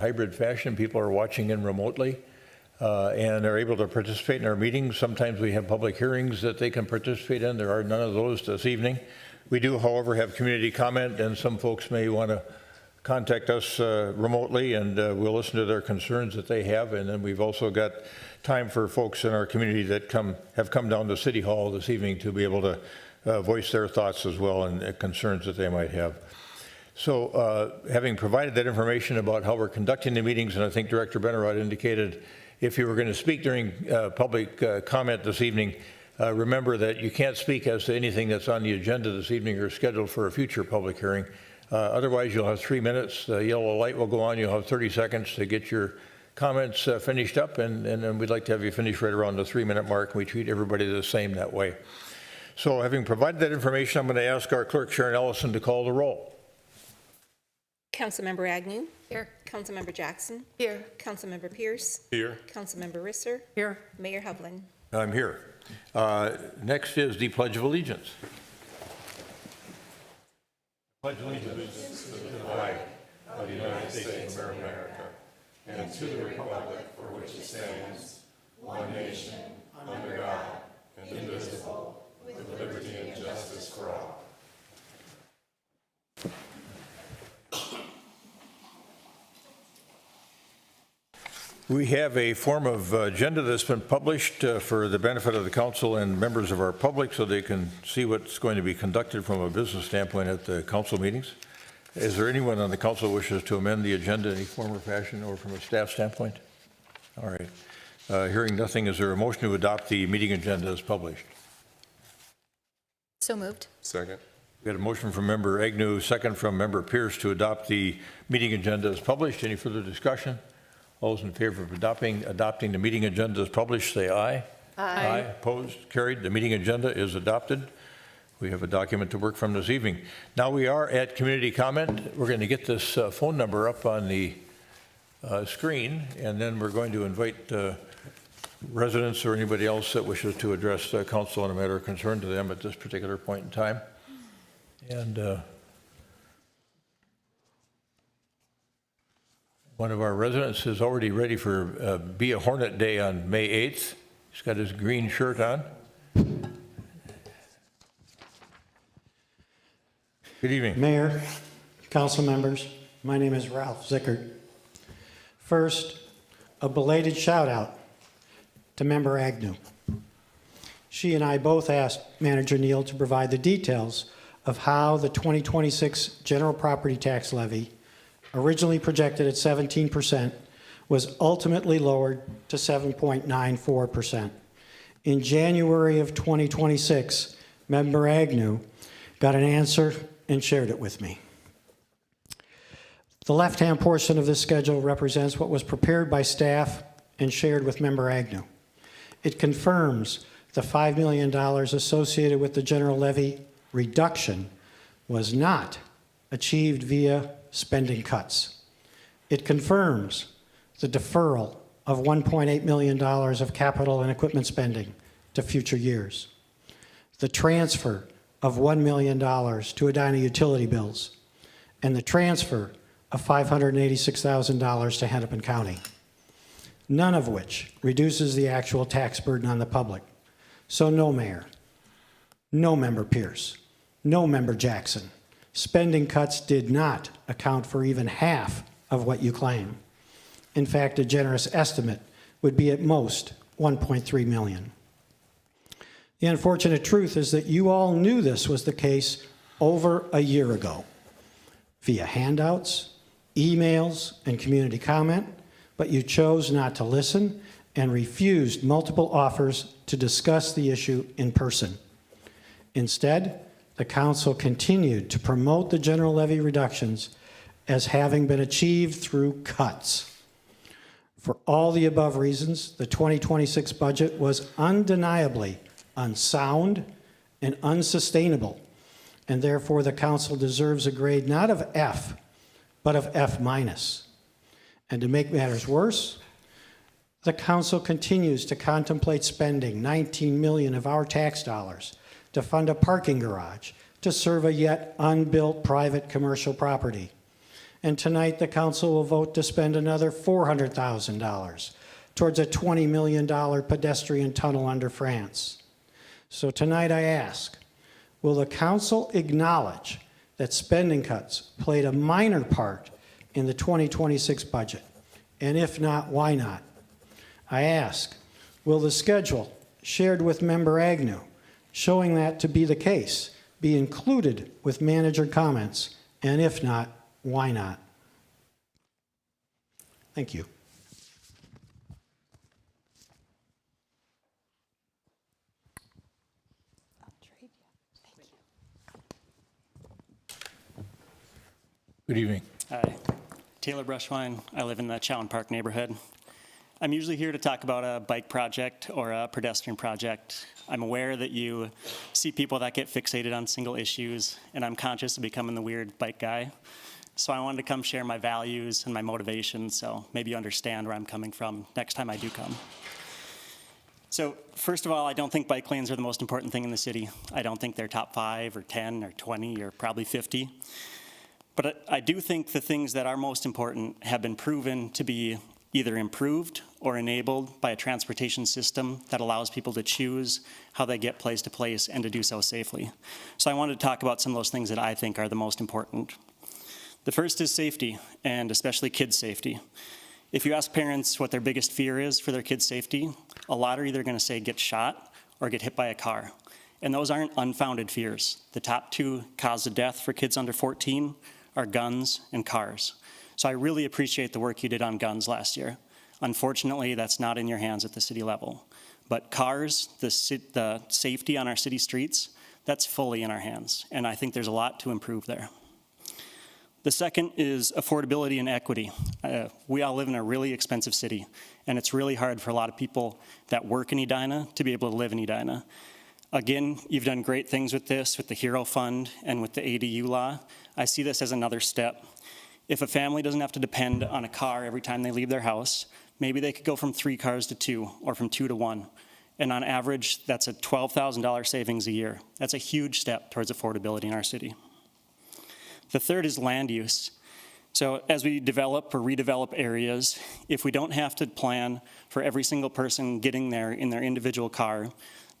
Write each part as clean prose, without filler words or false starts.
hybrid fashion. People are watching in remotely and are able to participate in our meetings. Sometimes we have public hearings that they can participate in. There are none of those this evening. We do, however, have community comment, and some folks may want to contact us remotely, and we'll listen to their concerns that they have. And then we've also got time for folks in our community that have come down to City Hall this evening to be able to voice their thoughts as well and concerns that they might have. So having provided that information about how we're conducting the meetings, and I think Director Benarod indicated if you were going to speak during public comment this evening, remember that you can't speak as to anything that's on the agenda this evening or scheduled for a future public hearing. Otherwise, you'll have 3 minutes. The yellow light will go on. You'll have 30 seconds to get your comments finished up, and then we'd like to have you finish right around the 3-minute mark. We treat everybody the same that way. So having provided that information, I'm going to ask our clerk, Sharon Ellison, to call the roll. Councilmember Agnew. Here. Councilmember Jackson. Here. Councilmember Pierce. Here. Councilmember Risser. Here. Mayor Hovland. I'm here. Next is the Pledge of Allegiance. Pledge allegiance to the flag of the United States of America and to the republic for which it stands, one nation, under God, indivisible, with liberty and justice for all. We have a form of agenda that's been published for the benefit of the council and members of our public so they can see what's going to be conducted from a business standpoint at the council meetings. Is there anyone on the council who wishes to amend the agenda in any form or fashion or from a staff standpoint? All right. Hearing nothing, is there a motion to adopt the meeting agenda as published? So moved. Second. We got a motion from Member Agnew, second from Member Pierce to adopt the meeting agenda as published. Any further discussion? All those in favor of adopting the meeting agenda as published, say aye. Aye. Aye. Opposed? Carried. The meeting agenda is adopted. We have a document to work from this evening. Now we are at community comment. We're going to get this phone number up on the screen, and then we're going to invite residents or anybody else that wishes to address the council on a matter of concern to them at this particular point in time. And one of our residents is already ready for Be a Hornet Day on May 8th. He's got his green shirt on. Good evening. Mayor, council members, my name is Ralph Zickert. First, a belated shout out to Member Agnew. She and I both asked Manager Neal to provide the details of how the 2026 general property tax levy, originally projected at 17%, was ultimately lowered to 7.94%. In January of 2026, Member Agnew got an answer and shared it with me. The left-hand portion of this schedule represents what was prepared by staff and shared with Member Agnew. It confirms the $5 million associated with the general levy reduction was not achieved via spending cuts. It confirms the deferral of $1.8 million of capital and equipment spending to future years, the transfer of $1 million to Edina utility bills, and the transfer of $586,000 to Hennepin County, none of which reduces the actual tax burden on the public. So no Mayor, no Member Pierce, no Member Jackson, spending cuts did not account for even half of what you claim. In fact, a generous estimate would be at most $1.3 million. The unfortunate truth is that you all knew this was the case over a year ago, via handouts, emails, and community comment, but you chose not to listen and refused multiple offers to discuss the issue in person. Instead, the council continued to promote the general levy reductions as having been achieved through cuts. For all the above reasons, the 2026 budget was undeniably unsound and unsustainable, and therefore the council deserves a grade not of F, but of F-. And to make matters worse, the council continues to contemplate spending $19 million of our tax dollars to fund a parking garage to serve a yet unbuilt private commercial property. And tonight, the council will vote to spend another $400,000 towards a $20 million pedestrian tunnel under France. So tonight I ask, will the council acknowledge that spending cuts played a minor part in the 2026 budget? And if not, why not? I ask, will the schedule shared with Member Agnew, showing that to be the case, be included with manager comments? And if not, why not? Thank you. Good evening. Hi, Taylor Brushwine. I live in the Chowan Park neighborhood. I'm usually here to talk about a bike project or a pedestrian project. I'm aware that you see people that get fixated on single issues, and I'm conscious of becoming the weird bike guy. So I wanted to come share my values and my motivations, so maybe you understand where I'm coming from next time I do come. So first of all, I don't think bike lanes are the most important thing in the city. I don't think they're top 5 or 10 or 20 or probably 50. But I do think the things that are most important have been proven to be either improved or enabled by a transportation system that allows people to choose how they get place to place and to do so safely. So I wanted to talk about some of those things that I think are the most important. The first is safety, and especially kids' safety. If you ask parents what their biggest fear is for their kids' safety, a lot are either going to say get shot or get hit by a car. And those aren't unfounded fears. The top 2 causes of death for kids under 14 are guns and cars. So I really appreciate the work you did on guns last year. Unfortunately, that's not in your hands at the city level. But cars, the safety on our city streets, that's fully in our hands. And I think there's a lot to improve there. The second is affordability and equity. We all live in a really expensive city, and it's really hard for a lot of people that work in Edina to be able to live in Edina. Again, you've done great things with this, with the Hero Fund and with the ADU law. I see this as another step. If a family doesn't have to depend on a car every time they leave their house, maybe they could go from 3 cars to 2 or from 2 to 1. And on average, that's a $12,000 savings a year. That's a huge step towards affordability in our city. The third is land use. So as we develop or redevelop areas, if we don't have to plan for every single person getting there in their individual car,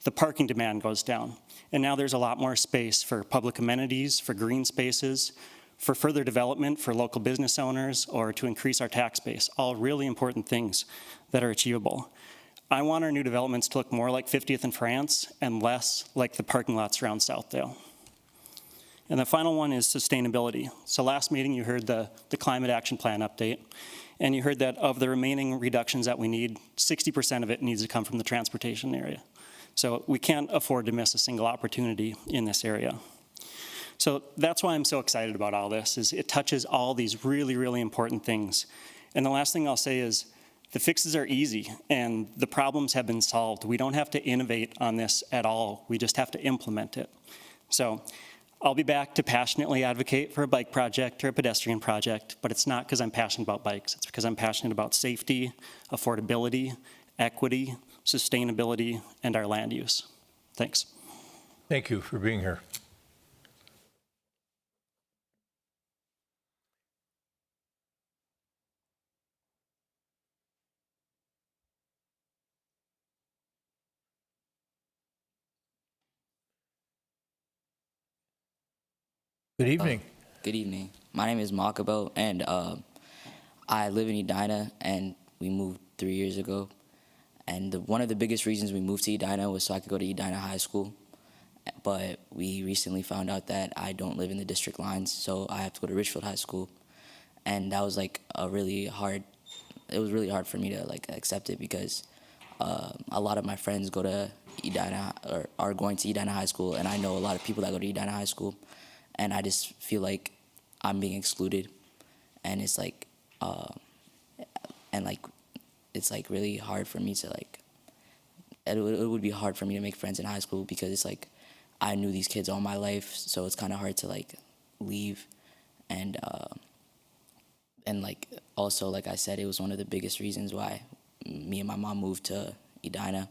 the parking demand goes down. And now there's a lot more space for public amenities, for green spaces, for further development for local business owners, or to increase our tax base, all really important things that are achievable. I want our new developments to look more like 50th and France and less like the parking lots around Southdale. And the final one is sustainability. So last meeting you heard the climate action plan update, and you heard that of the remaining reductions that we need, 60% of it needs to come from the transportation area. So we can't afford to miss a single opportunity in this area. So that's why I'm so excited about all this, is it touches all these really, really important things. And the last thing I'll say is the fixes are easy and the problems have been solved. We don't have to innovate on this at all. We just have to implement it. So I'll be back to passionately advocate for a bike project or a pedestrian project, but it's not because I'm passionate about bikes. It's because I'm passionate about safety, affordability, equity, sustainability, and our land use. Thanks. Thank you for being here. Good evening. Good evening. My name is Makabel, and I live in Edina, and we moved 3 years ago. And one of the biggest reasons we moved to Edina was so I could go to Edina High School. But we recently found out that I don't live in the district lines, so I have to go to Richfield High School. And that was like it was really hard for me to like accept it because a lot of my friends go to Edina or are going to Edina High School, and I know a lot of people that go to Edina High School. And I just feel like I'm being excluded, and it's like, it's like really hard for me to like. It would be hard for me to make friends in high school because it's like, I knew these kids all my life, so it's kind of hard to like leave, and like also like I said, it was one of the biggest reasons why me and my mom moved to Edina.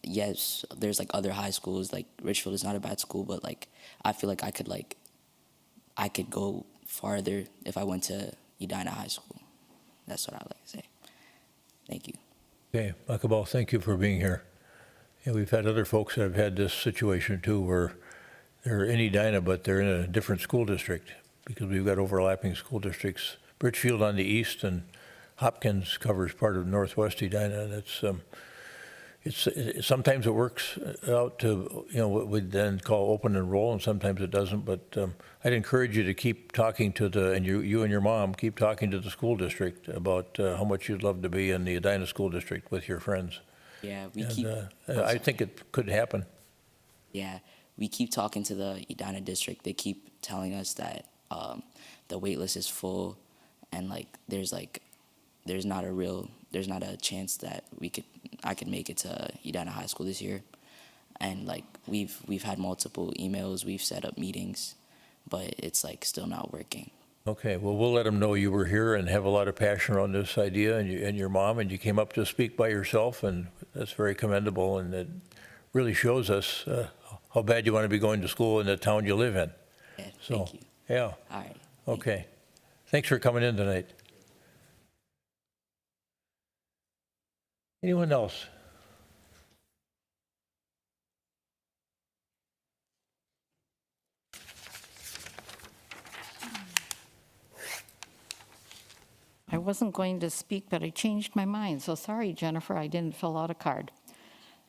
Yes, there's like other high schools, like Richfield is not a bad school, but like I feel like I could go farther if I went to Edina High School. That's what I would like to say. Thank you. Okay, Akabal, thank you for being here. Yeah, we've had other folks that have had this situation too, where they're in Edina, but they're in a different school district because we've got overlapping school districts. Bridgefield on the east and Hopkins covers part of northwest Edina, and sometimes it works out to, what we'd then call open enroll, and sometimes it doesn't. But I'd encourage you to keep talking to you and your mom, keep talking to the school district about how much you'd love to be in the Edina School District with your friends. Yeah, I think it could happen. Yeah, we keep talking to the Edina district. They keep telling us that the wait list is full, and there's not a chance that I could make it to Edina High School this year. And we've had multiple emails, we've set up meetings, but it's still not working. Okay, well, we'll let them know you were here and have a lot of passion around this idea, and your mom, and you came up to speak by yourself, and that's very commendable, and it really shows us how bad you want to be going to school in the town you live in. Yeah, So, thank you. yeah, All right. okay. Thanks for coming in tonight. Anyone else? I wasn't going to speak, but I changed my mind. So sorry, Jennifer, I didn't fill out a card.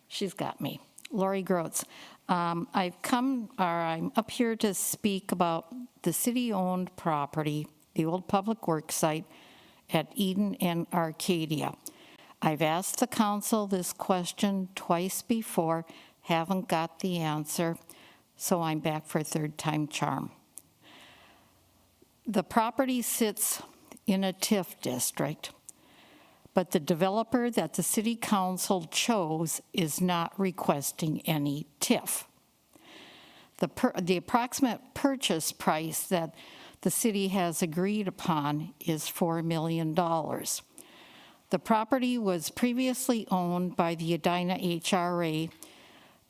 She's got me. Lori Groats. I'm up here to speak about the city-owned property, the old public works site at Eden and Arcadia. I've asked the council this question twice before, haven't got the answer, so I'm back for a third time charm. The property sits in a TIF district, but the developer that the city council chose is not requesting any TIF. The approximate purchase price that the city has agreed upon is $4 million. The property was previously owned by the Edina HRA,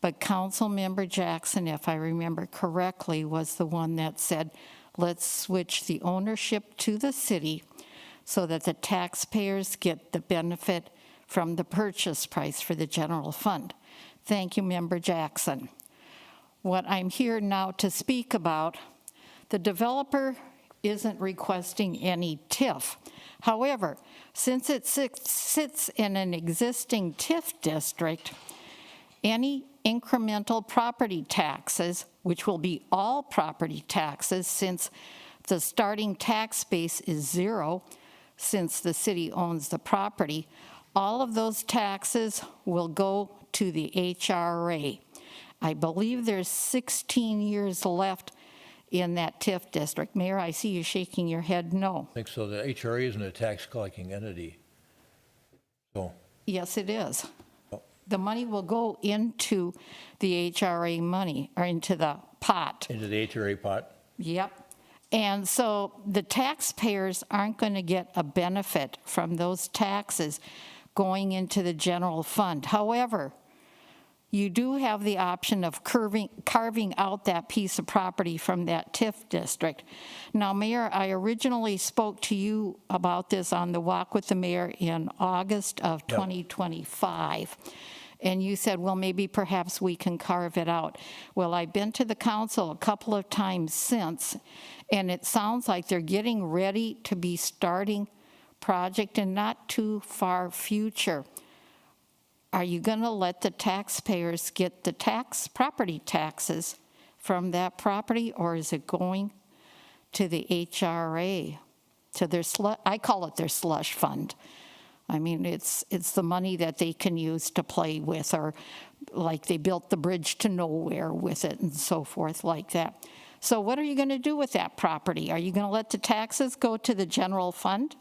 but Councilmember Jackson, if I remember correctly, was the one that said, let's switch the ownership to the city so that the taxpayers get the benefit from the purchase price for the general fund. Thank you, Member Jackson. What I'm here now to speak about, the developer isn't requesting any TIF. However, since it sits in an existing TIF district, any incremental property taxes, which will be all property taxes since the starting tax base is zero, since the city owns the property, all of those taxes will go to the HRA. I believe there's 16 years left in that TIF district. Mayor, I see you shaking your head no. I think so. The HRA isn't a tax collecting entity. So, Yes, it is. Oh. The money will go into the HRA money, or into the pot. into the HRA pot. Yep. And so the taxpayers aren't going to get a benefit from those taxes going into the general fund. However, you do have the option of carving out that piece of property from that TIF district. Now, Mayor, I originally spoke to you about this on the Walk with the Mayor in August of 2025. And you said, well, maybe perhaps we can carve it out. Well, I've been to the council a couple of times since, and it sounds like they're getting ready to be starting project in not too far future. Are you going to let the taxpayers get the property taxes from that property, or is it going to the HRA, to their I call it their slush fund? I mean, it's the money that they can use to play with, or like they built the bridge to nowhere with it and so forth like that. So what are you going to do with that property? Are you going to let the taxes go to the general fund?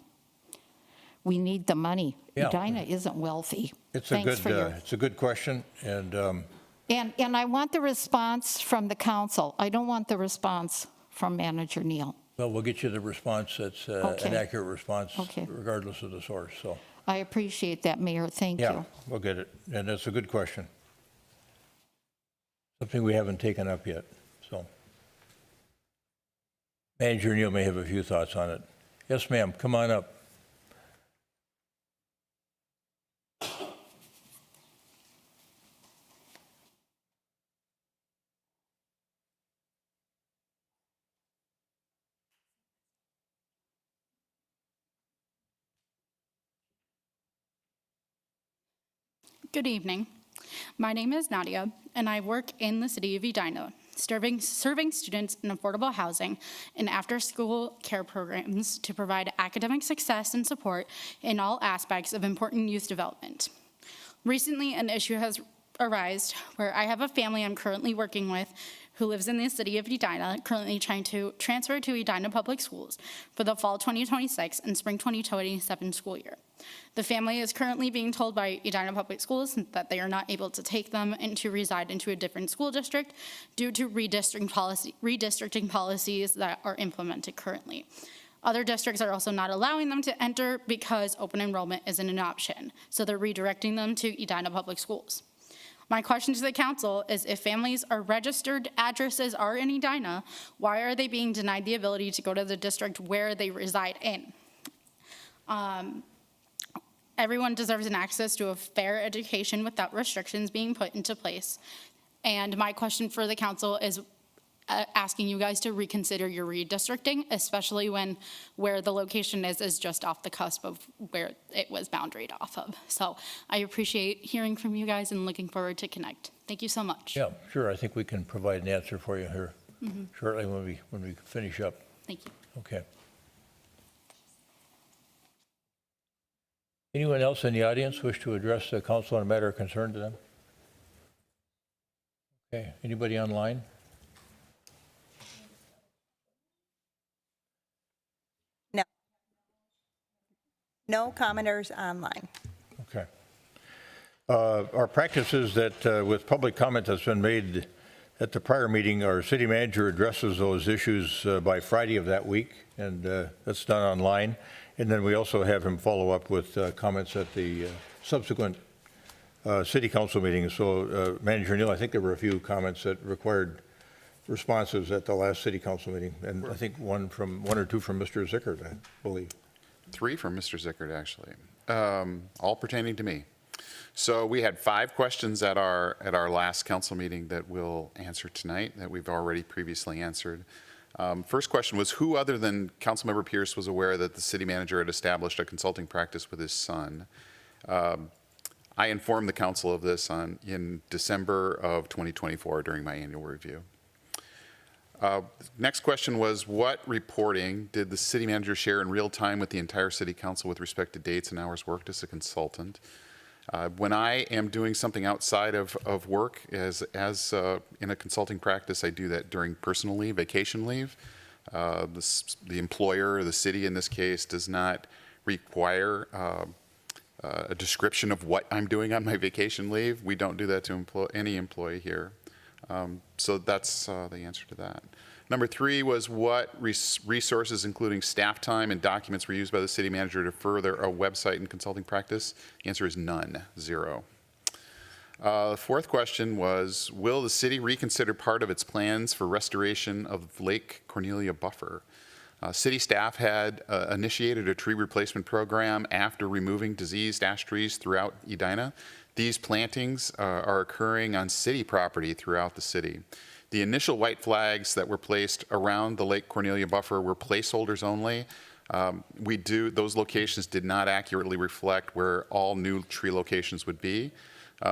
We need the money. Yeah. Edina isn't wealthy. It's a good question, and And I want the response from the council. I don't want the response from Manager Neal. well, we'll get you the response that's an Okay. accurate response, Okay. regardless of the source. So, I appreciate that, Mayor. Thank yeah, you. we'll get it, and that's a good question. Something we haven't taken up yet. So, Manager Neal may have a few thoughts on it. Yes, ma'am, come on up. Good evening. My name is Nadia, and I work in the city of Edina, serving students in affordable housing and after-school care programs to provide academic success and support in all aspects of important youth development. Recently, an issue has arisen where I have a family I'm currently working with who lives in the city of Edina, currently trying to transfer to Edina Public Schools for the fall 2026 and spring 2027 school year. The family is currently being told by Edina Public Schools that they are not able to take them and to reside into a different school district due to redistricting policies that are implemented currently. Other districts are also not allowing them to enter because open enrollment isn't an option, so they're redirecting them to Edina Public Schools. My question to the council is, if families' are registered addresses are in Edina, why are they being denied the ability to go to the district where they reside in? Everyone deserves an access to a fair education without restrictions being put into place. And my question for the council is asking you guys to reconsider your redistricting, especially when where the location is just off the cusp of where it was boundaried off of. So I appreciate hearing from you guys and looking forward to connect. Thank you so much. Yeah, sure. I think we can provide an answer for you here shortly when we finish up. Thank you. Okay. Anyone else in the audience wish to address the council on a matter of concern to them? Okay. Anybody online? No commenters online. Okay. Our practice is that with public comment that's been made at the prior meeting, our city manager addresses those issues by Friday of that week, and that's done online. And then we also have him follow up with comments at the subsequent city council meeting. So Manager Neal, I think there were a few comments that required responses at the last city council meeting, and I think one or two from Mr. Zickert, I believe. 3 from Mr. Zickert, actually, all pertaining to me. So we had 5 questions at our last council meeting that we'll answer tonight that we've already previously answered. First question was, who other than Councilmember Pierce was aware that the city manager had established a consulting practice with his son? I informed the council of this in December of 2024 during my annual review. Next question was, what reporting did the city manager share in real time with the entire city council with respect to dates and hours worked as a consultant? When I am doing something outside of work as in a consulting practice, I do that during personal leave, vacation leave. The employer, or the city in this case, does not require a description of what I'm doing on my vacation leave. We don't do that to any employee here. So that's the answer to that. Number 3 was, what resources, including staff time and documents, were used by the city manager to further a website and consulting practice? The answer is none, 0. The 4th question was, will the city reconsider part of its plans for restoration of Lake Cornelia buffer? City staff had initiated a tree replacement program after removing diseased ash trees throughout Edina. These plantings are occurring on city property throughout the city. The initial white flags that were placed around the Lake Cornelia buffer were placeholders only. Those locations did not accurately reflect where all new tree locations would be.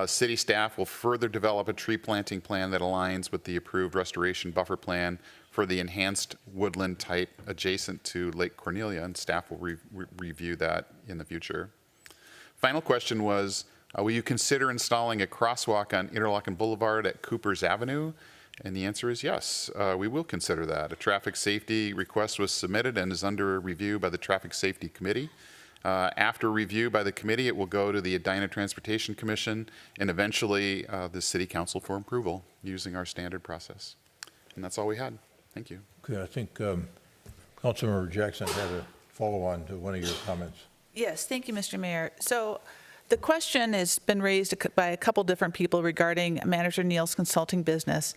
City staff will further develop a tree planting plan that aligns with the approved restoration buffer plan for the enhanced woodland type adjacent to Lake Cornelia, and staff will review that in the future. Final question was, will you consider installing a crosswalk on Interlochen Boulevard at Coopers Avenue? And the answer is yes, we will consider that. A traffic safety request was submitted and is under review by the Traffic Safety Committee. After review by the committee, it will go to the Edina Transportation Commission and eventually the City Council for approval using our standard process. And that's all we had. Thank you. Okay, I think Councilmember Jackson had a follow-on to one of your comments. Yes, thank you, Mr. Mayor. So The question has been raised by a couple different people regarding Manager Neal's consulting business.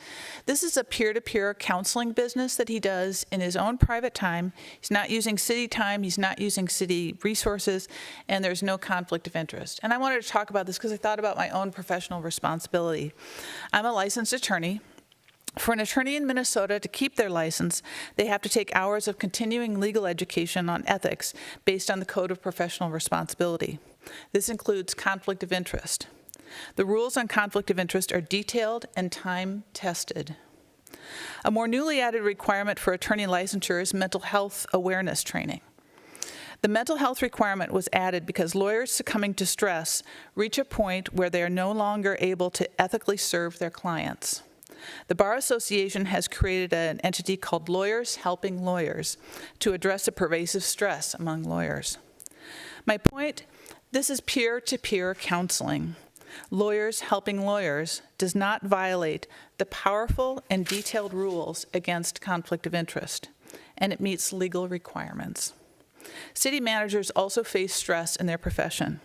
This is a peer-to-peer counseling business that he does in his own private time. He's not using city time, he's not using city resources, and there's no conflict of interest. And I wanted to talk about this because I thought about my own professional responsibility. I'm a licensed attorney. For an attorney in Minnesota to keep their license, they have to take hours of continuing legal education on ethics based on the Code of Professional Responsibility. This includes conflict of interest. The rules on conflict of interest are detailed and time-tested. A more newly added requirement for attorney licensure is mental health awareness training. The mental health requirement was added because lawyers succumbing to stress reach a point where they are no longer able to ethically serve their clients. The Bar Association has created an entity called Lawyers Helping Lawyers to address the pervasive stress among lawyers. My point, this is peer-to-peer counseling. Lawyers Helping Lawyers does not violate the powerful and detailed rules against conflict of interest, and it meets legal requirements. City managers also face stress in their profession.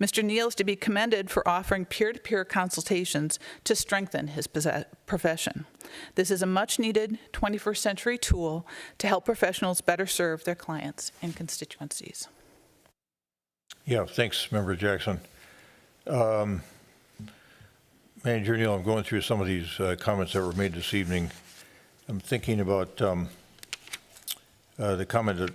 Mr. Neal is to be commended for offering peer-to-peer consultations to strengthen his profession. This is a much-needed 21st century tool to help professionals better serve their clients and constituencies. Yeah, thanks, Member Jackson. Manager Neal, I'm going through some of these comments that were made this evening. I'm thinking about the comment that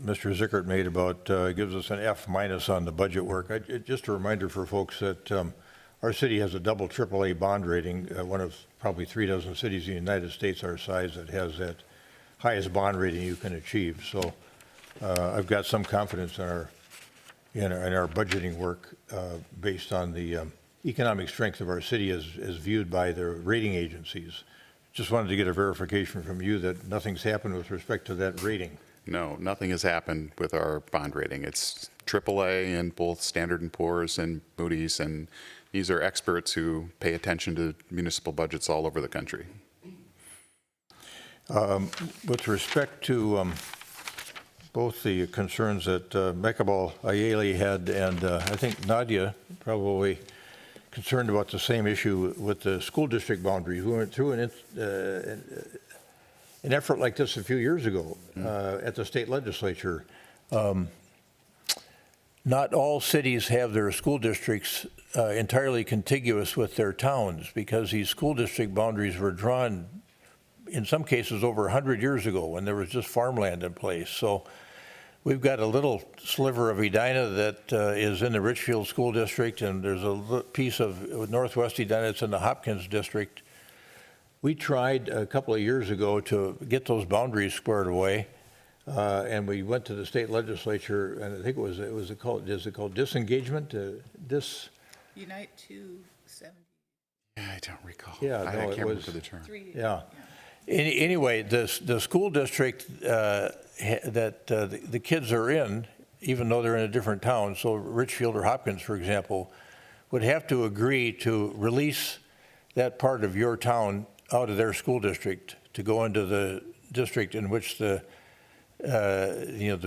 Mr. Zickert made about gives us an F- on the budget work. Just a reminder for folks that our city has a double AAA bond rating, one of probably 3 dozen cities in the United States our size that has that highest bond rating you can achieve. So I've got some confidence in our budgeting work based on the economic strength of our city as viewed by the rating agencies. Just wanted to get a verification from you that nothing's happened with respect to that rating. No, nothing has happened with our bond rating. It's AAA in both Standard & Poor's and Moody's, and these are experts who pay attention to municipal budgets all over the country. With respect to both the concerns that Mekabal Ayeli had and I think Nadia probably concerned about the same issue with the school district boundaries. We went through an effort like this a few years ago at the state legislature. Not all cities have their school districts entirely contiguous with their towns because these school district boundaries were drawn in some cases over 100 years ago when there was just farmland in place. So we've got a little sliver of Edina that is in the Richfield School District, and there's a piece of Northwest Edina that's in the Hopkins District. We tried a couple of years ago to get those boundaries squared away, and we went to the state legislature, and I think is it called disengagement? Unite 270. Yeah, I don't recall. Yeah, I no, can't it remember was the term. Yeah. Anyway, the school district that the kids are in, even though they're in a different town, so Richfield or Hopkins, for example, would have to agree to release that part of your town out of their school district to go into the district in which the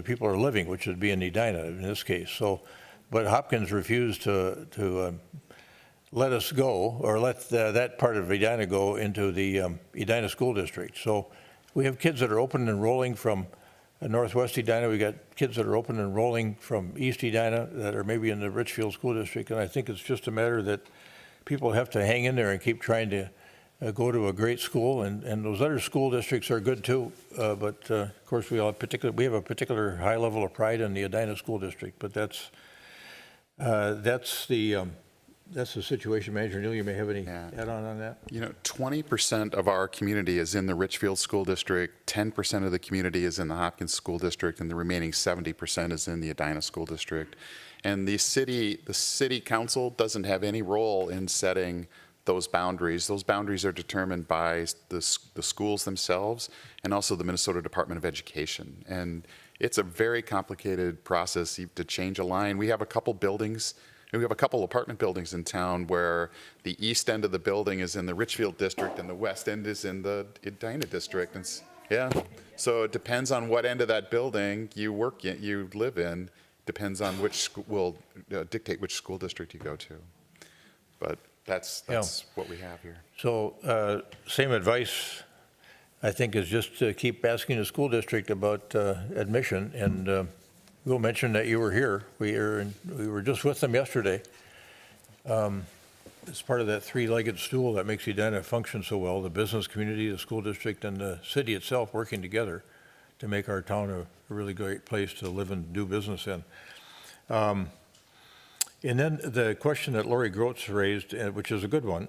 people are living, which would be in Edina in this case. So, but Hopkins refused to let us go, or let that part of Edina go into the Edina School District. So we have kids that are open and enrolling from Northwest Edina. We got kids that are open and enrolling from East Edina that are maybe in the Richfield School District. And I think it's just a matter that people have to hang in there and keep trying to go to a great school. And those other school districts are good too. But of course, we have a particular high level of pride in the Edina School District. But that's the situation. Manager Neal, you may have any add-on on that? 20% of our community is in the Richfield School District, 10% of the community is in the Hopkins School District, and the remaining 70% is in the Edina School District. And the city council doesn't have any role in setting those boundaries. Those boundaries are determined by the schools themselves and also the Minnesota Department of Education. And it's a very complicated process to change a line. We have a couple buildings. We have a couple apartment buildings in town where the east end of the building is in the Richfield district and the west end is in the Edina district. And so it depends on what end of that building you live in, depends on which will dictate which school district you go to. But that's what we have here. So same advice, I think, is just to keep asking the school district about admission. And we'll mention that you were here. We were just with them yesterday. It's part of that three-legged stool that makes Edina function so well, the business community, the school district, and the city itself working together to make our town a really great place to live and do business in. And then the question that Lori Groats raised, which is a good one,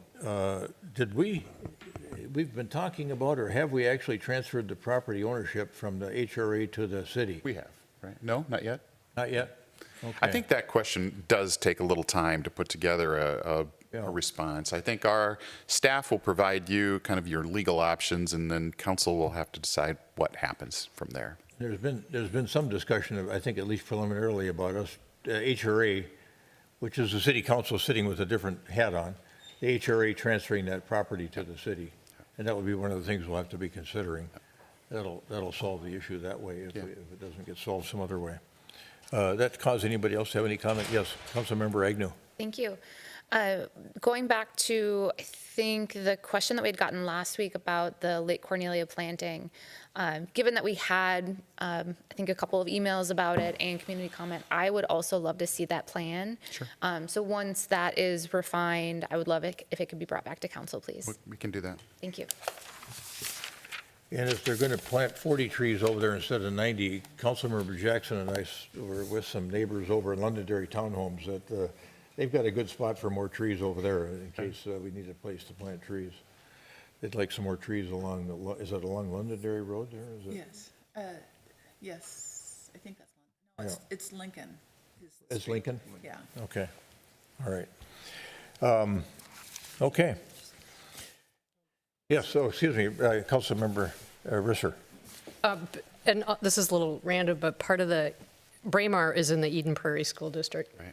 we've been talking about, or have we actually transferred the property ownership from the HRA to the city? We have, right? No, not yet. Not yet? Okay. I think that question does take a little time to put together a response. I think our staff will provide you kind of your legal options, and then council will have to decide what happens from there. There's been some discussion, I think at least preliminarily, about us, HRA, which is the city council sitting with a different hat on, the HRA transferring that property to the city. And that would be one of the things we'll have to be considering. That'll solve the issue that way if it doesn't get solved some other way. That cause anybody else to have any comment? Yes, Councilmember Agnew. Thank you. Going back to, I think, the question that we had gotten last week about the Lake Cornelia planting, given that we had, I think, a couple of emails about it and community comment, I would also love to see that plan. Sure. So once that is refined, I would love it if it could be brought back to council, please. We can do that. Thank you. And if they're going to plant 40 trees over there instead of 90, Councilmember Jackson and I were with some neighbors over in Londonderry Townhomes that they've got a good spot for more trees over there in case we need a place to plant trees. They'd like some more trees along is it along Londonderry Road there? Is it? Yes. Yes, I think that's London. No, it's Lincoln. It's Lincoln? Yeah. Okay. All right. Okay. Yes, so excuse me, Councilmember Risser. And this is a little random, but part of the Braemar is in the Eden Prairie School District. Right.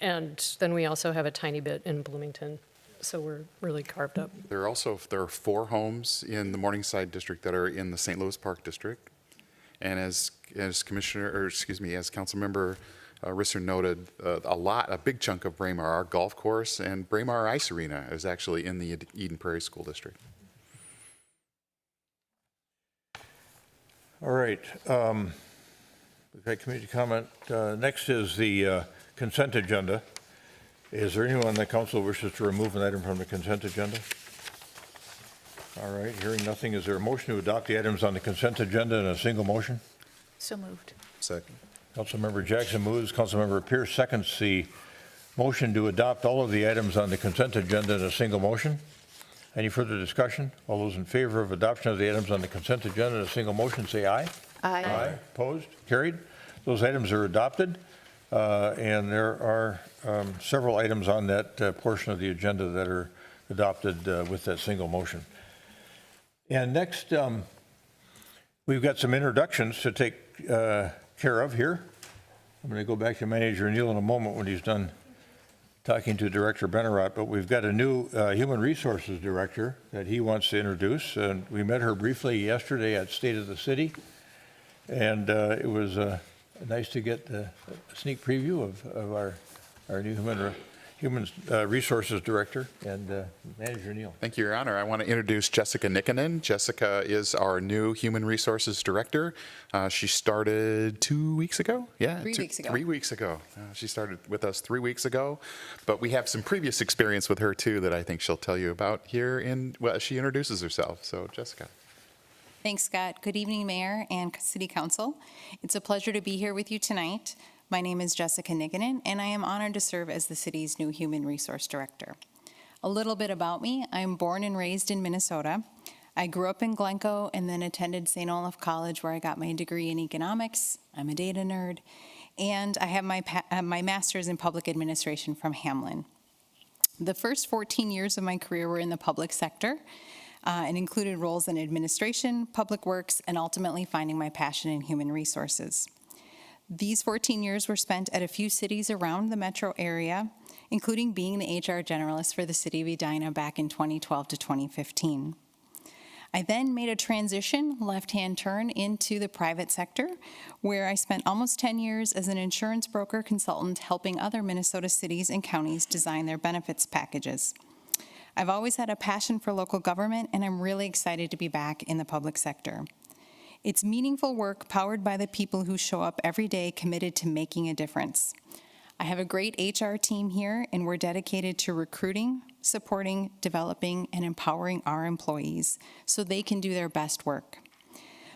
And then we also have a tiny bit in Bloomington. So we're really carved up. There are 4 homes in the Morningside district that are in the St. Louis Park district. And as Councilmember Risser noted, a big chunk of Braemar, our golf course and Braemar Ice Arena is actually in the Eden Prairie School District. All right. We've had community comment. Next is the consent agenda. Is there anyone in the council wishes to remove an item from the consent agenda? All right, hearing nothing, is there a motion to adopt the items on the consent agenda in a single motion? So moved. Second. Councilmember Jackson moves, Councilmember Pierce seconds the motion to adopt all of the items on the consent agenda in a single motion. Any further discussion? All those in favor of adoption of the items on the consent agenda in a single motion, say aye. Aye. Aye. Opposed? Carried. Those items are adopted. And there are several items on that portion of the agenda that are adopted with that single motion. And next, we've got some introductions to take care of here. I'm going to go back to Manager Neal in a moment when he's done talking to Director Benarott, but we've got a new Human Resources Director that he wants to introduce. And we met her briefly yesterday at State of the City. And it was nice to get a sneak preview of our new Human Resources Director and Manager Neal. Thank you, Your Honor. I want to introduce Jessica Nikkonen. Jessica is our new Human Resources Director. She started 2 weeks ago? Yeah. 3 weeks ago. 3 weeks ago. She started with us 3 weeks ago, but we have some previous experience with her too that I think she'll tell you about here as she introduces herself. So, Jessica. Thanks, Scott. Good evening, Mayor and City Council. It's a pleasure to be here with you tonight. My name is Jessica Nikkonen, and I am honored to serve as the city's new Human Resource Director. A little bit about me. I am born and raised in Minnesota. I grew up in Glencoe and then attended St. Olaf College, where I got my degree in economics. I'm a data nerd. And I have my master's in public administration from Hamlin. The first 14 years of my career were in the public sector, and included roles in administration, public works, and ultimately finding my passion in human resources. These 14 years were spent at a few cities around the metro area, including being the HR generalist for the city of Edina back in 2012 to 2015. I then made a transition, left-hand turn, into the private sector, where I spent almost 10 years as an insurance broker consultant helping other Minnesota cities and counties design their benefits packages. I've always had a passion for local government, and I'm really excited to be back in the public sector. It's meaningful work powered by the people who show up every day committed to making a difference. I have a great HR team here, and we're dedicated to recruiting, supporting, developing, and empowering our employees so they can do their best work.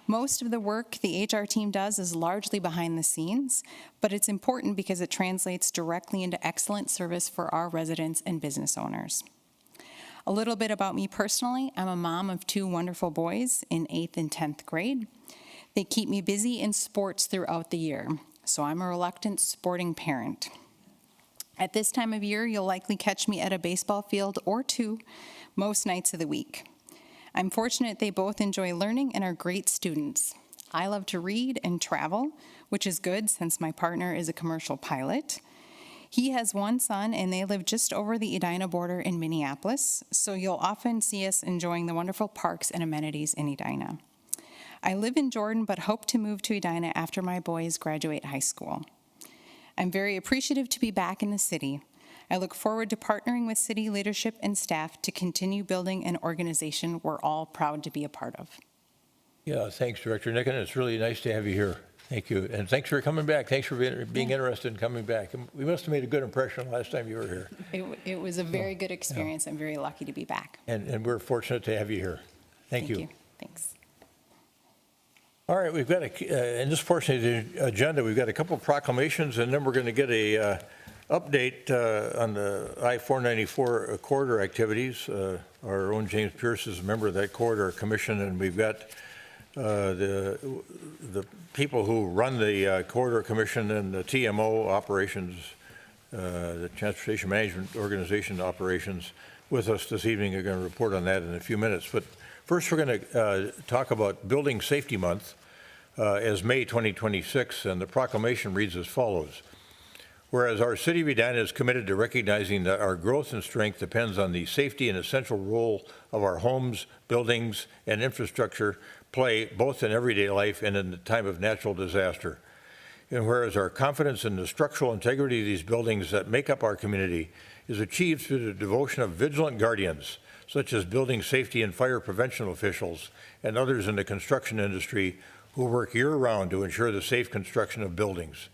Most of the work the HR team does is largely behind the scenes, but it's important because it translates directly into excellent service for our residents and business owners. A little bit about me personally. I'm a mom of 2 wonderful boys in 8th and 10th grade. They keep me busy in sports throughout the year, so I'm a reluctant sporting parent. At this time of year, you'll likely catch me at a baseball field or 2 most nights of the week. I'm fortunate they both enjoy learning and are great students. I love to read and travel, which is good since my partner is a commercial pilot. He has 1 son, and they live just over the Edina border in Minneapolis, so you'll often see us enjoying the wonderful parks and amenities in Edina. I live in Jordan, but hope to move to Edina after my boys graduate high school. I'm very appreciative to be back in the city. I look forward to partnering with city leadership and staff to continue building an organization we're all proud to be a part of. Yeah, thanks, Director Nicken. It's really nice to have you here. Thank you. And thanks for coming back. Thanks for being interested in coming back. We must have made a good impression last time you were here. It was a very good experience. I'm very lucky to be back. And we're fortunate to have you here. Thank you. Thanks. All right, we've got in this portion of the agenda, we've got a couple of proclamations, and then we're going to get a update on the I-494 corridor activities. Our own James Pierce is a member of that corridor commission, and we've got the people who run the corridor commission and the TMO operations, the Transportation Management Organization operations, with us this evening. Are going to report on that in a few minutes. But first, we're going to talk about Building Safety Month as May 2026, and the proclamation reads as follows. Whereas our city of Edina is committed to recognizing that our growth and strength depends on the safety and essential role of our homes, buildings, and infrastructure play both in everyday life and in the time of natural disaster. And whereas our confidence in the structural integrity of these buildings that make up our community is achieved through the devotion of vigilant guardians, such as building safety and fire prevention officials and others in the construction industry who work year-round to ensure the safe construction of buildings.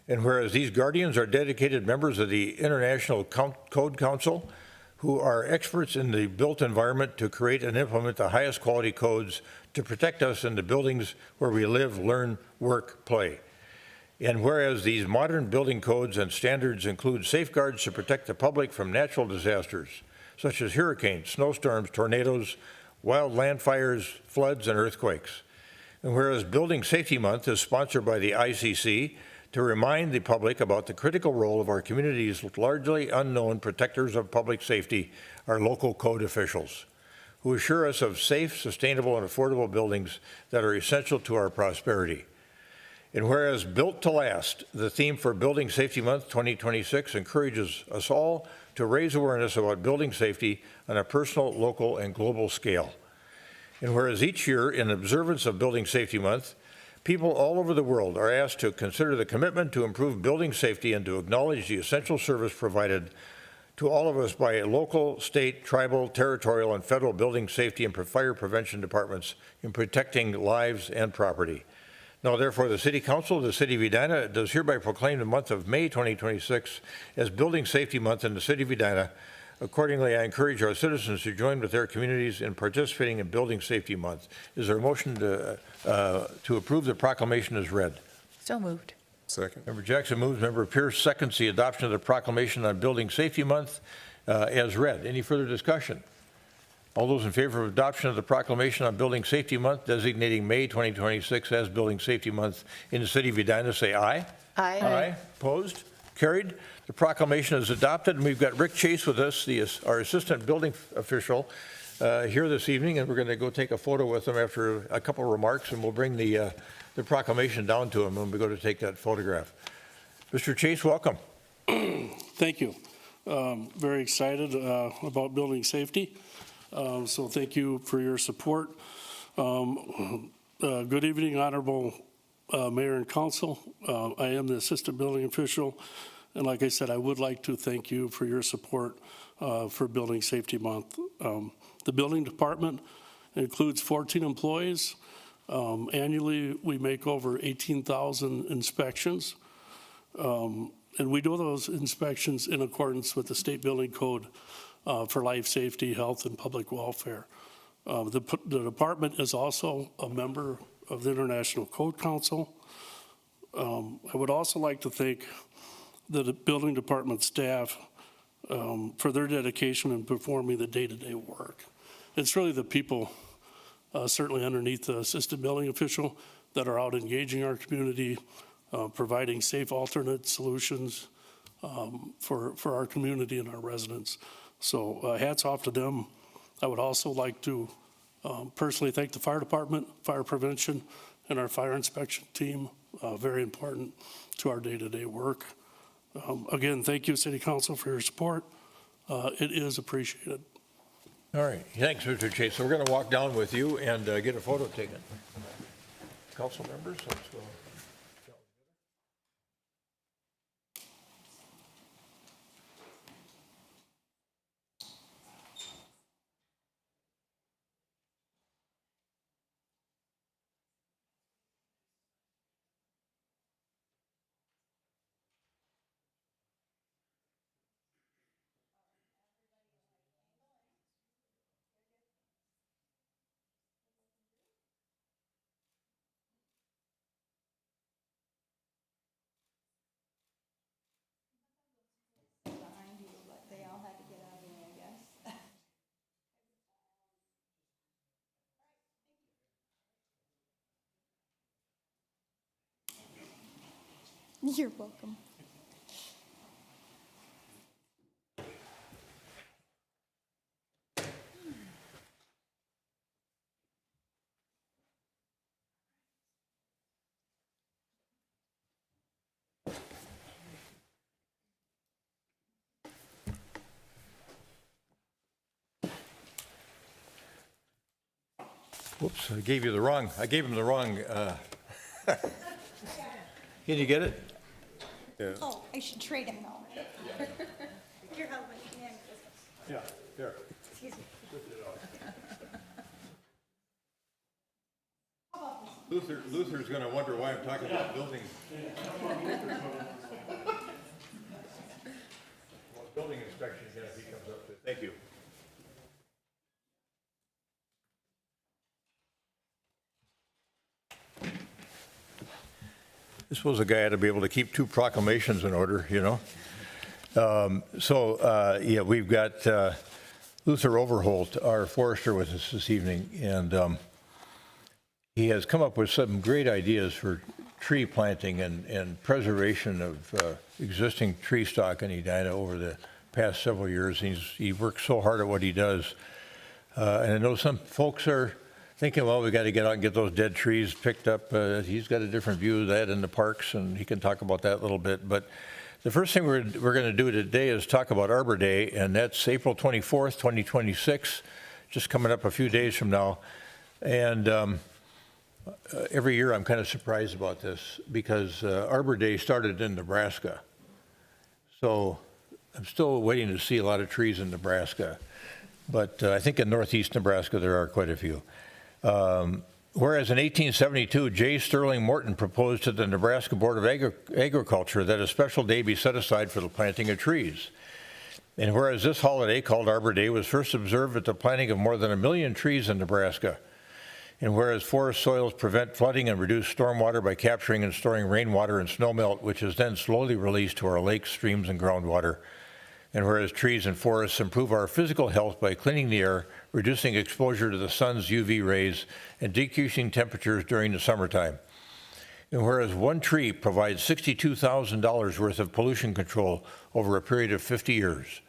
And whereas these guardians are dedicated members of the International Code Council, who are experts in the built environment to create and implement the highest quality codes to protect us in the buildings where we live, learn, work, play. And whereas these modern building codes and standards include safeguards to protect the public from natural disasters, such as hurricanes, snowstorms, tornadoes, wild land fires, floods, and earthquakes. And whereas Building Safety Month is sponsored by the ICC to remind the public about the critical role of our community's largely unknown protectors of public safety, our local code officials, who assure us of safe, sustainable, and affordable buildings that are essential to our prosperity. And whereas Built to Last, the theme for Building Safety Month 2026, encourages us all to raise awareness about building safety on a personal, local, and global scale. And whereas each year, in observance of Building Safety Month, people all over the world are asked to consider the commitment to improve building safety and to acknowledge the essential service provided to all of us by local, state, tribal, territorial, and federal building safety and fire prevention departments in protecting lives and property. Now, therefore, the City Council of the City of Edina does hereby proclaim the month of May 2026 as Building Safety Month in the City of Edina. Accordingly, I encourage our citizens to join with their communities in participating in Building Safety Month. Is there a motion to approve the proclamation as read? So moved. Second. Member Jackson moves. Member Pierce seconds the adoption of the proclamation on Building Safety Month as read. Any further discussion? All those in favor of adoption of the proclamation on Building Safety Month designating May 2026 as Building Safety Month in the City of Edina say aye. Aye. Aye. Opposed? Carried. The proclamation is adopted, and we've got Rick Chase with us, our assistant building official, here this evening, and we're going to go take a photo with him after a couple of remarks, and we'll bring the proclamation down to him when we go to take that photograph. Mr. Chase, welcome. Thank you. Very excited about building safety. So thank you for your support. Good evening, Honorable Mayor and Council. I am the Assistant Building Official, and like I said, I would like to thank you for your support for Building Safety Month. The Building Department includes 14 employees. Annually, we make over 18,000 inspections, and we do those inspections in accordance with the State Building Code for life safety, health, and public welfare. The department is also a member of the International Code Council. I would also like to thank the building department staff for their dedication in performing the day-to-day work. It's really the people, certainly underneath the assistant building official, that are out engaging our community, providing safe alternate solutions for our community and our residents. So hats off to them. I would also like to personally thank the fire department, fire prevention, and our fire inspection team. Very important to our day-to-day work. Again, thank you, City Council, for your support. It is appreciated. All right, thanks, Mr. Chase. So we're going to walk down with you and get a photo taken. Council members, let's go. You're welcome. Whoops, I gave him the wrong. Can you get it? Yeah. Oh, I should trade him now. Your husband, Yeah, there. excuse me. Luther's going to wonder why I'm talking about building. Building inspection again if he comes up to it. Thank you. I suppose a guy had to be able to keep two proclamations in order, you know. Yeah, we've got Luther Overholt, our forester, with us this evening, and he has come up with some great ideas for tree planting and preservation of existing tree stock in Edina over the past several years. He works so hard at what he does. And I know some folks are thinking, well, we got to get out and get those dead trees picked up. He's got a different view of that in the parks, and he can talk about that a little bit. But the first thing we're going to do today is talk about Arbor Day, and that's April 24th, 2026, just coming up a few days from now. And every year I'm kind of surprised about this because Arbor Day started in Nebraska. So I'm still waiting to see a lot of trees in Nebraska. But I think in northeast Nebraska there are quite a few. Whereas in 1872, J. Sterling Morton proposed to the Nebraska Board of Agriculture that a special day be set aside for the planting of trees. And whereas this holiday, called Arbor Day, was first observed at the planting of more than 1 million trees in Nebraska. And whereas forest soils prevent flooding and reduce stormwater by capturing and storing rainwater and snowmelt, which is then slowly released to our lakes, streams, and groundwater. And whereas trees and forests improve our physical health by cleaning the air, reducing exposure to the sun's UV rays, and decreasing temperatures during the summertime. And whereas one tree provides $62,000 worth of pollution control over a period of 50 years.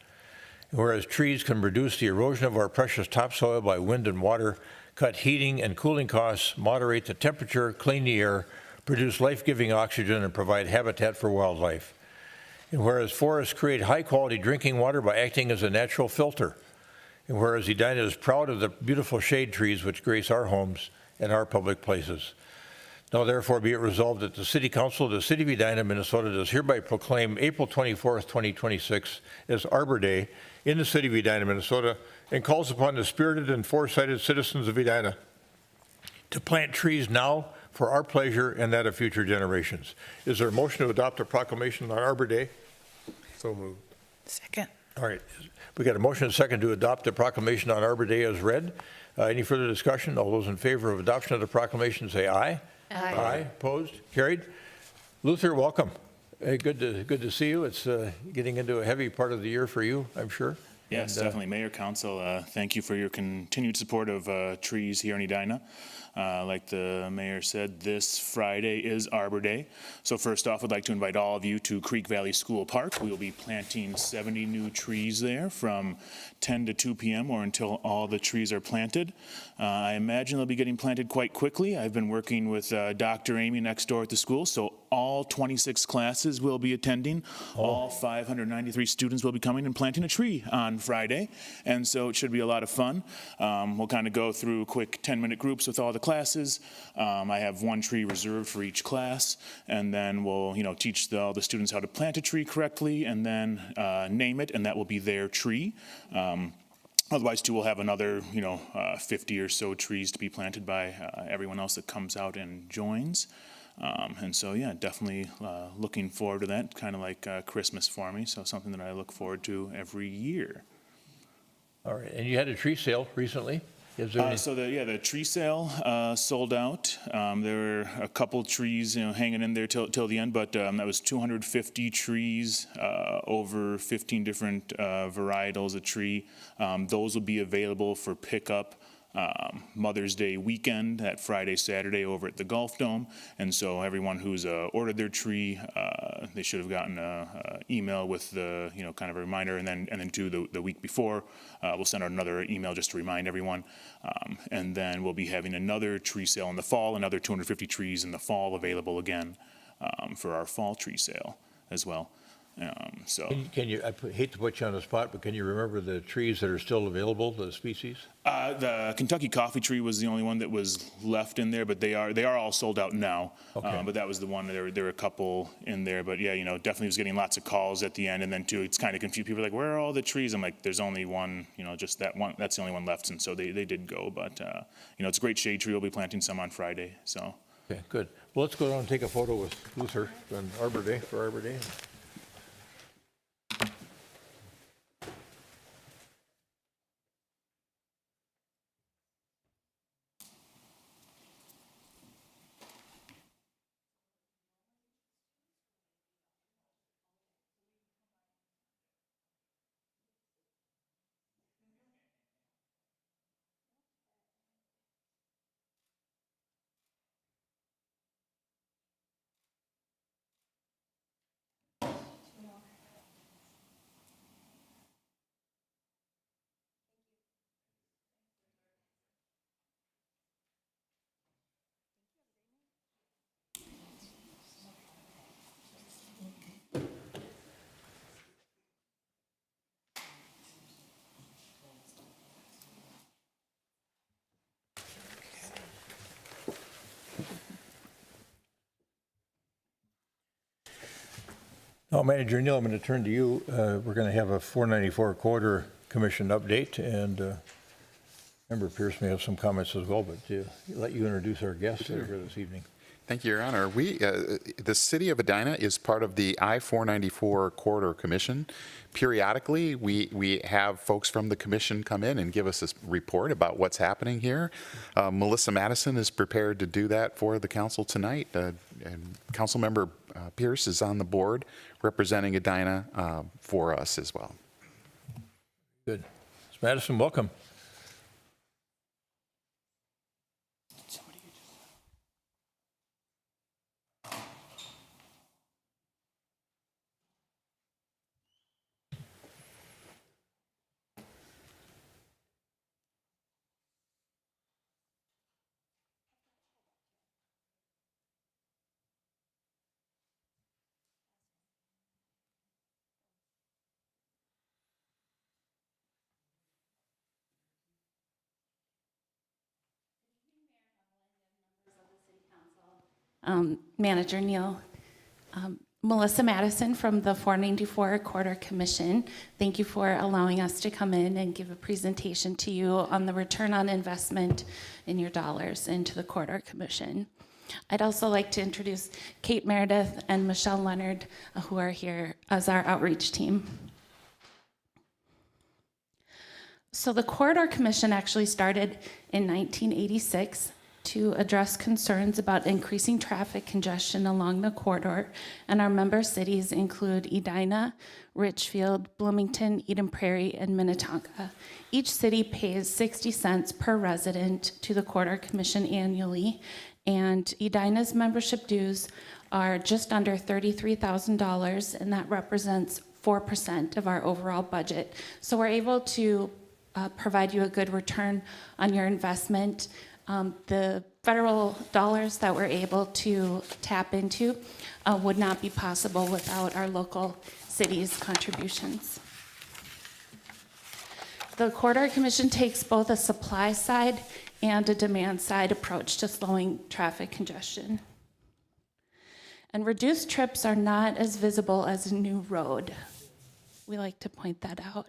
And whereas trees can reduce the erosion of our precious topsoil by wind and water, cut heating and cooling costs, moderate the temperature, clean the air, produce life-giving oxygen, and provide habitat for wildlife. And whereas forests create high-quality drinking water by acting as a natural filter. And whereas Edina is proud of the beautiful shade trees which grace our homes and our public places. Now therefore be it resolved that the City Council of the City of Edina, Minnesota does hereby proclaim April 24th, 2026 as Arbor Day in the City of Edina, Minnesota, and calls upon the spirited and foresighted citizens of Edina to plant trees now for our pleasure and that of future generations. Is there a motion to adopt a proclamation on Arbor Day? So moved. Second. All right. We got a motion and a second to adopt the proclamation on Arbor Day as read. Any further discussion? All those in favor of adoption of the proclamation say aye. Aye. Aye. Opposed? Carried. Luther, welcome. Hey, good to see you. It's getting into a heavy part of the year for you, I'm sure. Yes, And, definitely. Mayor, Council, thank you for your continued support of trees here in Edina. Like the mayor said, this Friday is Arbor Day. So first off, I'd like to invite all of you to Creek Valley School Park. We will be planting 70 new trees there from 10 to 2 p.m. or until all the trees are planted. I imagine they'll be getting planted quite quickly. I've been working with Dr. Amy next door at the school, so all 26 classes will be attending. All 593 students will be coming and planting a tree on Friday, and so it should be a lot of fun. We'll kind of go through quick 10-minute groups with all the classes. I have one tree reserved for each class, and then we'll teach all the students how to plant a tree correctly, and then name it, and that will be their tree. Otherwise, too, we'll have another 50 or so trees to be planted by everyone else that comes out and joins. And so, yeah, definitely looking forward to that, kind of like Christmas for me, so something that I look forward to every year. All right, and you had a tree sale recently? Is there any- So the tree sale sold out. There were a couple trees hanging in there till the end, but that was 250 trees, over 15 different varietals of tree. Those will be available for pickup Mother's Day weekend, that Friday, Saturday over at the Golf Dome. And so everyone who's ordered their tree, they should have gotten an email with the, kind of a reminder. And then too, the week before, we'll send out another email just to remind everyone. And then we'll be having another tree sale in the fall, another 250 trees in the fall available again for our fall tree sale as well. Can you, hate to put you on the spot, but can you remember the trees that are still available, the species? The Kentucky coffee tree was the only one that was left in there, but they are all sold out now. Okay. But that was the one. There were a couple in there, but yeah, definitely was getting lots of calls at the end, and then too, it's kind of confused. People are like, "Where are all the trees?" I'm like, "There's only one. Just that one. That's the only one left." And so they did go, but it's a great shade tree. We'll be planting some on Friday. So. Okay, good. Well, let's go down and take a photo with Luther on Arbor Day, for Arbor Day. Now, Manager Neal, I'm going to turn to you. We're going to have a 494 quarter commission update, and Member Pierce may have some comments as well, but let you introduce our guests here this evening. Thank you, Your Honor. The City of Edina is part of the I-494 Corridor Commission. Periodically, we have folks from the commission come in and give us a report about what's happening here. Melissa Madison is prepared to do that for the council tonight. And Councilmember Pierce is on the board representing Edina for us as well. Good. Ms. Madison, welcome. Manager Neal. Melissa Madison from the 494 Corridor Commission. Thank you for allowing us to come in and give a presentation to you on the return on investment in your dollars into the Corridor Commission. I'd also like to introduce Kate Meredith and Michelle Leonard, who are here as our outreach team. So the Corridor Commission actually started in 1986 to address concerns about increasing traffic congestion along the corridor, and our member cities include Edina, Richfield, Bloomington, Eden Prairie, and Minnetonka. Each city pays 60 cents per resident to the Corridor Commission annually, and Edina's membership dues are just under $33,000, and that represents 4% of our overall budget. So we're able to provide you a good return on your investment. The federal dollars that we're able to tap into would not be possible without our local cities' contributions. The Corridor Commission takes both a supply side and a demand side approach to slowing traffic congestion. And reduced trips are not as visible as a new road. We like to point that out.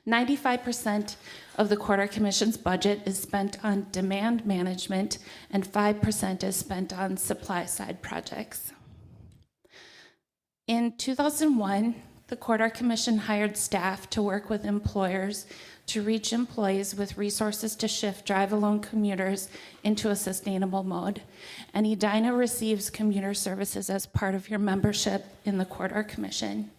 95% of the Corridor Commission's budget is spent on demand management, and 5% is spent on supply side projects. In 2001, the Corridor Commission hired staff to work with employers to reach employees with resources to shift drive-alone commuters into a sustainable mode. And Edina receives commuter services as part of your membership in the Corridor Commission.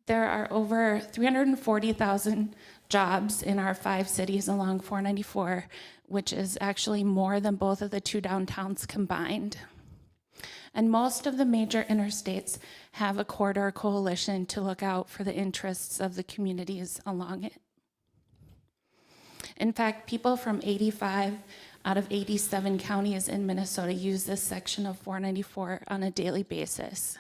There are over 340,000 jobs in our 5 cities along 494, which is actually more than both of the 2 downtowns combined. And most of the major interstates have a corridor coalition to look out for the interests of the communities along it. In fact, people from 85 out of 87 counties in Minnesota use this section of 494 on a daily basis.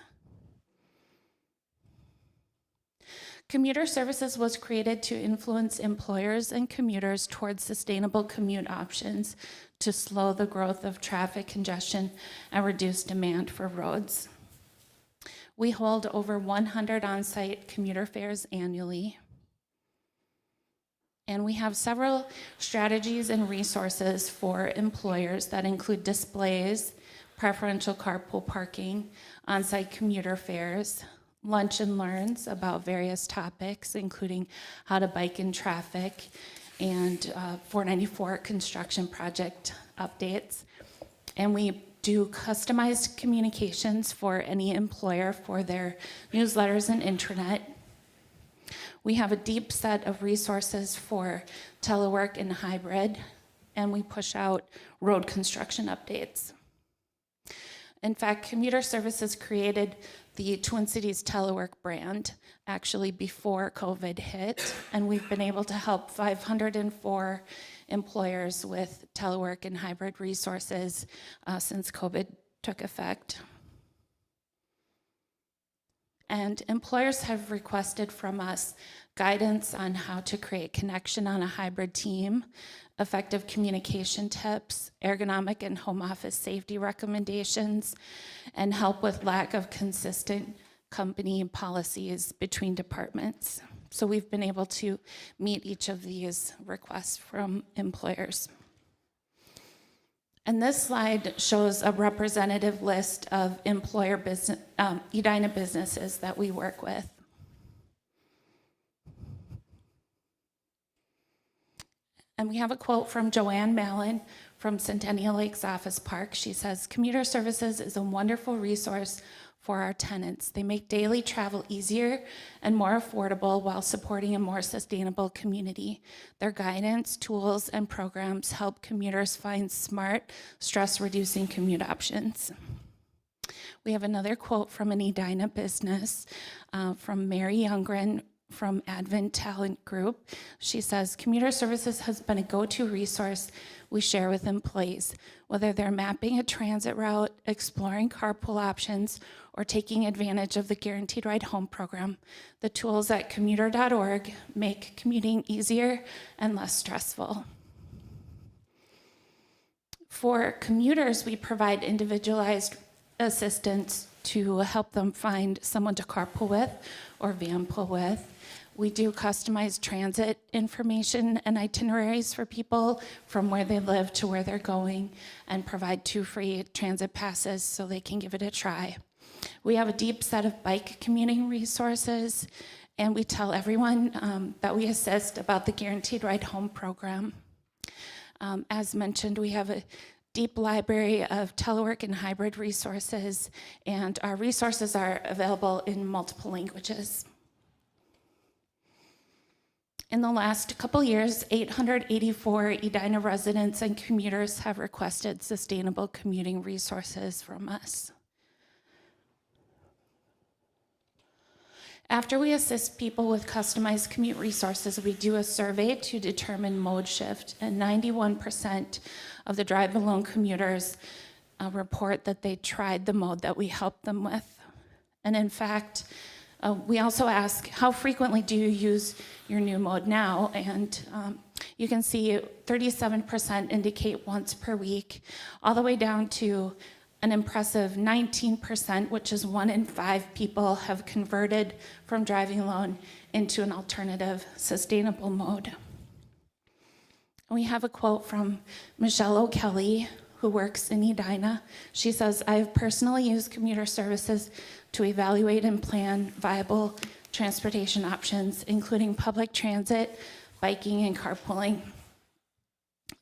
Commuter Services was created to influence employers and commuters towards sustainable commute options to slow the growth of traffic congestion and reduce demand for roads. We hold over 100 on-site commuter fairs annually. And we have several strategies and resources for employers that include displays, preferential carpool parking, on-site commuter fairs, lunch and learns about various topics, including how to bike in traffic, and 494 construction project updates. And we do customized communications for any employer for their newsletters and intranet. We have a deep set of resources for telework and hybrid, and we push out road construction updates. In fact, Commuter Services created the Twin Cities Telework brand actually before COVID hit, and we've been able to help 504 employers with telework and hybrid resources since COVID took effect. And employers have requested from us guidance on how to create connection on a hybrid team, effective communication tips, ergonomic and home office safety recommendations, and help with lack of consistent company policies between departments. So we've been able to meet each of these requests from employers. And this slide shows a representative list of employer business, Edina businesses that we work with. And we have a quote from Joanne Mallon from Centennial Lakes Office Park. She says, "Commuter Services is a wonderful resource for our tenants. They make daily travel easier and more affordable while supporting a more sustainable community. Their guidance, tools, and programs help commuters find smart, stress-reducing commute options." We have another quote from an Edina business from Mary Youngren from Advent Talent Group. She says, "Commuter Services has been a go-to resource we share with employees, whether they're mapping a transit route, exploring carpool options, or taking advantage of the Guaranteed Ride Home program. The tools at commuter.org make commuting easier and less stressful." For commuters, we provide individualized assistance to help them find someone to carpool with or van pool with. We do customized transit information and itineraries for people from where they live to where they're going, and provide 2 free transit passes so they can give it a try. We have a deep set of bike commuting resources, and we tell everyone that we assist about the Guaranteed Ride Home program. As mentioned, we have a deep library of telework and hybrid resources, and our resources are available in multiple languages. In the last couple years, 884 Edina residents and commuters have requested sustainable commuting resources from us. After we assist people with customized commute resources, we do a survey to determine mode shift, and 91% of the drive alone commuters report that they tried the mode that we helped them with. And in fact, we also ask, how frequently do you use your new mode now? And you can see 37% indicate once per week, all the way down to an impressive 19%, which is 1 in 5 people, have converted from driving alone into an alternative, sustainable mode. We have a quote from Michelle O'Kelly, who works in Edina. She says, "I have personally used commuter services to evaluate and plan viable transportation options, including public transit, biking, and carpooling.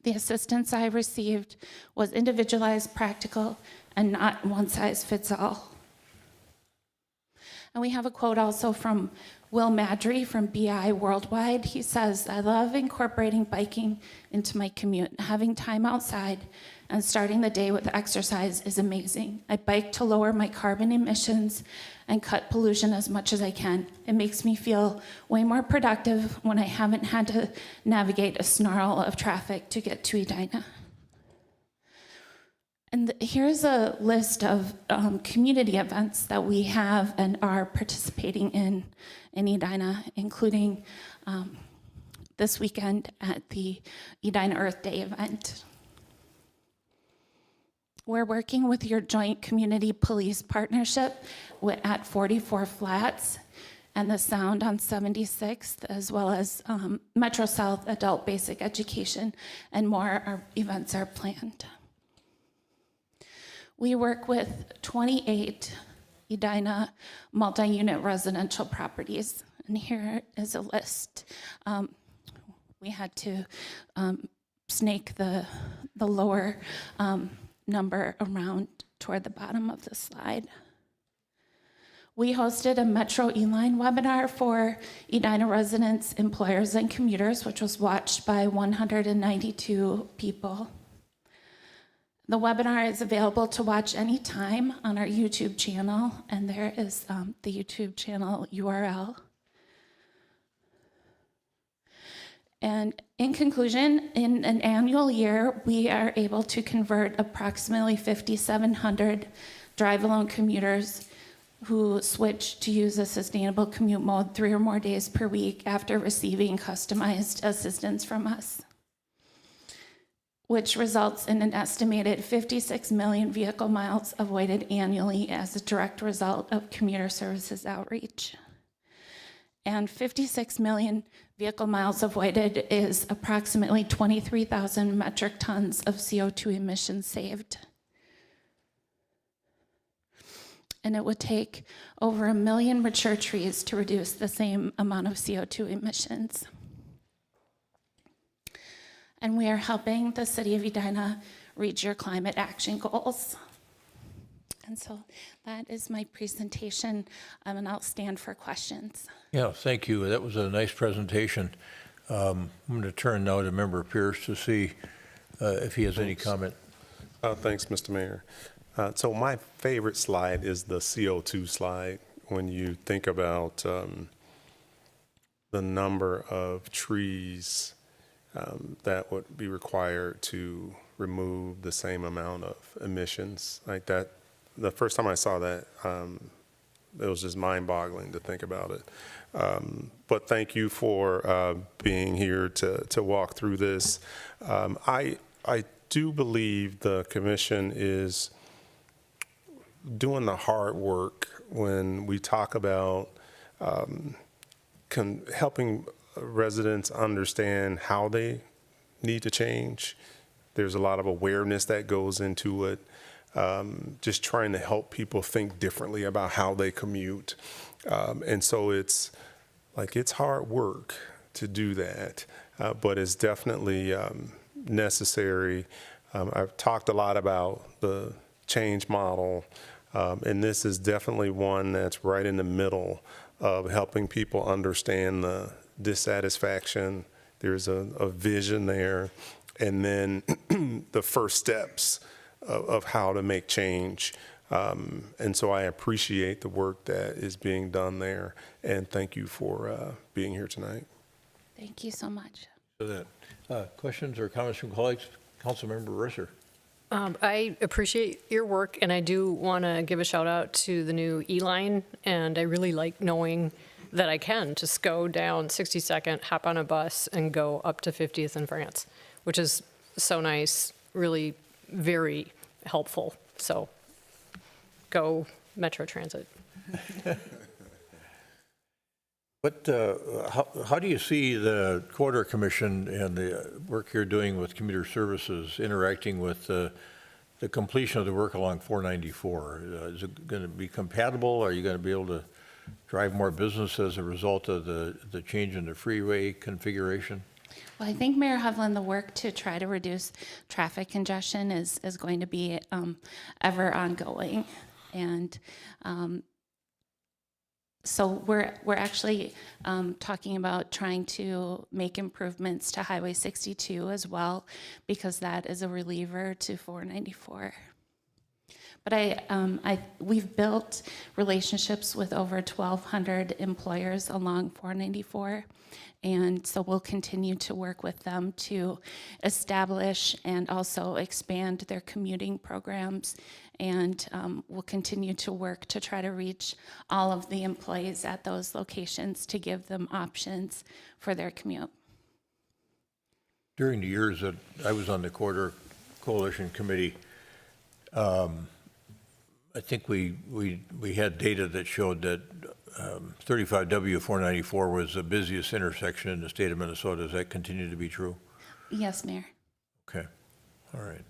The assistance I received was individualized, practical, and not one size fits all." And we have a quote also from Will Madry from BI Worldwide. He says, "I love incorporating biking into my commute. Having time outside and starting the day with exercise is amazing. I bike to lower my carbon emissions and cut pollution as much as I can. It makes me feel way more productive when I haven't had to navigate a snarl of traffic to get to Edina." And here's a list of community events that we have and are participating in Edina, including this weekend at the Edina Earth Day event. We're working with your joint community police partnership at 44 Flats and the Sound on 76th, as well as Metro South Adult Basic Education, and more events are planned. We work with 28 Edina multi-unit residential properties, and here is a list. We had to snake the lower number around toward the bottom of the slide. We hosted a Metro E-Line webinar for Edina residents, employers, and commuters, which was watched by 192 people. The webinar is available to watch anytime on our YouTube channel, and there is the YouTube channel URL. And in conclusion, in an annual year, we are able to convert approximately 5,700 drive-alone commuters who switch to use a sustainable commute mode 3 or more days per week after receiving customized assistance from us, which results in an estimated 56 million vehicle miles avoided annually as a direct result of commuter services outreach. And 56 million vehicle miles avoided is approximately 23,000 metric tons of CO2 emissions saved. And it would take over 1 million mature trees to reduce the same amount of CO2 emissions. And we are helping the city of Edina reach your climate action goals. And so that is my presentation, and I'll stand for questions. Yeah, thank you. That was a nice presentation. I'm going to turn now to Member Pierce to see if he has any comment. Thanks, Mr. Mayor. So my favorite slide is the CO2 slide. When you think about the number of trees that would be required to remove the same amount of emissions like that. The first time I saw that, it was just mind-boggling to think about it. But thank you for being here to walk through this. I do believe the commission is doing the hard work when we talk about helping residents understand how they need to change. There's a lot of awareness that goes into it. Just trying to help people think differently about how they commute. And so it's hard work to do that, but it's definitely necessary. I've talked a lot about the change model, and this is definitely one that's right in the middle of helping people understand the dissatisfaction. There's a vision there, and then the first steps of how to make change. And so I appreciate the work that is being done there, and thank you for being here tonight. Thank you so much. For that. Questions or comments from colleagues? Councilmember Risser. I appreciate your work, and I do want to give a shout out to the new E-line, and I really like knowing that I can just go down 62nd, hop on a bus, and go up to 50th in France, which is so nice, really very helpful. So go Metro Transit. How do you see the Corridor Commission and the work you're doing with commuter services interacting with the completion of the work along 494? Is it going to be compatible? Are you going to be able to drive more business as a result of the change in the freeway configuration? Well, I think Mayor Hovland, the work to try to reduce traffic congestion is going to be ever ongoing. And so we're actually talking about trying to make improvements to Highway 62 as well, because that is a reliever to 494. But we've built relationships with over 1,200 employers along 494, and so we'll continue to work with them to establish and also expand their commuting programs, and we'll continue to work to try to reach all of the employees at those locations to give them options for their commute. During the years that I was on the Corridor Coalition Committee, I think we had data that showed that 35W 494 was the busiest intersection in the state of Minnesota. Does that continue to be true? Yes, Mayor. Okay, all right.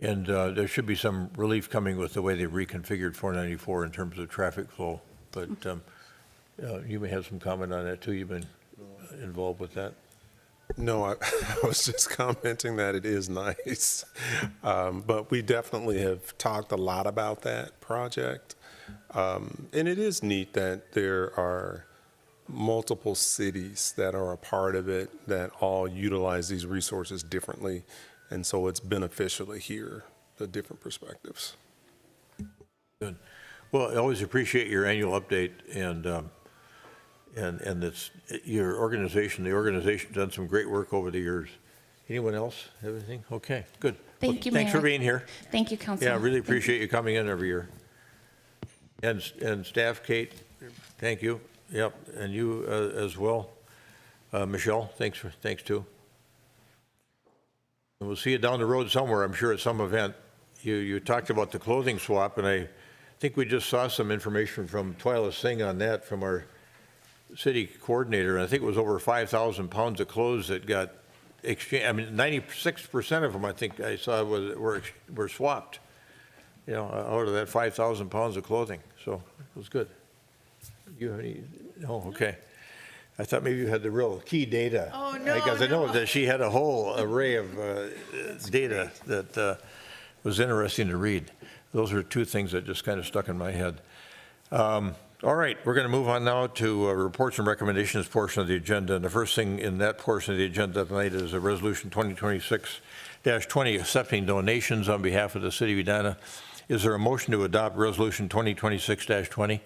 And there should be some relief coming with the way they reconfigured 494 in terms of traffic flow. But you may have some comment on that too. You've been involved with that. No, I was just commenting that it is nice. But we definitely have talked a lot about that project. And it is neat that there are multiple cities that are a part of it that all utilize these resources differently. And so it's beneficial to hear the different perspectives. Good. Well, I always appreciate your annual update, and it's your organization. The organization's done some great work over the years. Anyone else have anything? Okay, good. Thank you, Thanks Mayor. for being here. Thank you, Councilman. Yeah, I really appreciate you coming in every year. And staff, Kate, thank you. Yep, and you as well. Michelle, thanks too. And we'll see you down the road somewhere, I'm sure, at some event. You talked about the clothing swap, and I think we just saw some information from Twyla Singh on that from our city coordinator. And I think it was over 5,000 pounds of clothes that got exchanged. I mean, 96% of them, I think I saw, were swapped, you know, out of that 5,000 pounds of clothing. So it was good. You have any? No, okay. I thought maybe you had the real key data. Oh, no, because I know that she had a whole array of data that was interesting to read. Those are two things that just kind of stuck in my head. All right, we're going to move on now to reports and recommendations portion of the agenda. And the first thing in that portion of the agenda tonight is a resolution 2026-20 accepting donations on behalf of the city of Edina. Is there a motion to adopt resolution 2026-20?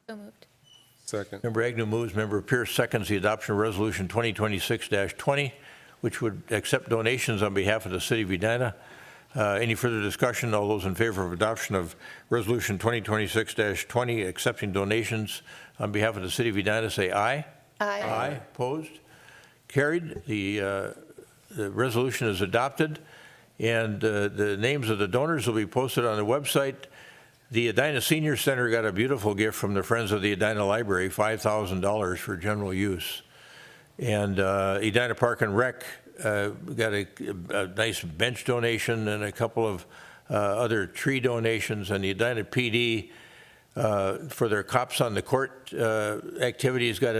So moved. Second. Member Agnew moves, Member Pierce seconds the adoption of resolution 2026-20, which would accept donations on behalf of the city of Edina. Any further discussion? All those in favor of adoption of resolution 2026-20, accepting donations on behalf of the city of Edina, say aye. Aye. Aye. Opposed? Carried. The the resolution is adopted, and the names of the donors will be posted on the website. The Edina Senior Center got a beautiful gift from the Friends of the Edina Library, $5,000 for general use. And Edina Park and Rec got a nice bench donation and a couple of other tree donations, and the Edina PD for their Cops on the Court activities got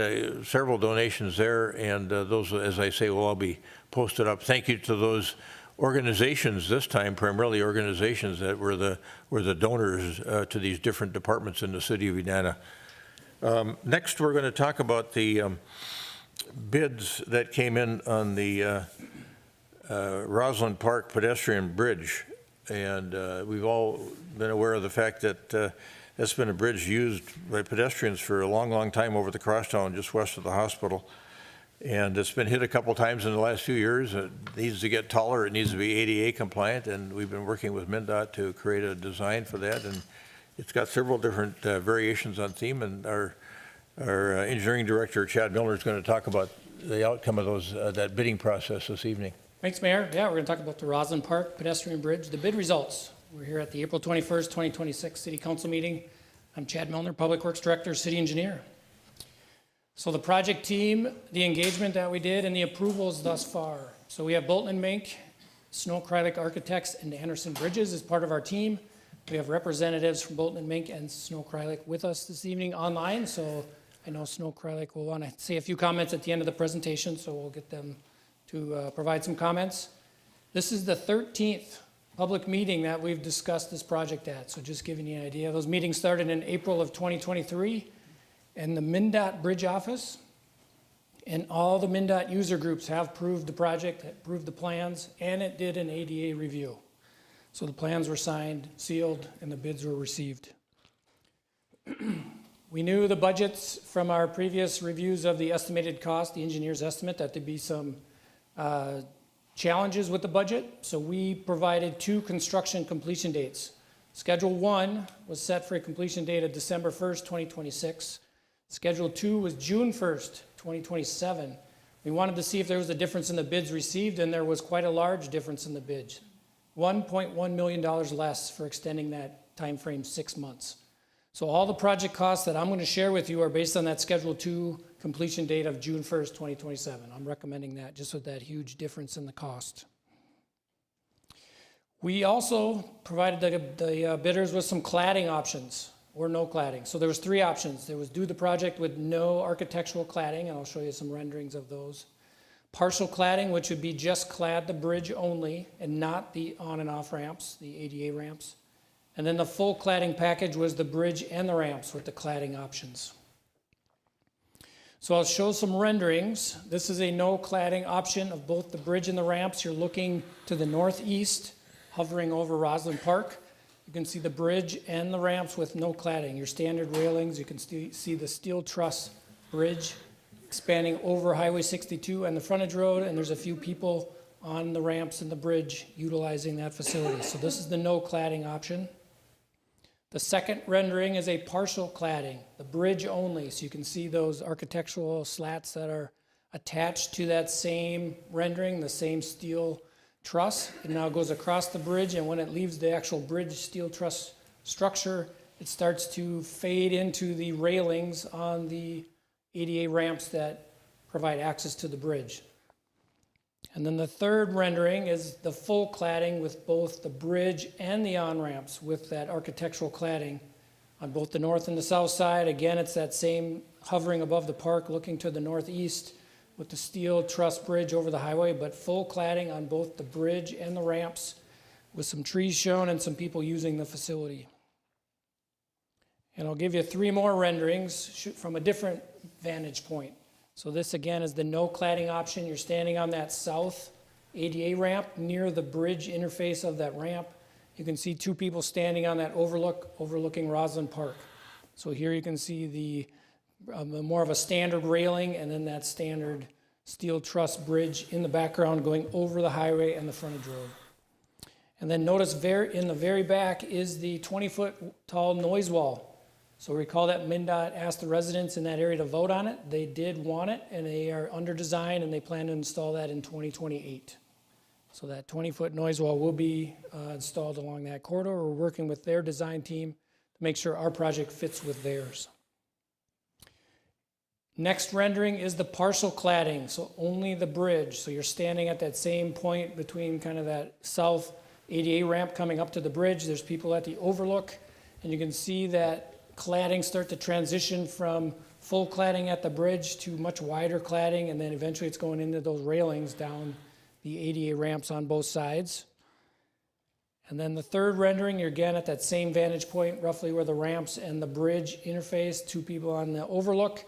several donations there, and those, as I say, will all be posted up. Thank you to those organizations this time, primarily organizations that were the donors to these different departments in the city of Edina. Next, we're going to talk about the bids that came in on the Roslyn Park pedestrian bridge, and we've all been aware of the fact that that's been a bridge used by pedestrians for a long, long time over the crosstown just west of the hospital. And it's been hit a couple times in the last few years. It needs to get taller. It needs to be ADA compliant, and we've been working with MnDOT to create a design for that. And it's got several different variations on theme, and our engineering director, Chad Miller, is going to talk about the outcome of those that bidding process this evening. Thanks, Mayor. Yeah, we're going to talk about the Roslyn Park pedestrian bridge, the bid results. We're here at the April 21st, 2026 City Council meeting. I'm Chad Milner, Public Works Director, City Engineer. So the project team, the engagement that we did, and the approvals thus far. So we have Bolton and Mink, Snow Krylik Architects, and Anderson Bridges as part of our team. We have representatives from Bolton and Mink and Snow Krylik with us this evening online. So I know Snow Krylik will want to say a few comments at the end of the presentation, so we'll get them to provide some comments. This is the 13th public meeting that we've discussed this project at. So just giving you an idea, those meetings started in April of 2023. And the MnDOT Bridge Office and all the MnDOT user groups have approved the project, approved the plans, and it did an ADA review. So the plans were signed, sealed, and the bids were received. We knew the budgets from our previous reviews of the estimated cost, the engineer's estimate, that there'd be some challenges with the budget. So we provided 2 construction completion dates. Schedule 1 was set for a completion date of December 1st, 2026. Schedule 2 was June 1st, 2027. We wanted to see if there was a difference in the bids received, and there was quite a large difference in the bids. $1.1 million less for extending that time frame 6 months. So all the project costs that I'm going to share with you are based on that Schedule 2 completion date of June 1st, 2027. I'm recommending that just with that huge difference in the cost. We also provided the bidders with some cladding options or no cladding. So there was 3 options. There was do the project with no architectural cladding, and I'll show you some renderings of those. Partial cladding, which would be just clad the bridge only and not the on and off ramps, the ADA ramps. And then the full cladding package was the bridge and the ramps with the cladding options. So I'll show some renderings. This is a no cladding option of both the bridge and the ramps. You're looking to the northeast, hovering over Roslyn Park. You can see the bridge and the ramps with no cladding. Your standard railings, you can see the steel truss bridge expanding over Highway 62 and the frontage road, and there's a few people on the ramps and the bridge utilizing that facility. So this is the no cladding option. The second rendering is a partial cladding, the bridge only. So you can see those architectural slats that are attached to that same rendering, the same steel truss. It now goes across the bridge, and when it leaves the actual bridge steel truss structure, it starts to fade into the railings on the ADA ramps that provide access to the bridge. And then the third rendering is the full cladding with both the bridge and the on-ramps with that architectural cladding on both the north and the south side. Again, it's that same hovering above the park looking to the northeast with the steel truss bridge over the highway, but full cladding on both the bridge and the ramps with some trees shown and some people using the facility. And I'll give you 3 more renderings from a different vantage point. So this again is the no cladding option. You're standing on that south ADA ramp near the bridge interface of that ramp. You can see 2 people standing on that overlooking Roslyn Park. So here you can see the more of a standard railing and then that standard steel truss bridge in the background going over the highway and the frontage road. And then notice in the very back is the 20-foot tall noise wall. So recall that MnDOT asked the residents in that area to vote on it. They did want it, and they are under design, and they plan to install that in 2028. So that 20-foot noise wall will be installed along that corridor. We're working with their design team to make sure our project fits with theirs. Next rendering is the partial cladding, so only the bridge. So you're standing at that same point between kind of that south ADA ramp coming up to the bridge. There's people at the overlook, and you can see that cladding start to transition from full cladding at the bridge to much wider cladding, and then eventually it's going into those railings down the ADA ramps on both sides. And then the third rendering, you're again at that same vantage point, roughly where the ramps and the bridge interface, two people on the overlook.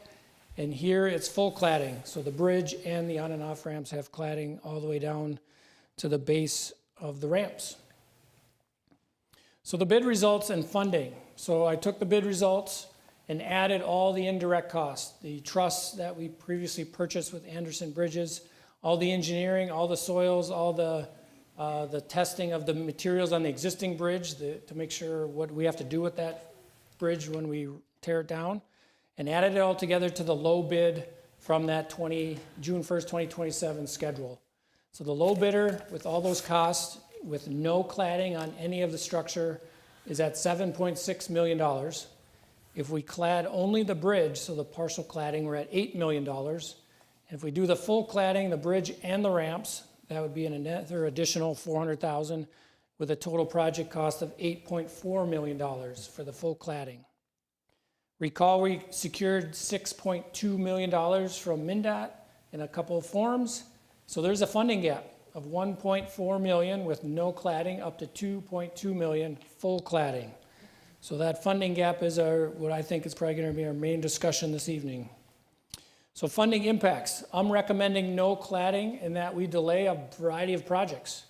And here it's full cladding. So the bridge and the on and off ramps have cladding all the way down to the base of the ramps. So the bid results and funding. So I took the bid results and added all the indirect costs, the truss that we previously purchased with Anderson Bridges, all the engineering, all the soils, all the testing of the materials on the existing bridge to make sure what we have to do with that bridge when we tear it down, and added it all together to the low bid from that June 1st, 2027 schedule. So the low bidder with all those costs, with no cladding on any of the structure, is at $7.6 million. If we clad only the bridge, so the partial cladding, we're at $8 million. And if we do the full cladding, the bridge and the ramps, that would be another additional $400,000 with a total project cost of $8.4 million for the full cladding. Recall we secured $6.2 million from MnDOT in a couple of forms. So there's a funding gap of $1.4 million with no cladding up to $2.2 million full cladding. So that funding gap is what I think is probably going to be our main discussion this evening. So funding impacts. I'm recommending no cladding in that we delay a variety of projects.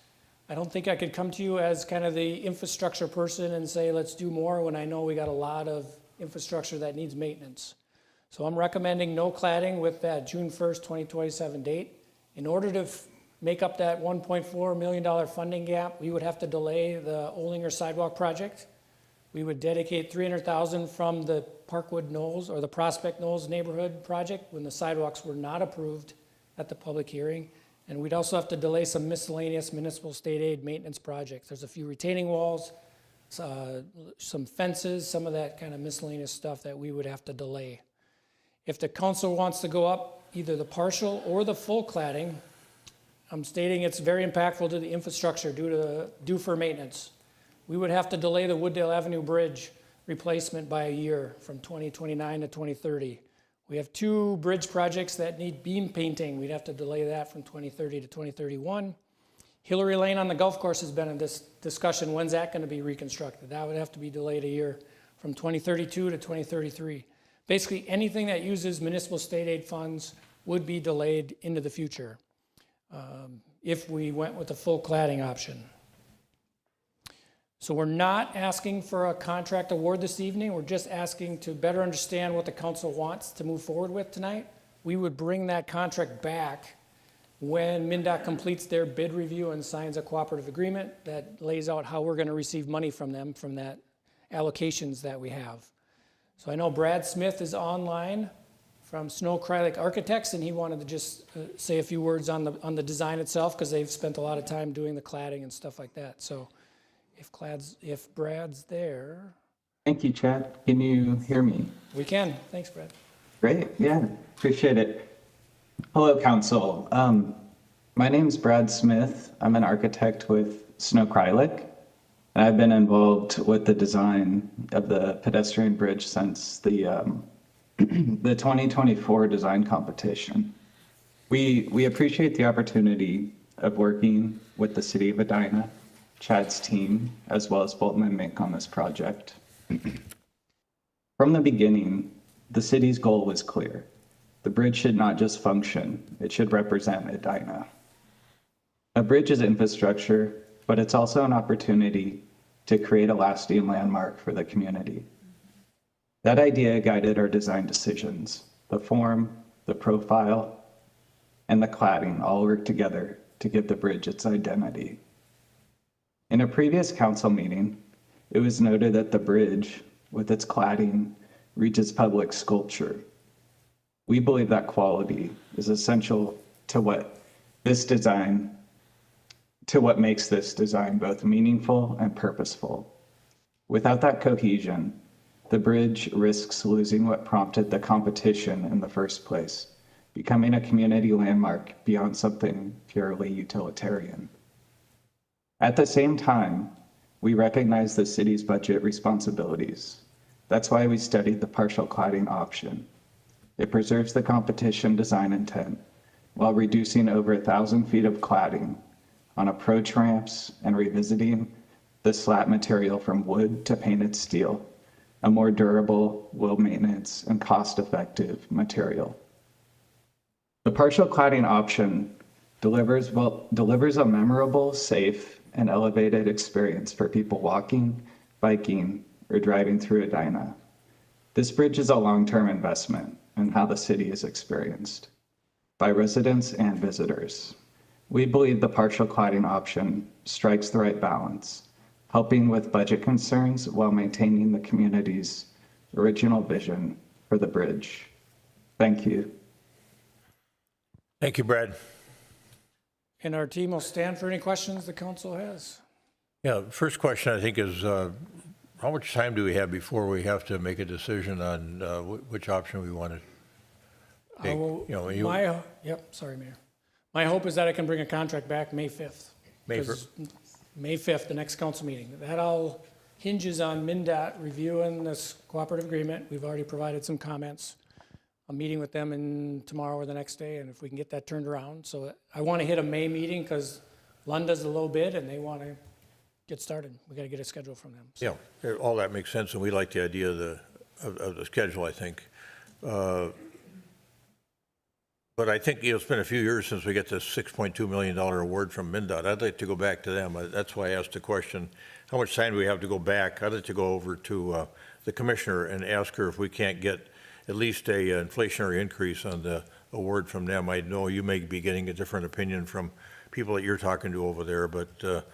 I don't think I could come to you as kind of the infrastructure person and say, let's do more when I know we got a lot of infrastructure that needs maintenance. So I'm recommending no cladding with that June 1st, 2027 date. In order to make up that $1.4 million funding gap, we would have to delay the Olinger sidewalk project. We would dedicate $300,000 from the Parkwood Knolls or the Prospect Knolls neighborhood project when the sidewalks were not approved at the public hearing. And we'd also have to delay some miscellaneous municipal state aid maintenance projects. There's a few retaining walls, some fences, some of that kind of miscellaneous stuff that we would have to delay. If the council wants to go up either the partial or the full cladding, I'm stating it's very impactful to the infrastructure due for maintenance. We would have to delay the Wooddale Avenue Bridge replacement by a year from 2029 to 2030. We have two bridge projects that need beam painting. We'd have to delay that from 2030 to 2031. Hillary Lane on the golf course has been in this discussion. When's that going to be reconstructed? That would have to be delayed a year from 2032 to 2033. Basically, anything that uses municipal state aid funds would be delayed into the future if we went with the full cladding option. So we're not asking for a contract award this evening. We're just asking to better understand what the council wants to move forward with tonight. We would bring that contract back when MnDOT completes their bid review and signs a cooperative agreement that lays out how we're going to receive money from them from that allocations that we have. So I know Brad Smith is online from Snow Krylik Architects, and he wanted to just say a few words on the design itself because they've spent a lot of time doing the cladding and stuff like that. So if Brad's there. Thank you, Chad. Can you hear me? We can. Thanks, Brad. Great. Yeah, appreciate it. Hello, Council. My name's Brad Smith. I'm an architect with Snow Krylik, and I've been involved with the design of the pedestrian bridge since the 2024 design competition. We appreciate the opportunity of working with the City of Edina, Chad's team, as well as Bolton and Mink on this project. From the beginning, the city's goal was clear. The bridge should not just function, it should represent Edina. A bridge is infrastructure, but it's also an opportunity to create a lasting landmark for the community. That idea guided our design decisions. The form, the profile, and the cladding all work together to give the bridge its identity. In a previous council meeting, it was noted that the bridge, with its cladding, reaches public sculpture. We believe that quality is essential to what this design to what makes this design both meaningful and purposeful. Without that cohesion, the bridge risks losing what prompted the competition in the first place, becoming a community landmark beyond something purely utilitarian. At the same time, we recognize the city's budget responsibilities. That's why we studied the partial cladding option. It preserves the competition design intent while reducing over 1,000 feet of cladding on approach ramps and revisiting the slat material from wood to painted steel, a more durable, low maintenance, and cost-effective material. The partial cladding option delivers a memorable, safe, and elevated experience for people walking, biking, or driving through Edina. This bridge is a long-term investment in how the city is experienced by residents and visitors. We believe the partial cladding option strikes the right balance, helping with budget concerns while maintaining the community's original vision for the bridge. Thank you. Thank you, Brad. And our team will stand for any questions the council has. Yeah, first question I think is how much time do we have before we have to make a decision on which option we want to take? Sorry, Mayor. My hope is that I can bring a contract back May 5th. May 5th. May 5th, the next council meeting. That all hinges on MnDOT reviewing this cooperative agreement. We've already provided some comments. I'm meeting with them tomorrow or the next day, and if we can get that turned around. So I want to hit a May meeting because Lunda's a low bid and they want to get started. We got to get a schedule from them. So. Yeah, all that makes sense, and we like the idea of the schedule, I think. But I think it's been a few years since we got this $6.2 million award from MnDOT. I'd like to go back to them. That's why I asked the question, how much time do we have to go back? I'd like to go over to the commissioner and ask her if we can't get at least a inflationary increase on the award from them. I know you may be getting a different opinion from people that you're talking to over there, but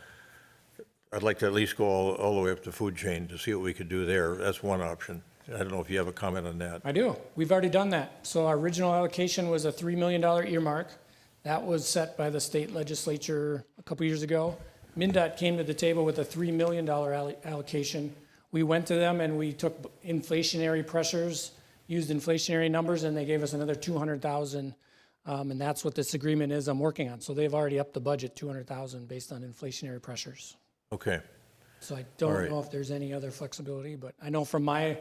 I'd like to at least go all the way up the food chain to see what we could do there. That's one option. I don't know if you have a comment on that. I do. We've already done that. So our original allocation was a $3 million earmark. That was set by the state legislature a couple years ago. MnDOT came to the table with a $3 million allocation. We went to them and we took inflationary pressures, used inflationary numbers, and they gave us another $200,000. And that's what this agreement is I'm working on. So they've already upped the budget $200,000 based on inflationary pressures. Okay. So I don't know if there's any other flexibility, but I know from my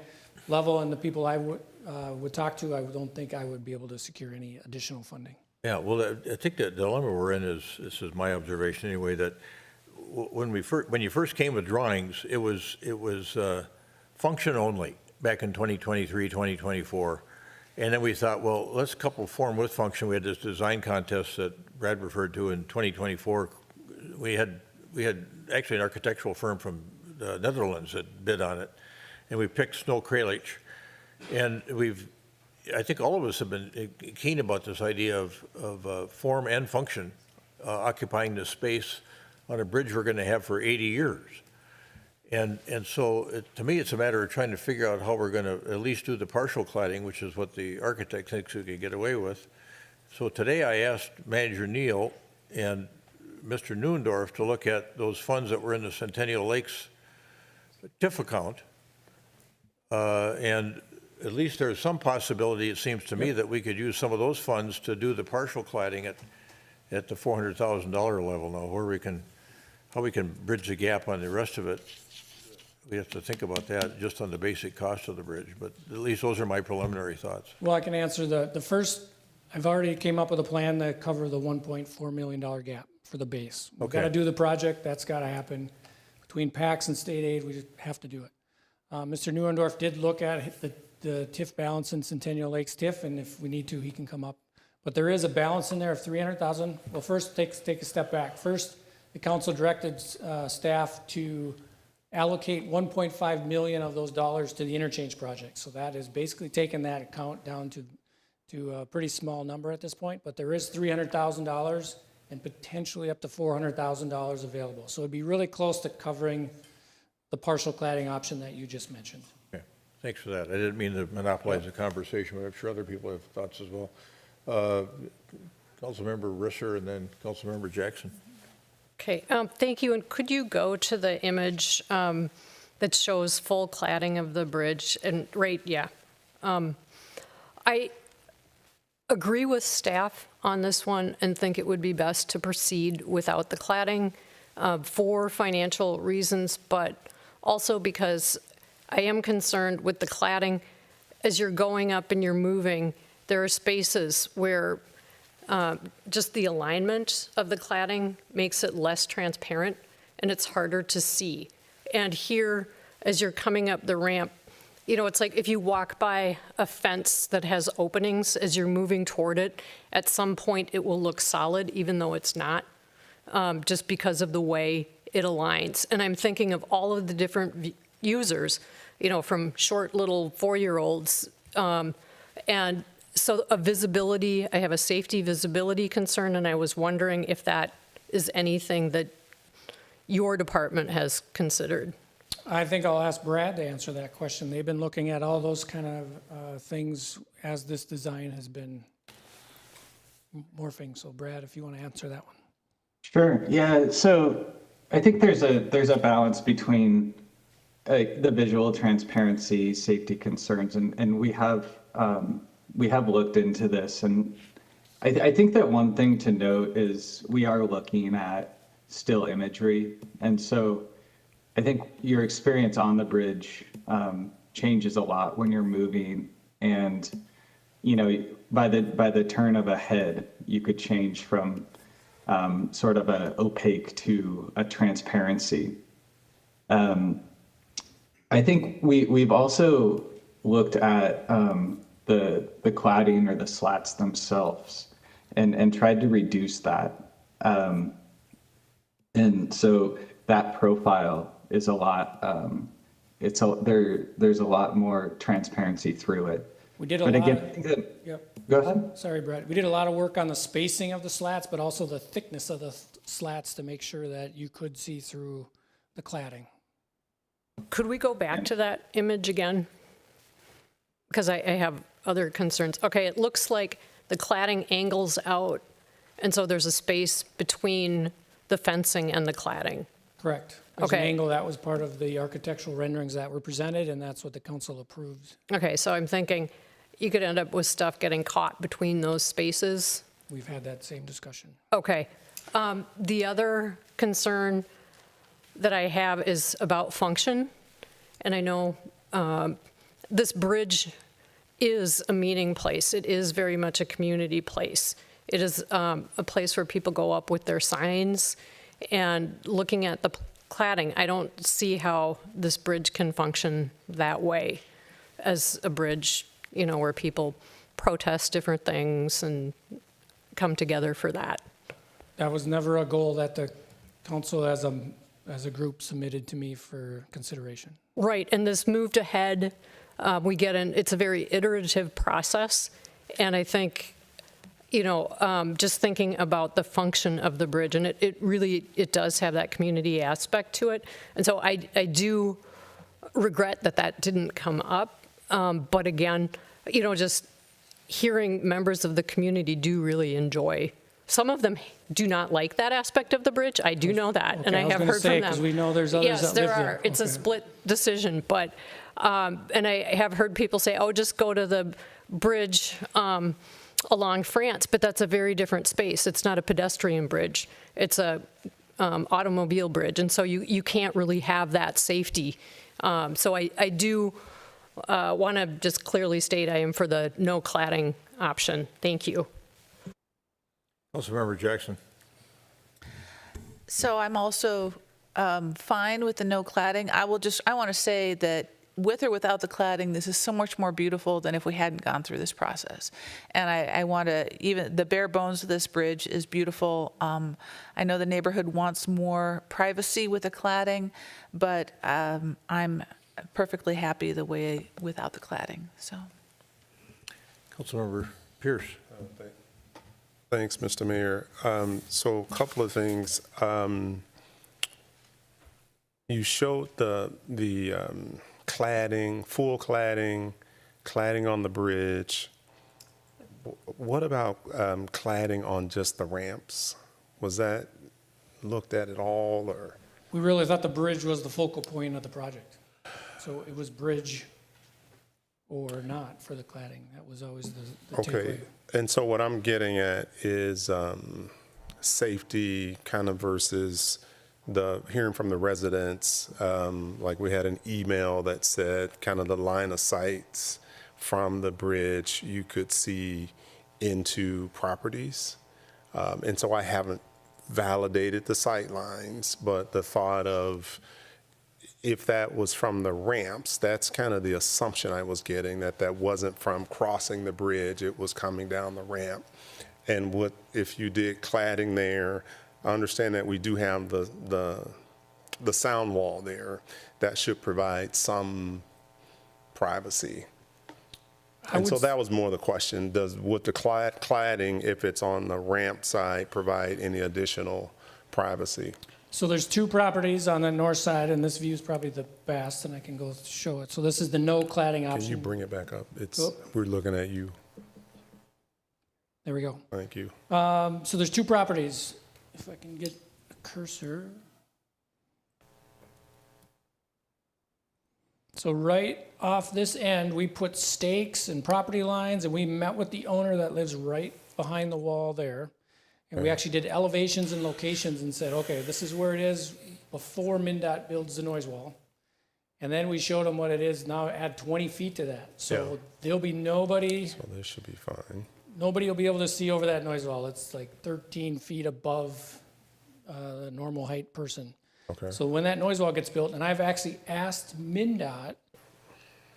level and the people I would talk to, I don't think I would be able to secure any additional funding. Yeah, well, I think the dilemma we're in is, this is my observation anyway, that when you first came with drawings, it was function only back in 2023, 2024. And then we thought, well, let's couple form with function. We had this design contest that Brad referred to in 2024. We had actually an architectural firm from the Netherlands that bid on it, and we picked Snow Kralich. And I think all of us have been keen about this idea of form and function occupying the space on a bridge we're going to have for 80 years. And so to me, it's a matter of trying to figure out how we're going to at least do the partial cladding, which is what the architect thinks we could get away with. So today I asked Manager Neal and Mr. Neuendorf to look at those funds that were in the Centennial Lakes TIF account. And at least there's some possibility, it seems to me, that we could use some of those funds to do the partial cladding at the $400,000 level now, how we can bridge the gap on the rest of it. We have to think about that just on the basic cost of the bridge, but at least those are my preliminary thoughts. Well, I can answer the first. I've already came up with a plan to cover the $1.4 million gap for the base. We've got to do the project. That's got to happen. Between PACs and state aid, we just have to do it. Mr. Neuendorf did look at the TIF balance in Centennial Lakes TIF, and if we need to, he can come up. But there is a balance in there of $300,000. Well, first, take a step back. First, the council directed staff to allocate $1.5 million of those dollars to the interchange project. So that is basically taking that account down to a pretty small number at this point, but there is $300,000 and potentially up to $400,000 available. So it'd be really close to covering the partial cladding option that you just mentioned. Okay, thanks for that. I didn't mean to monopolize the conversation, but I'm sure other people have thoughts as well. Councilmember Risser and then Councilmember Jackson. Okay, thank you. And could you go to the image that shows full cladding of the bridge? And yeah. I agree with staff on this one and think it would be best to proceed without the cladding for financial reasons, but also because I am concerned with the cladding. As you're going up and you're moving, there are spaces where just the alignment of the cladding makes it less transparent and it's harder to see. And here, as you're coming up the ramp, you know, it's like if you walk by a fence that has openings as you're moving toward it, at some point it will look solid even though it's not, just because of the way it aligns. And I'm thinking of all of the different users, you know, from short little 4-year-olds. And so a visibility, I have a safety visibility concern, and I was wondering if that is anything that your department has considered. I think I'll ask Brad to answer that question. They've been looking at all those kind of things as this design has been morphing. So Brad, if you want to answer that one. Sure. Yeah. So I think there's a balance between the visual transparency, safety concerns, and we have looked into this. And I think that one thing to note is we are looking at still imagery, and so I think your experience on the bridge changes a lot when you're moving, and you know, by the turn of a head, you could change from sort of a opaque to a transparency. I think we've also looked at the cladding or the slats themselves and tried to reduce that. And so that profile is a lot, there's a lot more transparency through it. We did a but lot again, of, I think that, yep. Go ahead. Sorry, Brad. We did a lot of work on the spacing of the slats, but also the thickness of the slats to make sure that you could see through the cladding. Could we go back to that image again? Because I have other concerns. Okay, it looks like the cladding angles out, and so there's a space between the fencing and the cladding. Correct. There's an Okay. angle that was part of the architectural renderings that were presented, and that's what the council approved. Okay, so I'm thinking you could end up with stuff getting caught between those spaces. We've had that same discussion. Okay. The other concern that I have is about function. And I know this bridge is a meeting place. It is very much a community place. It is a place where people go up with their signs. And looking at the cladding, I don't see how this bridge can function that way as a bridge, you know, where people protest different things and come together for that. That was never a goal that the council as a group submitted to me for consideration. Right, and this moved ahead. It's a very iterative process, and I think, you know, just thinking about the function of the bridge, and it really does have that community aspect to it, and so I do regret that didn't come up, but again, you know, just hearing members of the community do really enjoy. Some of them do not like that aspect of the bridge. I do know that, Okay, and I was have gonna heard say, from them. 'cause we know there's others yes, that there live are. there. It's a Okay. split decision, but and I have heard people say, "Oh, just go to the bridge along France," but that's a very different space. It's not a pedestrian bridge. It's a automobile bridge, and so you can't really have that safety. So I do want to just clearly state I am for the no cladding option. Thank you. Councilmember Jackson. So I'm also fine with the no cladding. I want to say that with or without the cladding, this is so much more beautiful than if we hadn't gone through this process. And I want to, even the bare bones of this bridge is beautiful. I know the neighborhood wants more privacy with the cladding, but I'm perfectly happy the way without the cladding, so. Councilmember Pierce. Thanks, Mr. Mayor. So a couple of things. You showed the cladding, full cladding on the bridge. What about cladding on just the ramps? Was that looked at at all, or? We really thought the bridge was the focal point of the project. So it was bridge or not for the cladding. That was always the Okay, takeaway. and so what I'm getting at is safety kind of versus hearing from the residents. Like we had an email that said kind of the line of sights from the bridge you could see into properties. And so I haven't validated the sight lines, but the thought of if that was from the ramps, that's kind of the assumption I was getting, that wasn't from crossing the bridge, it was coming down the ramp. And what if you did cladding there? I understand that we do have the sound wall there that should provide some privacy. And so that was more the question. Would the cladding, if it's on the ramp side, provide any additional privacy? So there's two properties on the north side, and this view is probably the best, and I can go show it. So this is the no cladding option. Can you bring it back up? Oh. We're looking at you. There we go. Thank you. So there's two properties. If I can get a cursor. So right off this end, we put stakes and property lines, and we met with the owner that lives right behind the wall there. And we actually did elevations and locations and said, okay, this is where it is before MnDOT builds the noise wall. And then we showed them what it is now, add 20 feet to that. So there'll be nobody. So this should be fine. Nobody will be able to see over that noise wall. It's like 13 feet above the normal height person. Okay. So when that noise wall gets built, and I've actually asked MnDOT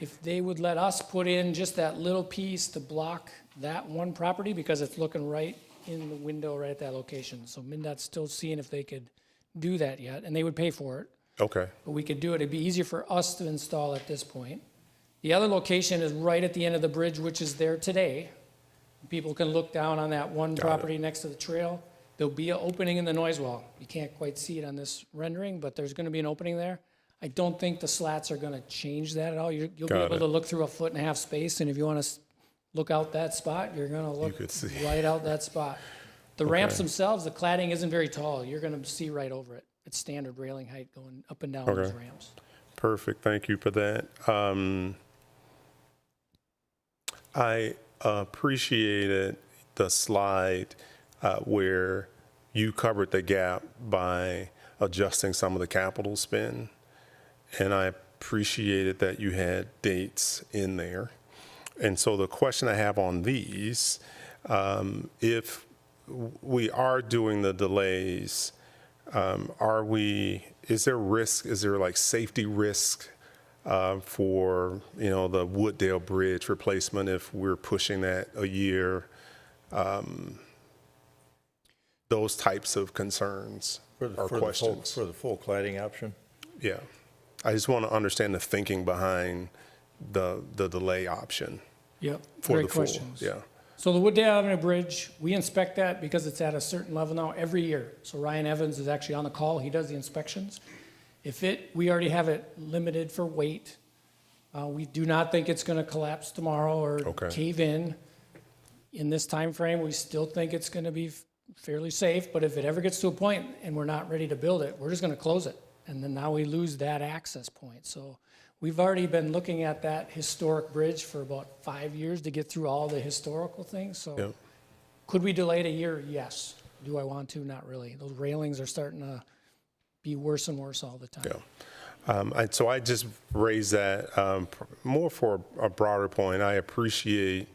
if they would let us put in just that little piece to block that one property because it's looking right in the window right at that location. So MnDOT's still seeing if they could do that yet, and they would pay for it. Okay. But we could do it. It'd be easier for us to install at this point. The other location is right at the end of the bridge, which is there today. People can look down on that one property next to the trail. There'll be an opening in the noise wall. You can't quite see it on this rendering, but there's going to be an opening there. I don't think the slats are going to change that at all. You'll be able to look through a 1.5 foot space, and if you want to look out that spot, you're going to look right out that spot. The ramps themselves, the cladding isn't very tall. You're going to see right over it. It's standard railing height going up and down those ramps. Perfect. Thank you for that. I appreciated the slide where you covered the gap by adjusting some of the capital spend. And I appreciated that you had dates in there. And so the question I have on these, if we are doing the delays, is there risk, is there like safety risk for, the Wooddale Bridge replacement if we're pushing that a year? Those types of concerns or questions. For the full cladding option? Yeah. I just want to understand the thinking behind the delay option. Yep, for great the full. questions. Yeah. So the Wooddale Avenue Bridge, we inspect that because it's at a certain level now every year. So Ryan Evans is actually on the call. He does the inspections. We already have it limited for weight. We do not think it's going to collapse tomorrow or cave in this time frame. We still think it's going to be fairly safe, but if it ever gets to a point and we're not ready to build it, we're just going to close it. And then now we lose that access point. So we've already been looking at that historic bridge for about 5 years to get through all the historical things. So could we delay it a year? Yes. Do I want to? Not really. Those railings are starting to be worse and worse all the time. Yeah. So I just raised that more for a broader point. I appreciate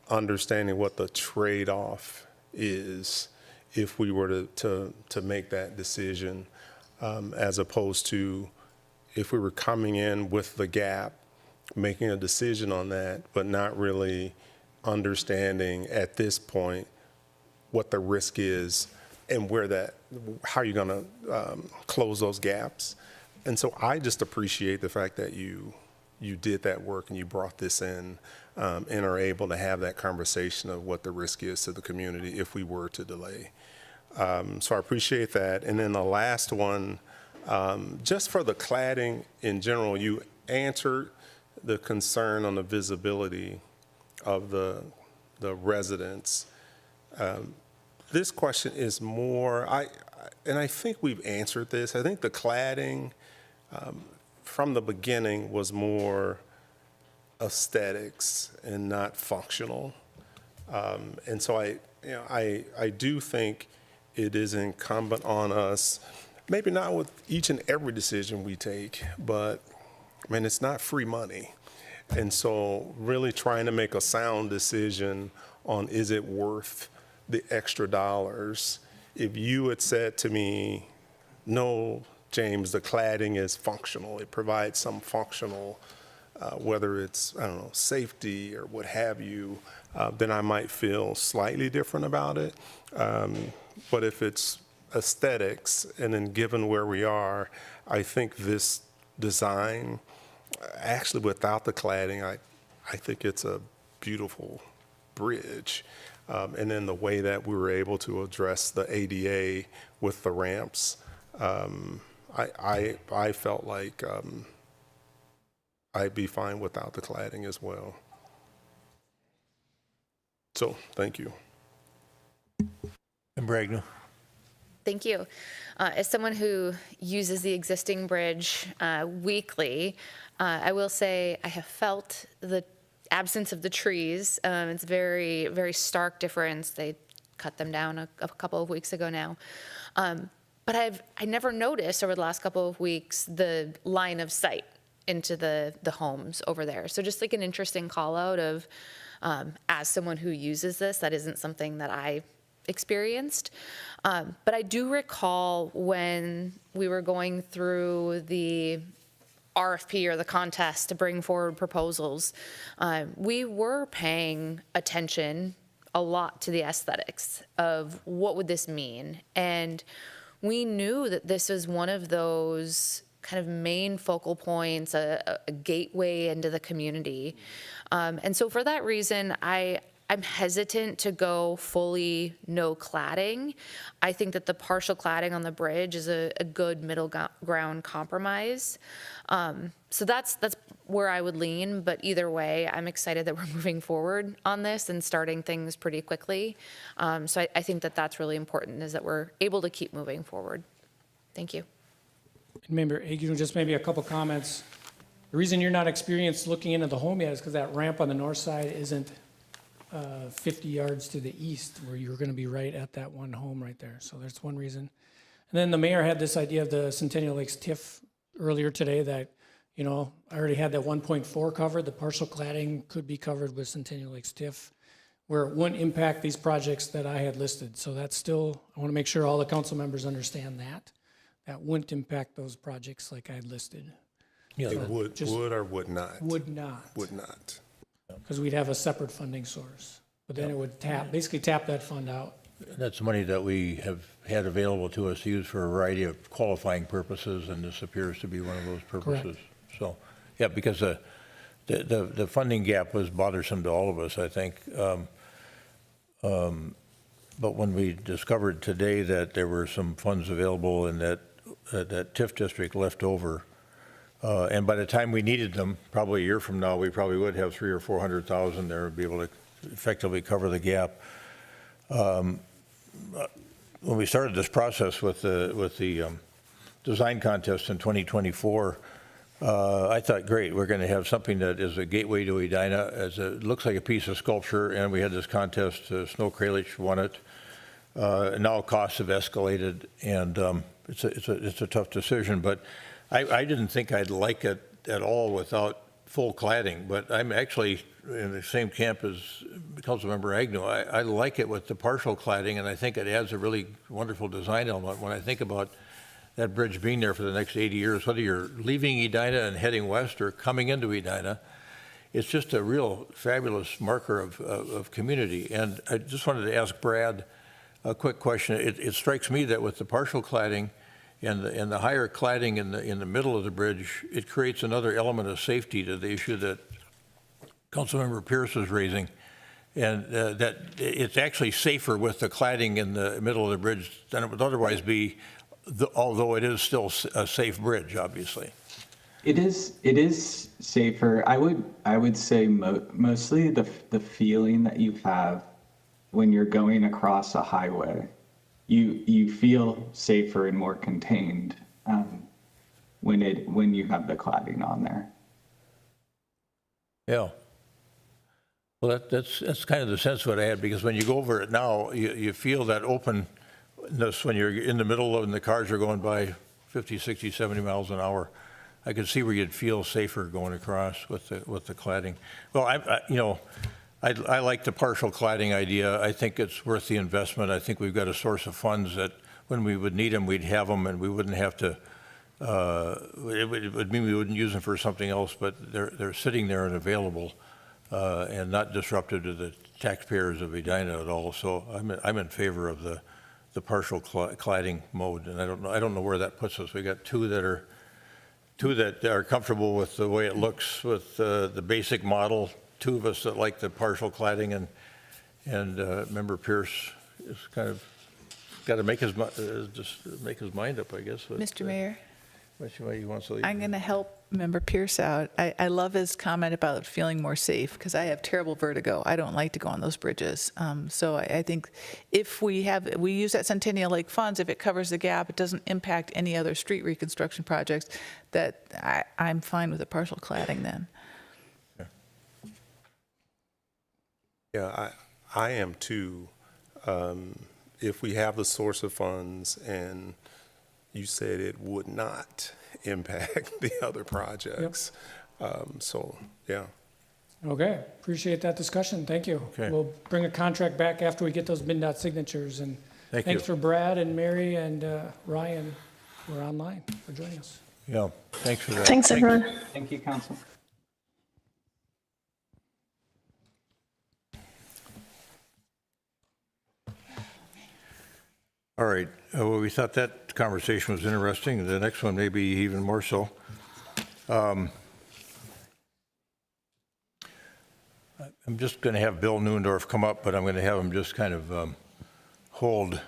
understanding what the trade-off is if we were to make that decision, as opposed to if we were coming in with the gap, making a decision on that, but not really understanding at this point what the risk is and how you're going to close those gaps. And so I just appreciate the fact that you did that work and you brought this in and are able to have that conversation of what the risk is to the community if we were to delay. So I appreciate that. And then the last one, just for the cladding in general, you answered the concern on the visibility of the residents. This question is more, and I think we've answered this. I think the cladding from the beginning was more aesthetics and not functional. And so I do think it is incumbent on us, maybe not with each and every decision we take, but I mean, it's not free money. And so really trying to make a sound decision on is it worth the extra dollars. If you had said to me, no, James, the cladding is functional, it provides some functional, whether it's, I don't know, safety or what have you, then I might feel slightly different about it. But if it's aesthetics, and then given where we are, I think this design, actually without the cladding, I think it's a beautiful bridge. And then the way that we were able to address the ADA with the ramps, I felt like I'd be fine without the cladding as well. So, thank you. Member Agnew. Thank you. As someone who uses the existing bridge weekly, I will say I have felt the absence of the trees. It's a very, very stark difference. They cut them down a couple of weeks ago now. But I never noticed over the last couple of weeks the line of sight into the homes over there. So just like an interesting call out of, as someone who uses this, that isn't something that I experienced. But I do recall when we were going through the RFP or the contest to bring forward proposals, we were paying attention a lot to the aesthetics of what would this mean. And we knew that this is one of those kind of main focal points, a gateway into the community. And so for that reason, I'm hesitant to go fully no cladding. I think that the partial cladding on the bridge is a good middle ground compromise. So that's where I would lean, but either way, I'm excited that we're moving forward on this and starting things pretty quickly. So I think that that's really important, is that we're able to keep moving forward. Thank you. Member Agnew, just maybe a couple comments. The reason you're not experienced looking into the home yet is because that ramp on the north side isn't 50 yards to the east, where you're going to be right at that one home right there. So that's one reason. And then the mayor had this idea of the Centennial Lakes TIF earlier today that, you know, I already had that 1.4 covered. The partial cladding could be covered with Centennial Lakes TIF, where it wouldn't impact these projects that I had listed. So that's still, I want to make sure all the council members understand that. That wouldn't impact those projects like I had listed. Yeah, so would or would not? Would not. Would not. Because we'd have a separate funding source. But then it would basically tap that fund out. That's money that we have had available to us to use for a variety of qualifying purposes, and this appears to be one of those purposes. Correct. So, yeah, because the funding gap was bothersome to all of us, I think. But when we discovered today that there were some funds available and that TIF district left over, and by the time we needed them, probably a year from now, we probably would have 300,000 or 400,000 there to be able to effectively cover the gap. When we started this process with the design contest in 2024, I thought, great, we're going to have something that is a gateway to Edina, as it looks like a piece of sculpture, and we had this contest. Snow Kralich won it. Now costs have escalated, and it's a tough decision. But I didn't think I'd like it at all without full cladding, but I'm actually in the same camp as Councilmember Agnew. I like it with the partial cladding, and I think it adds a really wonderful design element. When I think about that bridge being there for the next 80 years, whether you're leaving Edina and heading west or coming into Edina, it's just a real fabulous marker of community. And I just wanted to ask Brad a quick question. It strikes me that with the partial cladding and the higher cladding in the middle of the bridge, it creates another element of safety to the issue that Councilmember Pierce was raising, and that it's actually safer with the cladding in the middle of the bridge than it would otherwise be, although it is still a safe bridge, obviously. It is safer. I would say mostly the feeling that you have when you're going across a highway you feel safer and more contained when you have the cladding on there. Yeah. Well, that's kind of the sense what I had, because when you go over it now, you feel that openness when you're in the middle and the cars are going by 50, 60, 70 miles an hour. I could see where you'd feel safer going across with the cladding. Well, I like the partial cladding idea. I think it's worth the investment. I think we've got a source of funds that when we would need them, we'd have them, and we wouldn't have to. It would mean we wouldn't use them for something else, but they're sitting there and available, and not disruptive to the taxpayers of Edina at all. So I'm in favor of the partial cladding mode, and I don't know where that puts us. We got two that are comfortable with the way it looks with the basic model. Two of us that like the partial cladding, Member Pierce is kind of got to make his mind up, I guess. Mr. Mayor, What you want to leave? I'm going to help Member Pierce out. I love his comment about feeling more safe, because I have terrible vertigo. I don't like to go on those bridges. So I think if we use that Centennial Lake funds, if it covers the gap, it doesn't impact any other street reconstruction projects, that I'm fine with the partial cladding then. Yeah, I am too. If we have the source of funds, and you said it would not impact the other projects. Yep. So, yeah. Okay, appreciate that discussion. Thank you. Okay. We'll bring a contract back after we get those MnDOT signatures. And thanks for Brad and Mary and Ryan who are online for joining us. Yeah, thanks for that. Thanks, everyone. Thank you, Council. All right. Well, we thought that conversation was interesting. The next one may be even more so. I'm just going to have Bill Neuendorf come up, but I'm going to have him just kind of hold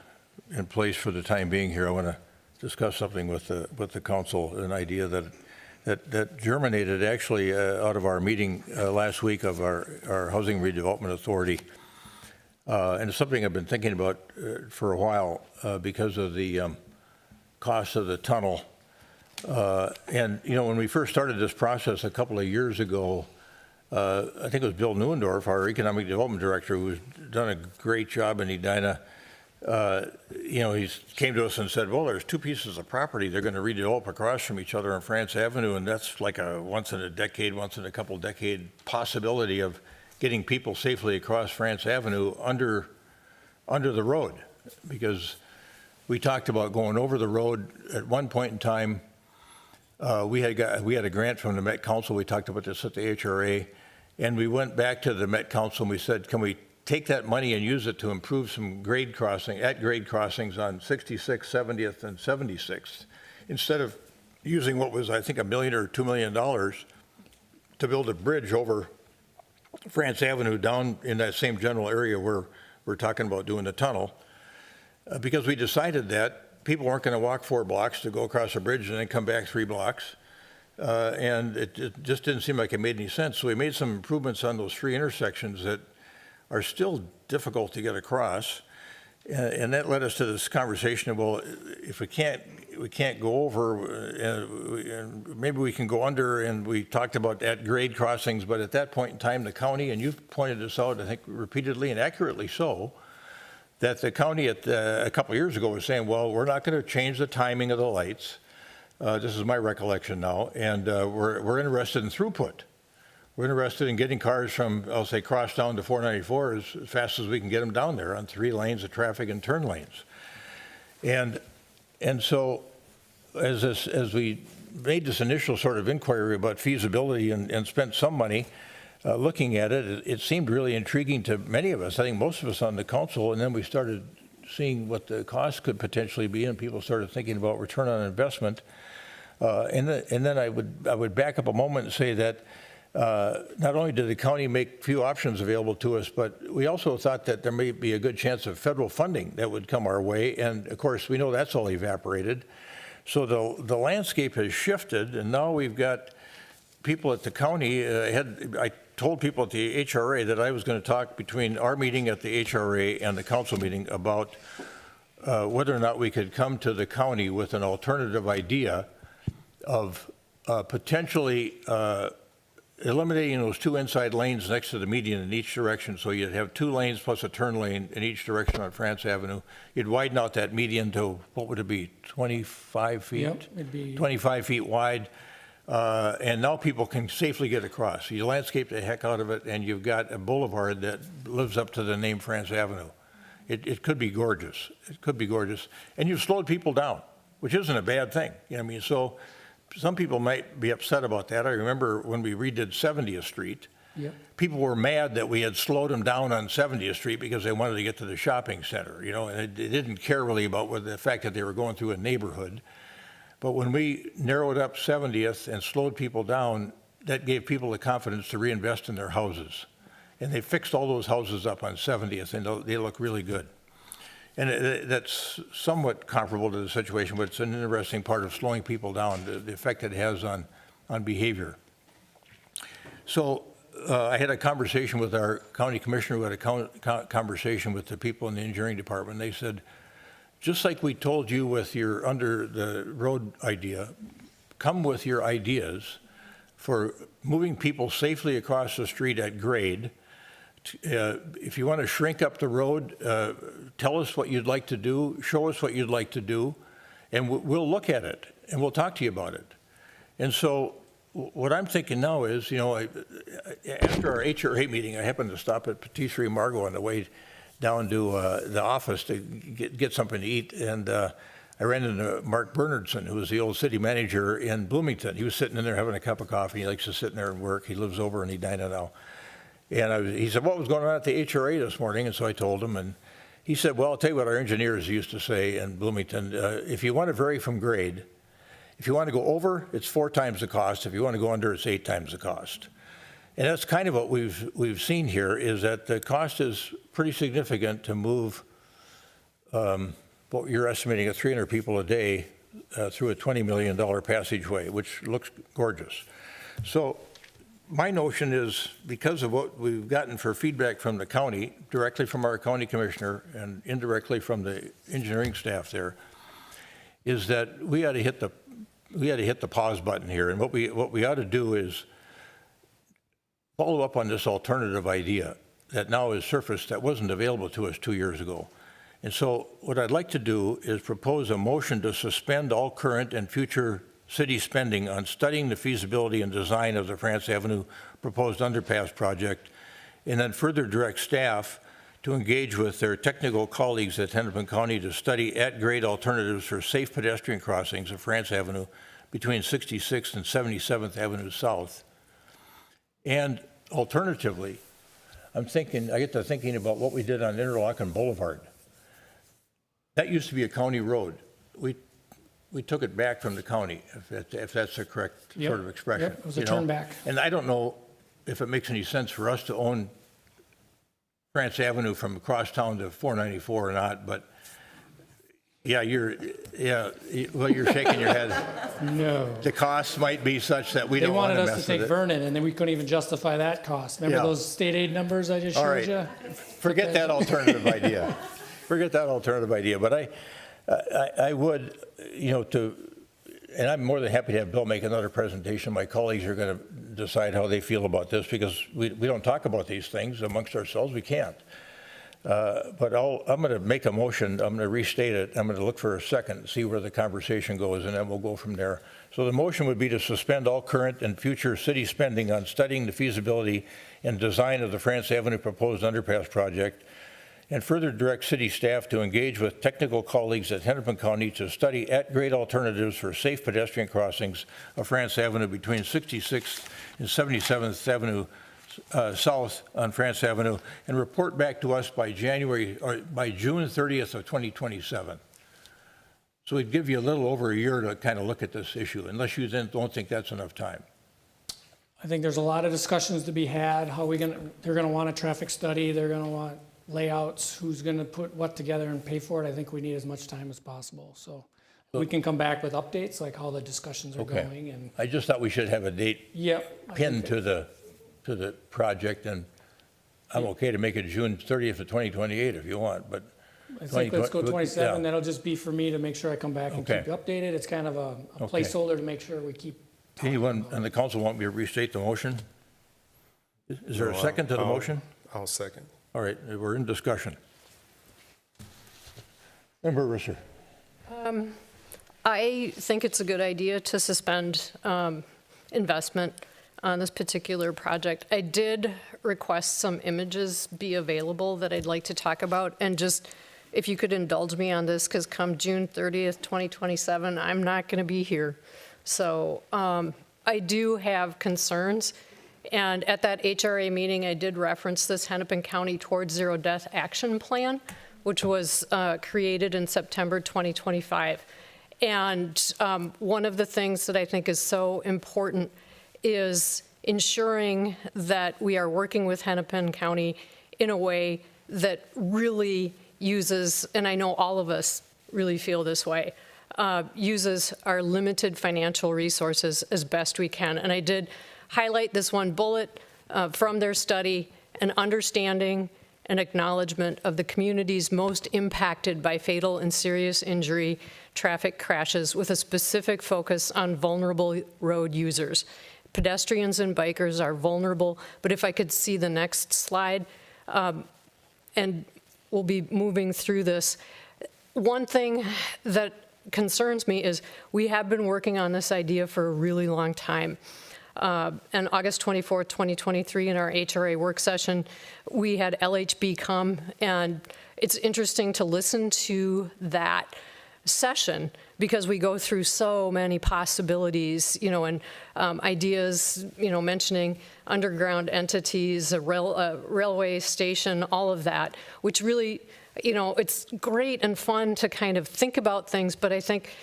in place for the time being here. I want to discuss something with the council, an idea that germinated actually out of our meeting last week of our Housing Redevelopment Authority. And it's something I've been thinking about for a while because of the cost of the tunnel. And, when we first started this process a couple of years ago, I think it was Bill Neuendorf, our Economic Development Director, who's done a great job in Edina. He came to us and said, well, there's two pieces of property they're going to redevelop across from each other on France Avenue, and that's like a once in a couple decade possibility of getting people safely across France Avenue under the road, because we talked about going over the road at one point in time. We had a grant from the Met Council. We talked about this at the HRA, and we went back to the Met Council and we said, can we take that money and use it to improve some grade crossings on 66th, 70th, and 76th, instead of using what was, I think, $1 million or $2 million to build a bridge over France Avenue down in that same general area where we're talking about doing the tunnel, because we decided that people weren't going to walk 4 blocks to go across a bridge and then come back 3 blocks. And it just didn't seem like it made any sense. So we made some improvements on those 3 intersections that are still difficult to get across. And that led us to this conversation of, well, if we can't go over, and maybe we can go under, and we talked about at grade crossings, but at that point in time, the county, and you've pointed this out, I think repeatedly and accurately so, that the county a couple of years ago was saying, well, we're not going to change the timing of the lights. This is my recollection now, and we're interested in throughput. We're interested in getting cars from, I'll say, Crosstown to 494 as fast as we can get them down there on 3 lanes of traffic and turn lanes. And so as we made this initial sort of inquiry about feasibility and spent some money looking at it, it seemed really intriguing to many of us, I think most of us on the council, and then we started seeing what the cost could potentially be, and people started thinking about return on investment. And then I would back up a moment and say that not only did the county make few options available to us, but we also thought that there may be a good chance of federal funding that would come our way. And of course, we know that's all evaporated. So the landscape has shifted, and now we've got people at the county. I told people at the HRA that I was going to talk between our meeting at the HRA and the council meeting about whether or not we could come to the county with an alternative idea of potentially eliminating those 2 inside lanes next to the median in each direction, so you'd have 2 lanes plus a turn lane in each direction on France Avenue. You'd widen out that median to, what would it be, 25 feet? Yep, it'd be 25 feet wide. And now people can safely get across. You landscape the heck out of it, and you've got a boulevard that lives up to the name France Avenue. It could be gorgeous. It could be gorgeous. And you've slowed people down, which isn't a bad thing. You know what I mean? So some people might be upset about that. I remember when we redid 70th Street, Yep. people were mad that we had slowed them down on 70th Street because they wanted to get to the shopping center, you know, and they didn't care really about the fact that they were going through a neighborhood. But when we narrowed up 70th and slowed people down, that gave people the confidence to reinvest in their houses. And they fixed all those houses up on 70th, and they look really good. And that's somewhat comparable to the situation, but it's an interesting part of slowing people down, the effect it has on behavior. So I had a conversation with our county commissioner, who had a conversation with the people in the engineering department. They said, just like we told you with your under the road idea, come with your ideas for moving people safely across the street at grade. If you want to shrink up the road, tell us what you'd like to do, show us what you'd like to do, and we'll look at it, and we'll talk to you about it. And so what I'm thinking now is, you know, after our HRA meeting, I happened to stop at Patisserie Margot on the way down to the office to get something to eat, and I ran into Mark Bernardson, who was the old city manager in Bloomington. He was sitting in there having a cup of coffee. He likes to sit in there and work. He lives over in Edina now. And he said, what was going on at the HRA this morning? And so I told him, and he said, well, I'll tell you what our engineers used to say in Bloomington. If you want to vary from grade, if you want to go over, it's 4 times the cost. If you want to go under, it's 8 times the cost. And that's kind of what we've seen here, is that the cost is pretty significant to move what you're estimating at 300 people a day through a $20 million passageway, which looks gorgeous. So my notion is, because of what we've gotten for feedback from the county, directly from our county commissioner and indirectly from the engineering staff there, is that we ought to hit the pause button here. And what we ought to do is follow up on this alternative idea that now is surfaced that wasn't available to us 2 years ago. And so what I'd like to do is propose a motion to suspend all current and future city spending on studying the feasibility and design of the France Avenue proposed underpass project, and then further direct staff to engage with their technical colleagues at Hennepin County to study at-grade alternatives for safe pedestrian crossings of France Avenue between 66th and 77th Avenue South. And alternatively, I get to thinking about what we did on Interlochen Boulevard. That used to be a county road. We took it back from the county, if that's the correct sort of expression. Yep, it was a turn back. And I don't know if it makes any sense for us to own France Avenue from across town to 494 or not, but yeah, you're shaking your head. No. The cost might be such that we don't want to mess with it. They wanted us to take Vernon, and then we couldn't even justify that cost. Remember those state aid numbers I just showed you? Forget that alternative idea. Forget that alternative idea. But I would, you know, and I'm more than happy to have Bill make another presentation. My colleagues are going to decide how they feel about this, because we don't talk about these things amongst ourselves. We can't. But I'm going to make a motion. I'm going to restate it. I'm going to look for a second, see where the conversation goes, and then we'll go from there. So the motion would be to suspend all current and future city spending on studying the feasibility and design of the France Avenue proposed underpass project, and further direct city staff to engage with technical colleagues at Hennepin County to study at-grade alternatives for safe pedestrian crossings of France Avenue between 66th and 77th Avenue South on France Avenue, and report back to us by June 30th of 2027. So we'd give you a little over a year to kind of look at this issue, unless you then don't think that's enough time. I think there's a lot of discussions to be had. They're going to want a traffic study. They're going to want layouts, who's going to put what together and pay for it. I think we need as much time as possible. So we can come back with updates, like how the discussions are going. And I just thought we should have a date pinned to the project, and I'm okay to make it June 30th of 2028 if you want, but I think let's go 27. Yeah. That'll just be for me to make sure I come back and Okay. keep you updated. It's kind of a Okay. placeholder to make sure we keep. Anyone on the council want me to restate the motion? Is there a second to the motion? I'll second. All right, we're in discussion. Member Risser. I think it's a good idea to suspend investment on this particular project. I did request some images be available that I'd like to talk about, and just if you could indulge me on this, because come June 30th, 2027, I'm not going to be here. So I do have concerns. And at that HRA meeting, I did reference this Hennepin County Towards Zero Death Action Plan, which was created in September 2025. And one of the things that I think is so important is ensuring that we are working with Hennepin County in a way that really uses, and I know all of us really feel this way, uses our limited financial resources as best we can. And I did highlight this one bullet from their study, an understanding and acknowledgement of the communities most impacted by fatal and serious injury traffic crashes, with a specific focus on vulnerable road users. Pedestrians and bikers are vulnerable, but if I could see the next slide, and we'll be moving through this. One thing that concerns me is we have been working on this idea for a really long time. On August 24th, 2023, in our HRA work session, we had LHB come, and it's interesting to listen to that session because we go through so many possibilities, and ideas, mentioning underground entities, a railway station, all of that, which really, it's great and fun to kind of think about things, but I think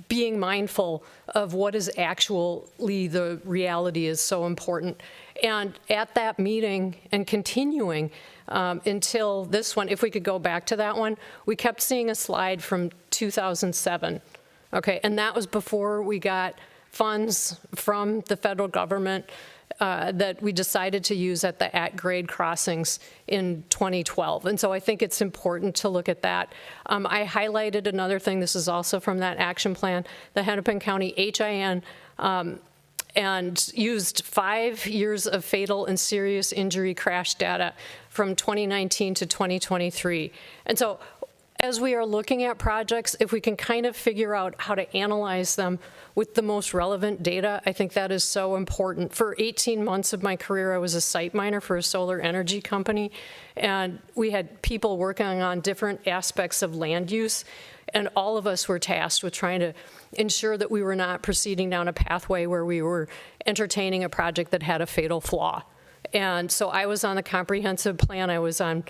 being mindful of what is actually the reality is so important. And at that meeting and continuing until this one, if we could go back to that one, we kept seeing a slide from 2007. Okay, and that was before we got funds from the federal government that we decided to use at the at-grade crossings in 2012. And so I think it's important to look at that. I highlighted another thing, this is also from that action plan, the Hennepin County HIN, and used 5 years of fatal and serious injury crash data from 2019 to 2023. And so as we are looking at projects, if we can kind of figure out how to analyze them with the most relevant data, I think that is so important. For 18 months of my career, I was a site miner for a solar energy company, and we had people working on different aspects of land use, and all of us were tasked with trying to ensure that we were not proceeding down a pathway where we were entertaining a project that had a fatal flaw. And so I was on the comprehensive plan, I was on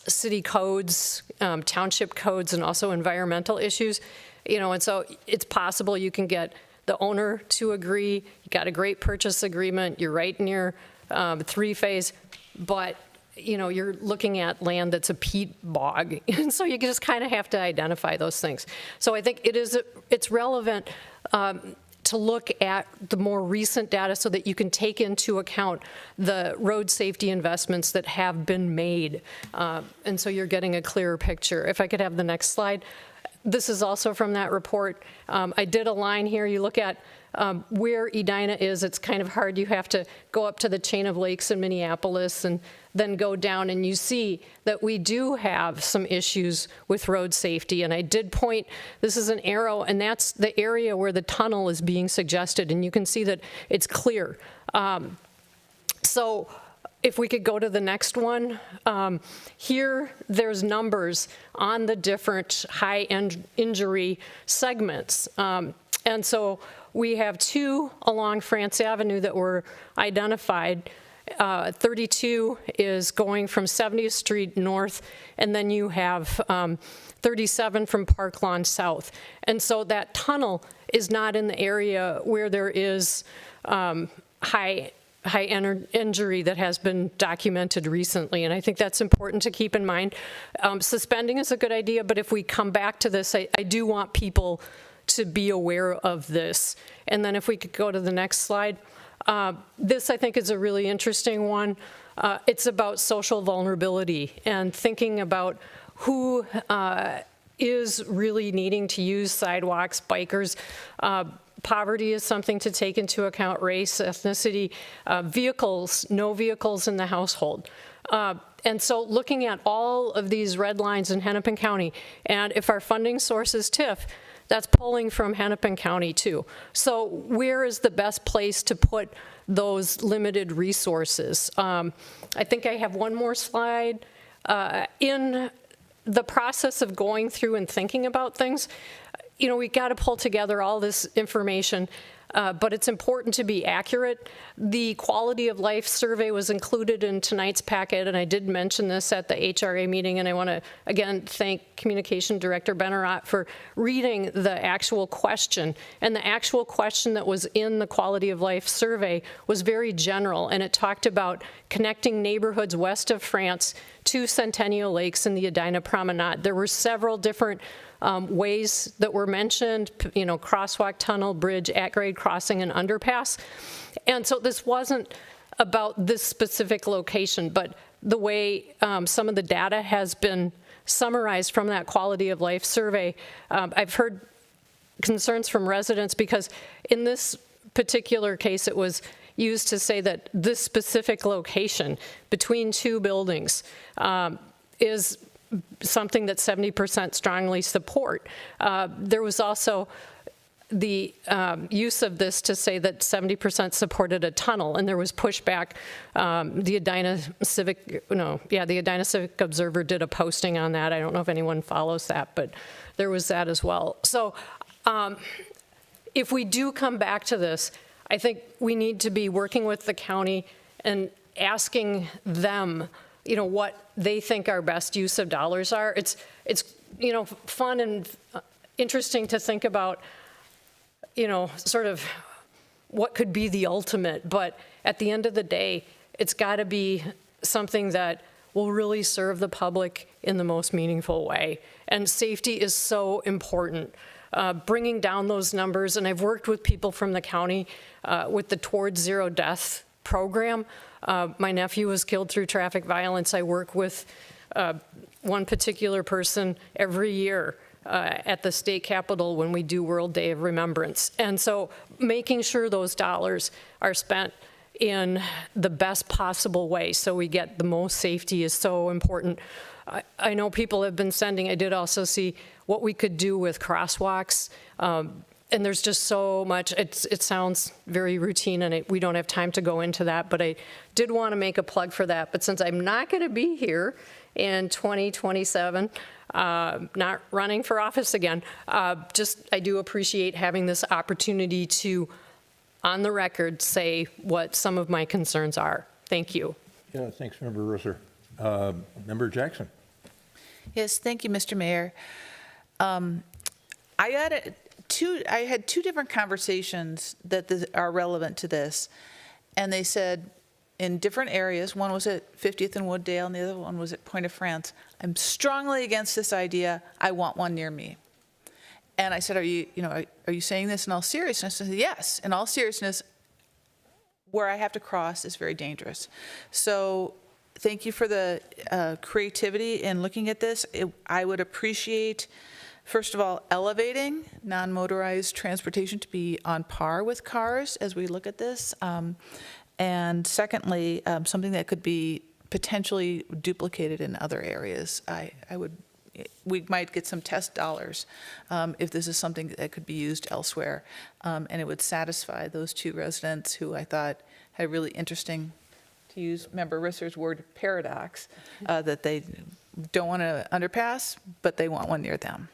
city codes, township codes, and also environmental issues, and so it's possible you can get the owner to agree, you got a great purchase agreement, you're right near three-phase, but you're looking at land that's a peat bog, and so you just kind of have to identify those things. So I think it's relevant to look at the more recent data so that you can take into account the road safety investments that have been made. And so you're getting a clearer picture. If I could have the next slide. This is also from that report. I did a line here. You look at where Edina is, it's kind of hard. You have to go up to the chain of lakes in Minneapolis and then go down, and you see that we do have some issues with road safety. And I did point, this is an arrow, and that's the area where the tunnel is being suggested, and you can see that it's clear. So if we could go to the next one. Here, there's numbers on the different high injury segments. And so we have 2 along France Avenue that were identified. 32 is going from 70th Street north, and then you have 37 from Park Lawn south. And so that tunnel is not in the area where there is high injury that has been documented recently, and I think that's important to keep in mind. Suspending is a good idea, but if we come back to this, I do want people to be aware of this. And then if we could go to the next slide. This, I think, is a really interesting one. It's about social vulnerability and thinking about who is really needing to use sidewalks, bikers. Poverty is something to take into account, race, ethnicity, vehicles, no vehicles in the household. And so looking at all of these red lines in Hennepin County, and if our funding source is TIF, that's pulling from Hennepin County too. So where is the best place to put those limited resources? I think I have one more slide. In the process of going through and thinking about things, you know, we got to pull together all this information, but it's important to be accurate. The quality of life survey was included in tonight's packet, and I did mention this at the HRA meeting, and I want to, again, thank Communication Director Benarott for reading the actual question. And the actual question that was in the quality of life survey was very general, and it talked about connecting neighborhoods west of France to Centennial Lakes and the Edina Promenade. There were several different ways that were mentioned, you know, crosswalk, tunnel, bridge, at-grade crossing, and underpass. And so this wasn't about this specific location, but the way some of the data has been summarized from that quality of life survey. I've heard concerns from residents because in this particular case, it was used to say that this specific location between two buildings is something that 70% strongly support. There was also the use of this to say that 70% supported a tunnel, and there was pushback. The Edina Civic Observer did a posting on that. I don't know if anyone follows that, but there was that as well. So if we do come back to this, I think we need to be working with the county and asking them, you know, what they think our best use of dollars are. It's you know, fun and interesting to think about, you know, sort of what could be the ultimate, but at the end of the day, it's got to be something that will really serve the public in the most meaningful way. And safety is so important. Bringing down those numbers, and I've worked with people from the county with the Towards Zero Death program. My nephew was killed through traffic violence. I work with one particular person every year at the state capitol when we do World Day of Remembrance. And so making sure those dollars are spent in the best possible way so we get the most safety is so important. I know people have been sending, I did also see what we could do with crosswalks. And there's just so much, it sounds very routine, and we don't have time to go into that, but I did want to make a plug for that. But since I'm not going to be here in 2027, not running for office again, I do appreciate having this opportunity to, on the record, say what some of my concerns are. Thank you. Yeah, thanks, Member Risser. Member Jackson. Yes, thank you, Mr. Mayor. I had two different conversations that are relevant to this, and they said in different areas, one was at 50th and Wooddale, and the other one was at Point of France, I'm strongly against this idea, I want one near me. And I said, are you saying this in all seriousness? I said, yes, in all seriousness, where I have to cross is very dangerous. So thank you for the creativity in looking at this. I would appreciate, first of all, elevating non-motorized transportation to be on par with cars as we look at this. And secondly, something that could be potentially duplicated in other areas. We might get some test dollars if this is something that could be used elsewhere. And it would satisfy those two residents who I thought had a really interesting, to use Member Risser's word, paradox, that they don't want to underpass, but they want one near them.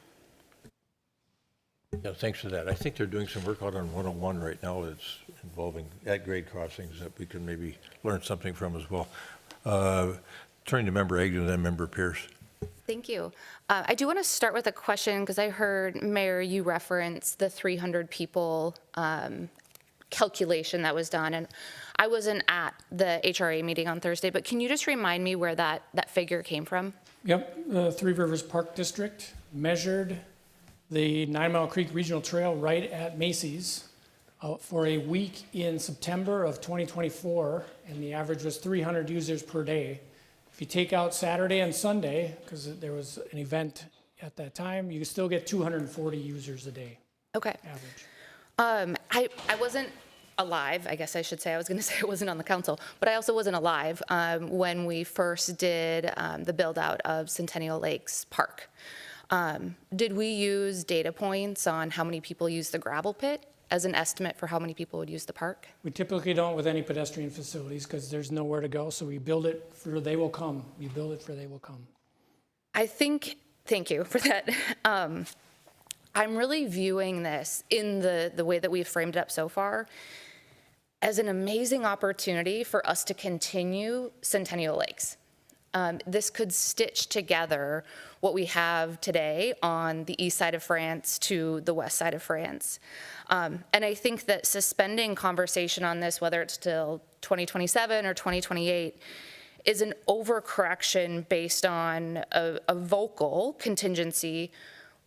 Yeah, thanks for that. I think they're doing some work out on 101 right now that's involving at-grade crossings that we can maybe learn something from as well. Turning to Member Agnew and then Member Pierce. Thank you. I do want to start with a question because I heard, Mayor, you reference the 300 people calculation that was done. And I wasn't at the HRA meeting on Thursday, but can you just remind me where that figure came from? Yep, the Three Rivers Park District measured the 9 Mile Creek Regional Trail right at Macy's for a week in September of 2024, and the average was 300 users per day. If you take out Saturday and Sunday, because there was an event at that time, you still get 240 users a day. Okay. Average. I wasn't alive, I guess I should say. I was going to say I wasn't on the council, but I also wasn't alive when we first did the build out of Centennial Lakes Park. Did we use data points on how many people use the gravel pit as an estimate for how many people would use the park? We typically don't with any pedestrian facilities because there's nowhere to go, so we build it for they will come. We build it for they will come. Thank you for that. I'm really viewing this in the way that we've framed it up so far as an amazing opportunity for us to continue Centennial Lakes. This could stitch together what we have today on the east side of France to the west side of France. And I think that suspending conversation on this, whether it's till 2027 or 2028, is an overcorrection based on a vocal contingency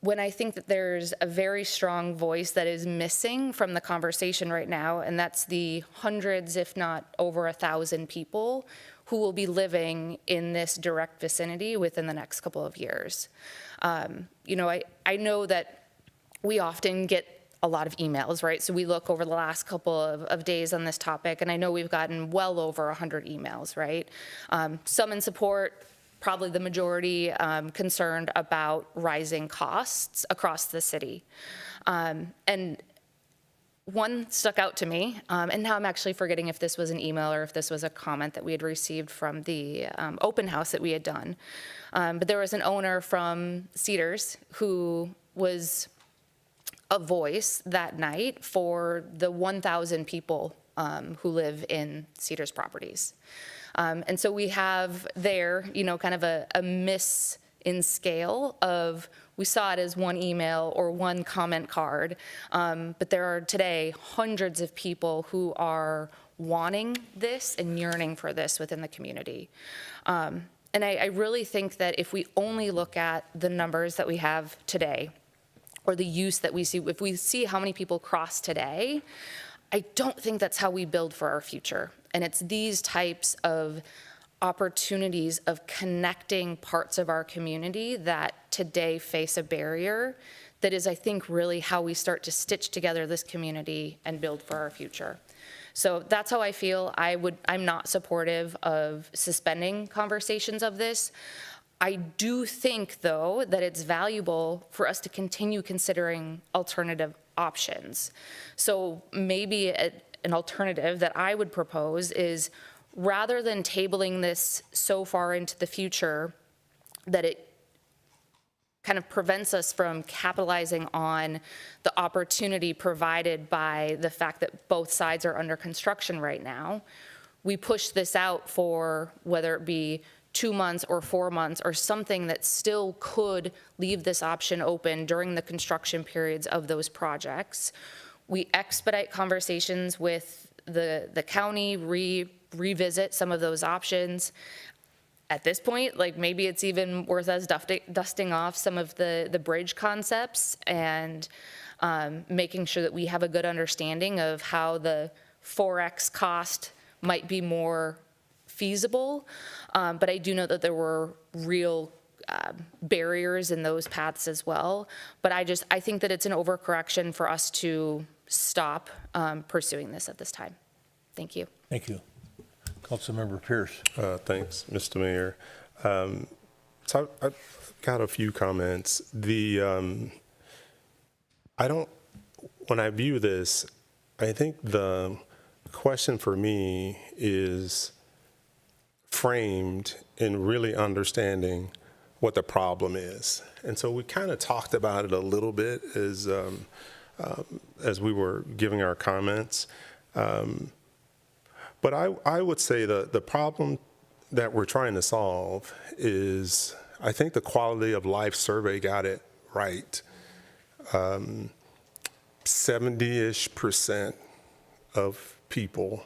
when I think that there's a very strong voice that is missing from the conversation right now, and that's the hundreds, if not over 1,000 people who will be living in this direct vicinity within the next couple of years. You know, I know that we often get a lot of emails, right? So we look over the last couple of days on this topic, and I know we've gotten well over 100 emails, right? Some in support, probably the majority concerned about rising costs across the city. And one stuck out to me, and now I'm actually forgetting if this was an email or if this was a comment that we had received from the open house that we had done. But there was an owner from Cedars who was a voice that night for the 1,000 people who live in Cedars properties. And so we have there, you know, kind of a miss in scale of, we saw it as one email or one comment card, but there are today hundreds of people who are wanting this and yearning for this within the community. And I really think that if we only look at the numbers that we have today, or the use that we see, if we see how many people cross today, I don't think that's how we build for our future. And it's these types of opportunities of connecting parts of our community that today face a barrier that is, I think, really how we start to stitch together this community and build for our future. So that's how I feel. I'm not supportive of suspending conversations of this. I do think, though, that it's valuable for us to continue considering alternative options. So maybe an alternative that I would propose is, rather than tabling this so far into the future that it kind of prevents us from capitalizing on the opportunity provided by the fact that both sides are under construction right now, we push this out for whether it be 2 months or 4 months or something that still could leave this option open during the construction periods of those projects. We expedite conversations with the county, revisit some of those options. At this point, like, maybe it's even worth us dusting off some of the bridge concepts and making sure that we have a good understanding of how the 4X cost might be more feasible. But I do know that there were real barriers in those paths as well. But I think that it's an overcorrection for us to stop pursuing this at this time. Thank you. Thank you. Councilmember Pierce. Thanks, Mr. Mayor. So I've got a few comments. When I view this, I think the question for me is framed in really understanding what the problem is. And so we kind of talked about it a little bit as we were giving our comments. But I would say the problem that we're trying to solve is, I think the quality of life survey got it right. 70-ish% of people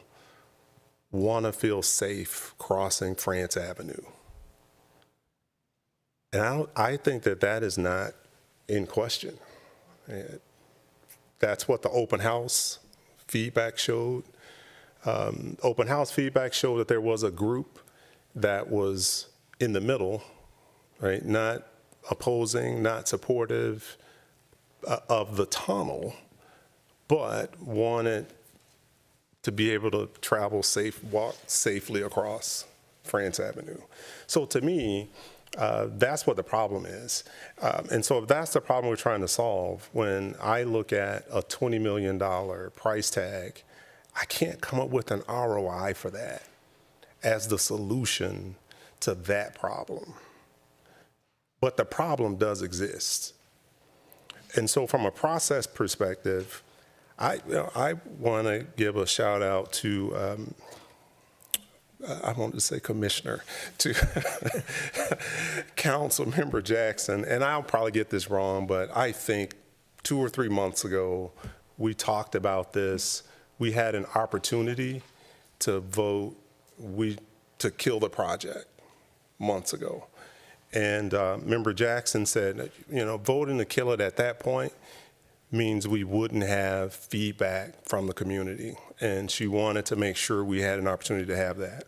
want to feel safe crossing France Avenue. And I think that is not in question. That's what the open house feedback showed. Open house feedback showed that there was a group that was in the middle, right? Not opposing, not supportive of the tunnel, but wanted to be able to walk safely across France Avenue. So to me, that's what the problem is. And so if that's the problem we're trying to solve, when I look at a $20 million price tag, I can't come up with an ROI for that as the solution to that problem. But the problem does exist. And so from a process perspective, I want to give a shout out to, I wanted to say commissioner, to Councilmember Jackson. And I'll probably get this wrong, but I think 2 or 3 months ago, we talked about this. We had an opportunity to vote to kill the project months ago. And Member Jackson said, voting to kill it at that point means we wouldn't have feedback from the community. And she wanted to make sure we had an opportunity to have that.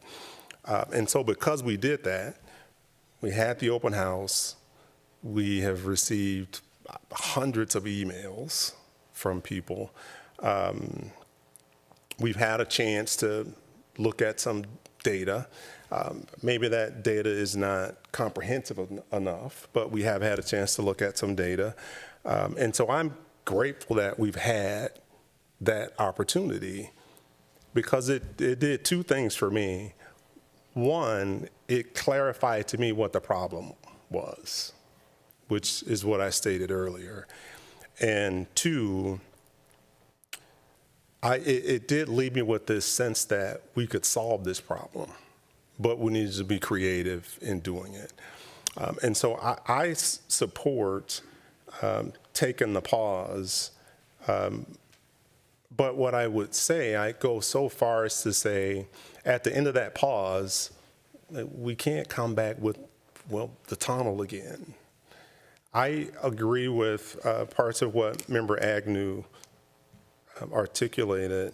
And so because we did that, we had the open house, we have received hundreds of emails from people. We've had a chance to look at some data. Maybe that data is not comprehensive enough, but we have had a chance to look at some data. And so I'm grateful that we've had that opportunity because it did 2 things for me. One, it clarified to me what the problem was, which is what I stated earlier. And 2, it did leave me with this sense that we could solve this problem, but we needed to be creative in doing it. And so I support taking the pause. But what I would say, I go so far as to say, at the end of that pause, we can't come back with, the tunnel again. I agree with parts of what Member Agnew articulated,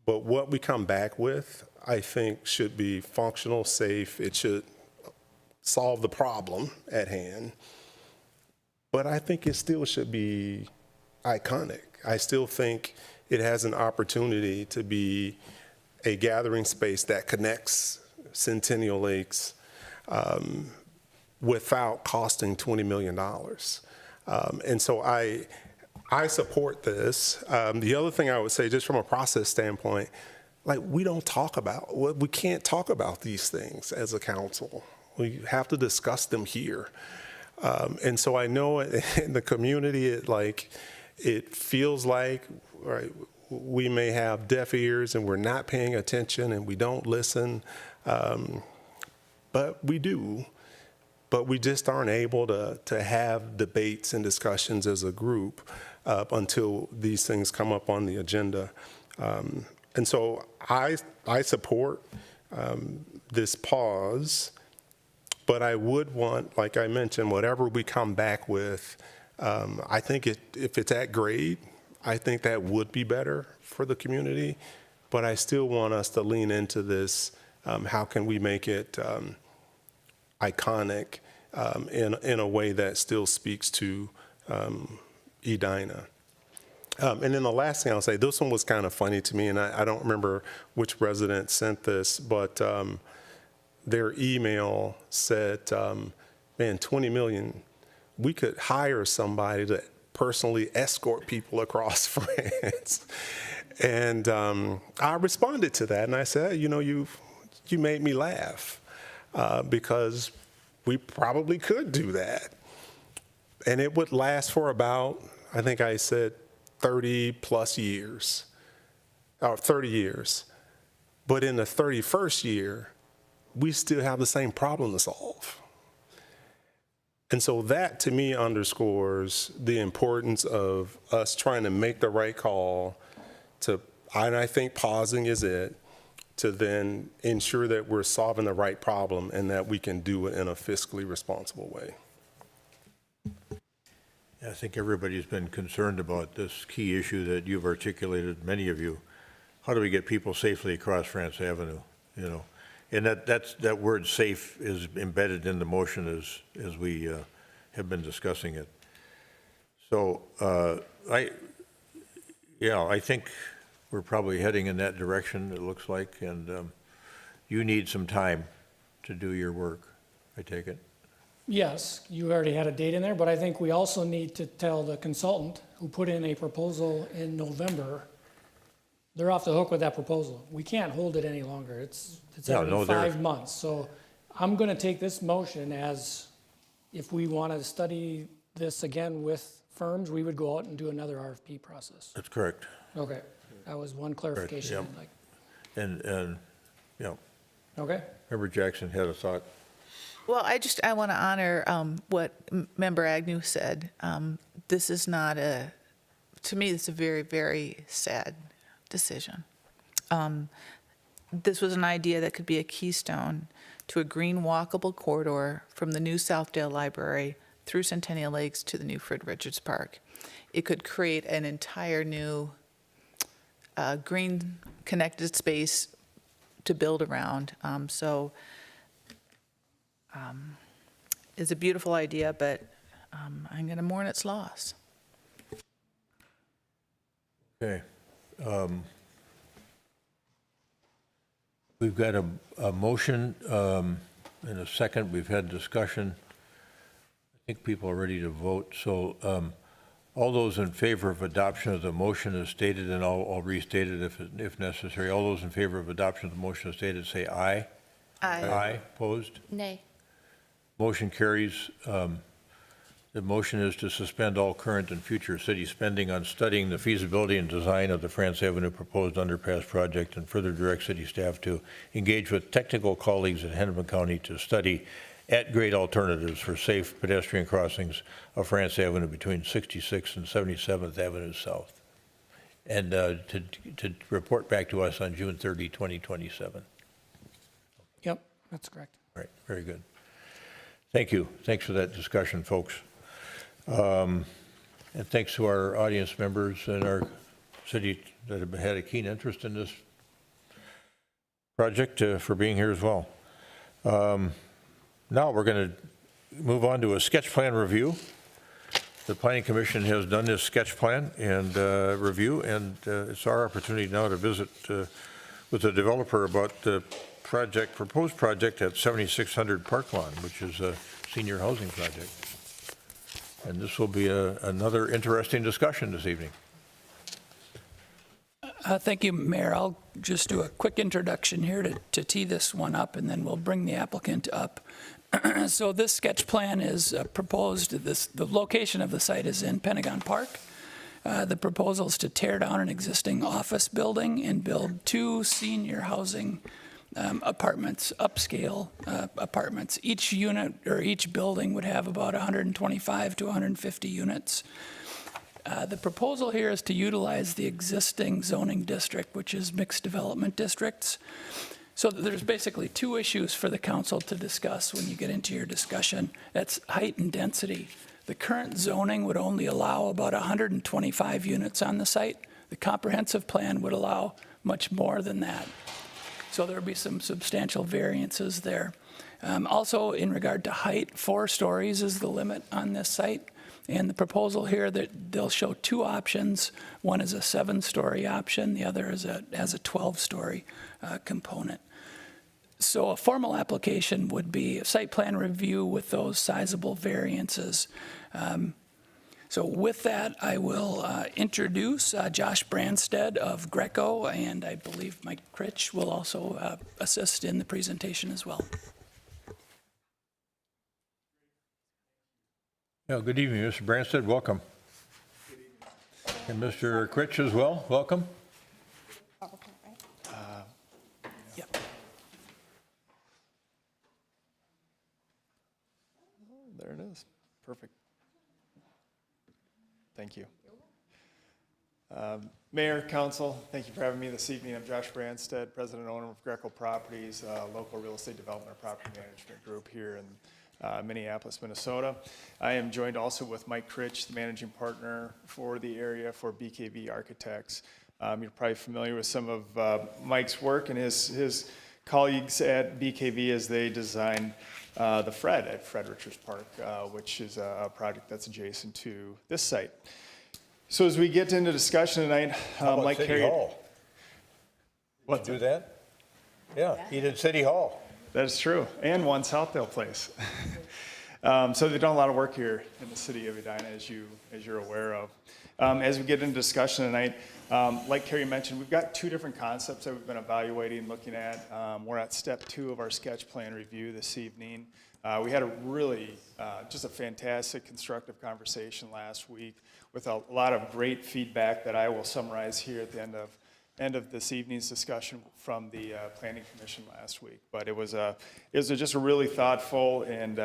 but what we come back with, I think, should be functional, safe. It should solve the problem at hand. But I think it still should be iconic. I still think it has an opportunity to be a gathering space that connects Centennial Lakes without costing $20 million. And so I support this. The other thing I would say, just from a process standpoint, we can't talk about these things as a council. We have to discuss them here. And so I know in the community, it feels like, right, we may have deaf ears and we're not paying attention and we don't listen, but we do. But we just aren't able to have debates and discussions as a group until these things come up on the agenda. And so I support this pause, but I would want, like I mentioned, whatever we come back with, I think if it's at grade, I think that would be better for the community. But I still want us to lean into this. How can we make it iconic in a way that still speaks to Edina? And then the last thing I'll say, this one was kind of funny to me, and I don't remember which resident sent this, but their email said, man, 20 million, we could hire somebody to personally escort people across France. And I responded to that, and I said, you made me laugh because we probably could do that. And it would last for about, I think I said 30 plus years, or 30 years. But in the 31st year, we still have the same problem to solve. And so that, to me, underscores the importance of us trying to make the right call and I think pausing is it, to then ensure that we're solving the right problem and that we can do it in a fiscally responsible way. I think everybody's been concerned about this key issue that you've articulated, many of you. How do we get people safely across France Avenue, you know? And that word safe is embedded in the motion as we have been discussing it. So I think we're probably heading in that direction, it looks like, and you need some time to do your work, I take it. Yes, you already had a date in there, but I think we also need to tell the consultant who put in a proposal in November, they're off the hook with that proposal. We can't hold it any longer. It's every 5 months. So I'm going to take this motion as if we want to study this again with firms, we would go out and do another RFP process. That's correct. Okay, that was one clarification. Correct, yeah. And yeah. Okay. Member Jackson had a thought. Well, I want to honor what Member Agnew said. This is not to me, it's a very, very sad decision. This was an idea that could be a keystone to a green walkable corridor from the new Southdale Library through Centennial Lakes to the new Fred Richards Park. It could create an entire new green connected space to build around. It's a beautiful idea, but I'm going to mourn its loss. Okay. We've got a motion and a second. We've had discussion. I think people are ready to vote. So all those in favor of adoption of the motion as stated, and I'll restate it if necessary. All those in favor of adoption of the motion as stated, say aye. Aye. Aye. Opposed? Nay. Motion carries. The motion is to suspend all current and future city spending on studying the feasibility and design of the France Avenue proposed underpass project, and further direct city staff to engage with technical colleagues in Hennepin County to study at-grade alternatives for safe pedestrian crossings of France Avenue between 66th and 77th Avenue South, and to report back to us on June 30, 2027. Yep, that's correct. All right, very good. Thank you. Thanks for that discussion, folks. And thanks to our audience members and our city that have had a keen interest in this project for being here as well. Now we're going to move on to a sketch plan review. The Planning Commission has done this sketch plan and review, and it's our opportunity now to visit with the developer about the proposed project at 7600 Park Lawn, which is a senior housing project. And this will be another interesting discussion this evening. Thank you, Mayor. I'll just do a quick introduction here to tee this one up, and then we'll bring the applicant up. So this sketch plan is proposed. The location of the site is in Pentagon Park. The proposal is to tear down an existing office building and build 2 senior housing apartments, upscale apartments. Each unit or each building would have about 125 to 150 units. The proposal here is to utilize the existing zoning district, which is mixed development districts. So there's basically 2 issues for the council to discuss when you get into your discussion. That's height and density. The current zoning would only allow about 125 units on the site. The comprehensive plan would allow much more than that. So there will be some substantial variances there. Also, in regard to height, 4 stories is the limit on this site. And the proposal here, that they'll show 2 options. One is a 7-story option. The other is has a 12-story component. So a formal application would be a site plan review with those sizable variances. So with that, I will introduce Josh Branstead of Greco, and I believe Mike Critch will also assist in the presentation as well. Yeah, good evening, Mr. Branstead. Welcome. And Mr. Critch as well. Welcome. Yep. There it is. Perfect. Thank you. Mayor, Council, thank you for having me this evening. I'm Josh Branstead, President and owner of Greco Properties, a local real estate development and property management group here in Minneapolis, Minnesota. I am joined also with Mike Critch, the managing partner for the area for BKV Architects. You're probably familiar with some of Mike's work and his colleagues at BKV as they designed the Fred at Fred Richards Park, which is a project that's adjacent to this site. So as we get into discussion tonight, like City Carrie, Hall? what Do that? Yeah, he did City Hall. That is true, and One Southdale Place. So they've done a lot of work here in the city of Edina, as you're aware of. As we get into discussion tonight, like Carrie mentioned, we've got two different concepts that we've been evaluating, looking at. We're at step 2 of our sketch plan review this evening. We had a really, just a fantastic constructive conversation last week with a lot of great feedback that I will summarize here at the end of this evening's discussion from the Planning Commission last week. But it was just a really thoughtful and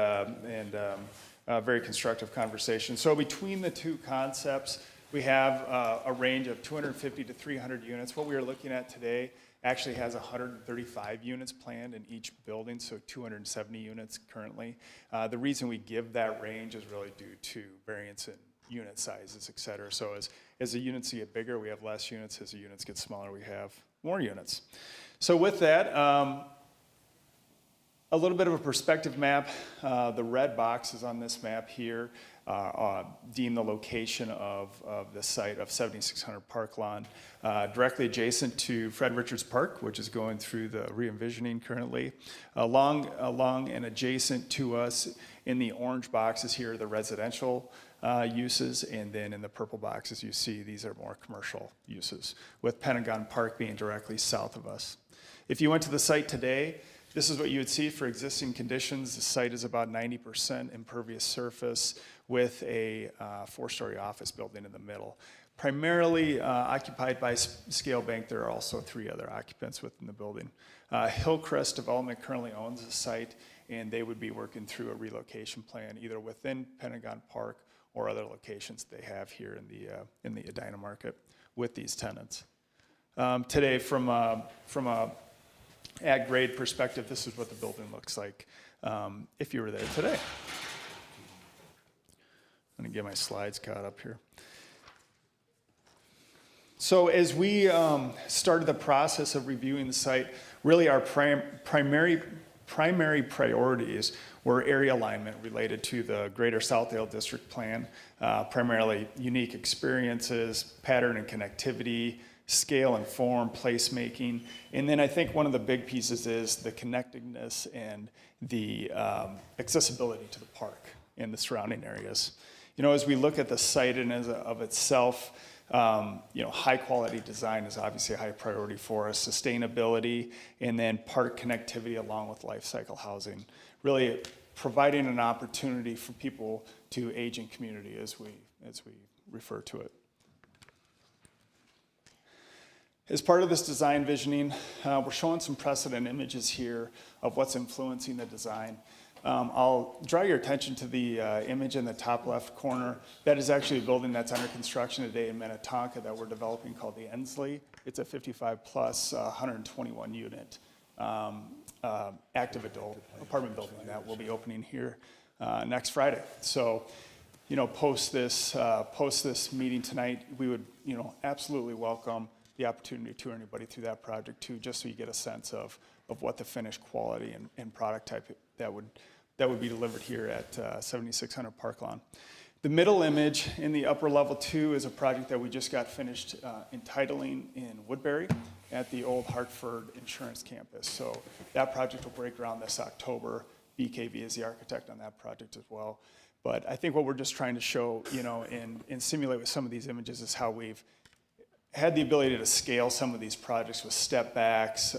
very constructive conversation. So between the two concepts, we have a range of 250 to 300 units. What we are looking at today actually has 135 units planned in each building, so 270 units currently. The reason we give that range is really due to variance in unit sizes, et cetera. So as the units get bigger, we have less units. As the units get smaller, we have more units. So with that, a little bit of a perspective map. The red boxes on this map here deem the location of the site of 7600 Park Lawn, directly adjacent to Fred Richards Park, which is going through the re-envisioning currently. Along and adjacent to us in the orange boxes here are the residential uses, and then in the purple boxes you see these are more commercial uses, with Pentagon Park being directly south of us. If you went to the site today, this is what you would see for existing conditions. The site is about 90% impervious surface with a 4-story office building in the middle. Primarily occupied by Scale Bank, there are also 3 other occupants within the building. Hillcrest Development currently owns the site, and they would be working through a relocation plan either within Pentagon Park or other locations they have here in the Edina market with these tenants. Today, from a at grade perspective, this is what the building looks like if you were there today. I'm gonna get my slides caught up here. So as we started the process of reviewing the site, really our primary priorities were area alignment related to the Greater Southdale District Plan, primarily unique experiences, pattern and connectivity, scale and form, placemaking. And then I think one of the big pieces is the connectedness and the accessibility to the park and the surrounding areas. You know, as we look at the site and as of itself, you know, high quality design is obviously a high priority for us, sustainability, and then park connectivity along with life cycle housing, really providing an opportunity for people to age in community as we refer to it. As part of this design visioning, we're showing some precedent images here of what's influencing the design. I'll draw your attention to the image in the top left corner. That is actually a building that's under construction today in Minnetonka that we're developing called the Ensley. It's a 55 plus 121 unit active adult apartment building that will be opening here next Friday. So, you know, post this meeting tonight, we would, you know, absolutely welcome the opportunity to tour anybody through that project too, just so you get a sense of what the finished quality and product type that would be delivered here at 7600 Park Lawn. The middle image in the upper level 2 is a project that we just got finished entitling in Woodbury at the old Hartford Insurance Campus. So that project will break ground this October. BKV is the architect on that project as well. But I think what we're just trying to show, you know, and simulate with some of these images is how we've had the ability to scale some of these projects with step backs,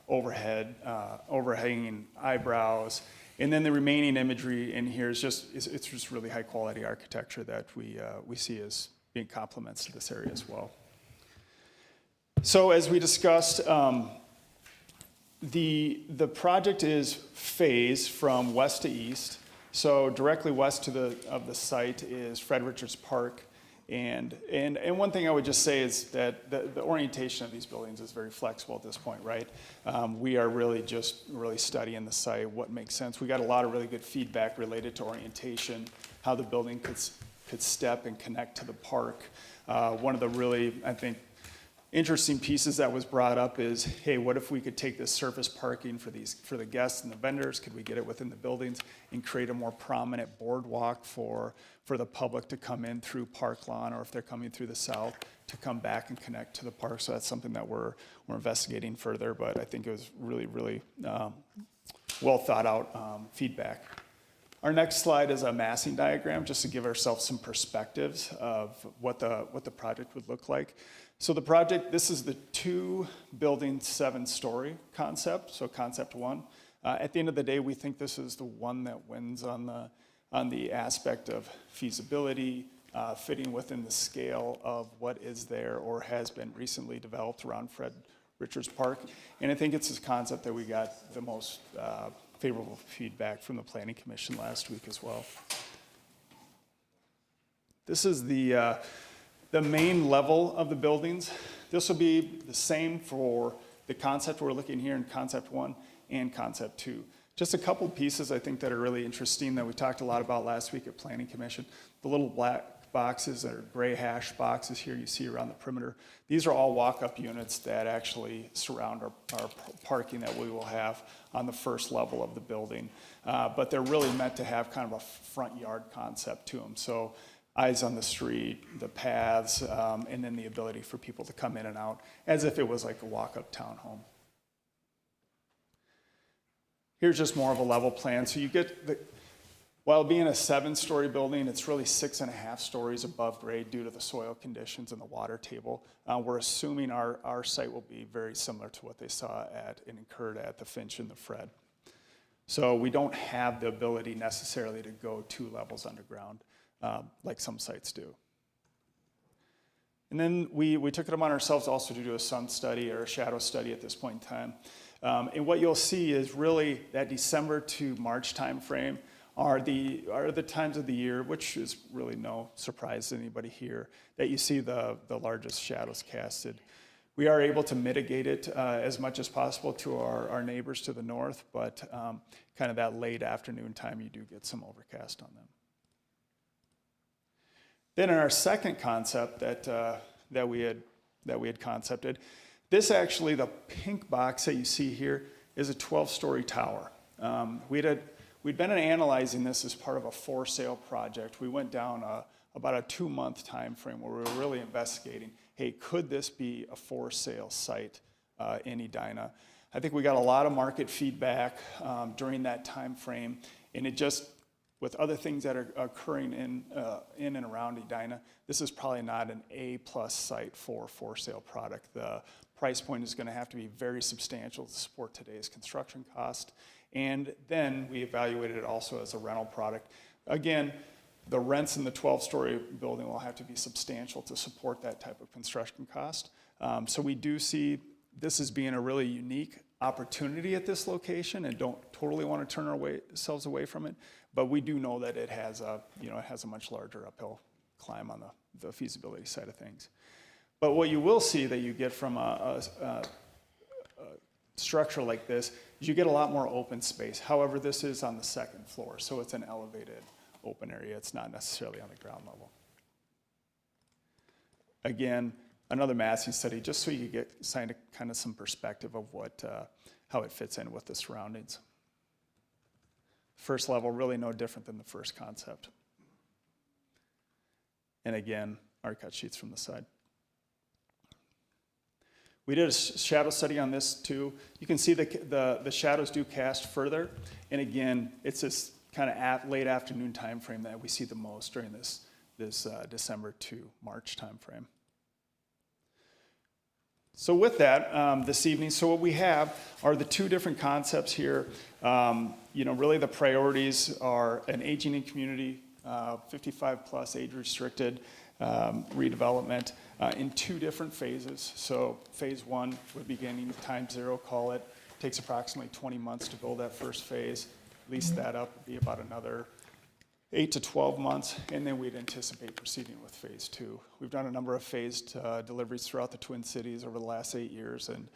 overhanging eyebrows, and then the remaining imagery in here is it's just really high quality architecture that we see as being complements to this area as well. So as we discussed, the project is phased from west to east. So directly west of the site is Fred Richards Park. And one thing I would just say is that the orientation of these buildings is very flexible at this point, right? We are really studying the site, what makes sense. We got a lot of really good feedback related to orientation, how the building could step and connect to the park. One of the really, I think, interesting pieces that was brought up is, hey, what if we could take this surface parking for the guests and the vendors? Could we get it within the buildings and create a more prominent boardwalk for the public to come in through Park Lawn, or if they're coming through the south, to come back and connect to the park? So that's something that we're investigating further, but I think it was really, really well thought out feedback. Our next slide is a massing diagram, just to give ourselves some perspectives of what the project would look like. So the project, this is the 2-building, 7-story concept, so concept 1. At the end of the day, we think this is the one that wins on the aspect of feasibility, fitting within the scale of what is there or has been recently developed around Fred Richards Park. And I think it's a concept that we got the most favorable feedback from the Planning Commission last week as well. This is the main level of the buildings. This will be the same for the concept we're looking here in concept 1 and concept 2. Just a couple pieces I think that are really interesting that we talked a lot about last week at Planning Commission. The little black boxes or gray hash boxes here you see around the perimeter. These are all walk-up units that actually surround our parking that we will have on the first level of the building. But they're really meant to have kind of a front yard concept to them. So eyes on the street, the paths, and then the ability for people to come in and out as if it was like a walk-up townhome. Here's just more of a level plan. So you get while being a 7-story building, it's really 6.5 stories above grade due to the soil conditions and the water table. We're assuming our site will be very similar to what they saw and incurred at the Finch and the Fred. So we don't have the ability necessarily to go 2 levels underground like some sites do. And then we took it upon ourselves also to do a sun study or a shadow study at this point in time. And what you'll see is really that December to March timeframe are the times of the year, which is really no surprise to anybody here, that you see the largest shadows casted. We are able to mitigate it as much as possible to our neighbors to the north, but kind of that late afternoon time, you do get some overcast on them. Then in our second concept that we had concepted, this actually, the pink box that you see here, is a 12-story tower. We'd been analyzing this as part of a for-sale project. We went down about a 2-month time frame where we were really investigating, hey, could this be a for-sale site in Edina? I think we got a lot of market feedback during that time frame, and it just, with other things that are occurring in and around Edina, this is probably not an A+ site for sale product. The price point is going to have to be very substantial to support today's construction cost. And then we evaluated it also as a rental product. Again, the rents in the 12-story building will have to be substantial to support that type of construction cost. So we do see this as being a really unique opportunity at this location, and don't totally want to turn ourselves away from it. But we do know that it has a much larger uphill climb on the feasibility side of things. But what you will see that you get from a structure like this is you get a lot more open space. However, this is on the second floor, so it's an elevated open area. It's not necessarily on the ground level. Again, another massing study, just so you get kind of some perspective of how it fits in with the surroundings. First level, really no different than the first concept. And again, our cut sheets from the side. We did a shadow study on this too. You can see the shadows do cast further. And again, it's this kind of late afternoon time frame that we see the most during this December to March time frame. So with that, this evening, so what we have are the 2 different concepts here. Really the priorities are an aging in community, 55+ age restricted redevelopment in 2 different phases. So phase 1 would beginning time 0, call it. Takes approximately 20 months to build that first phase. Lease that up would be about another 8 to 12 months, and then we'd anticipate proceeding with phase 2. We've done a number of phased deliveries throughout the Twin Cities over the last 8 years, and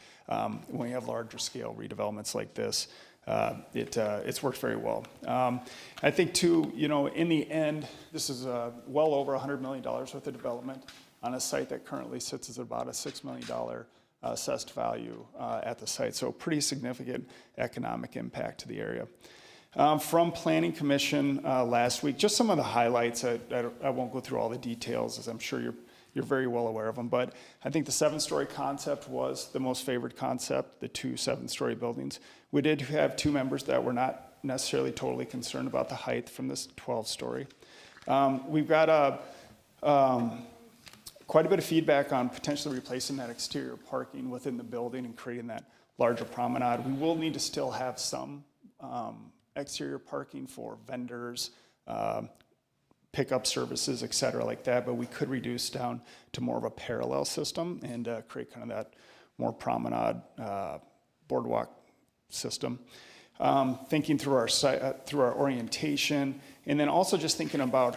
when we have larger scale redevelopments like this, it's worked very well. I think too, in the end, this is well over $100 million worth of development on a site that currently sits at about a $6 million assessed value at the site. So pretty significant economic impact to the area. From Planning Commission last week, just some of the highlights. I won't go through all the details, as I'm sure you're very well aware of them, but I think the 7-story concept was the most favored concept, the 2 7-story buildings. We did have 2 members that were not necessarily totally concerned about the height from this 12-story. We've got quite a bit of feedback on potentially replacing that exterior parking within the building and creating that larger promenade. We will need to still have some exterior parking for vendors, pickup services, et cetera, like that, but we could reduce down to more of a parallel system and create kind of that more promenade boardwalk system. Thinking through our site, through our orientation, and then also just thinking about,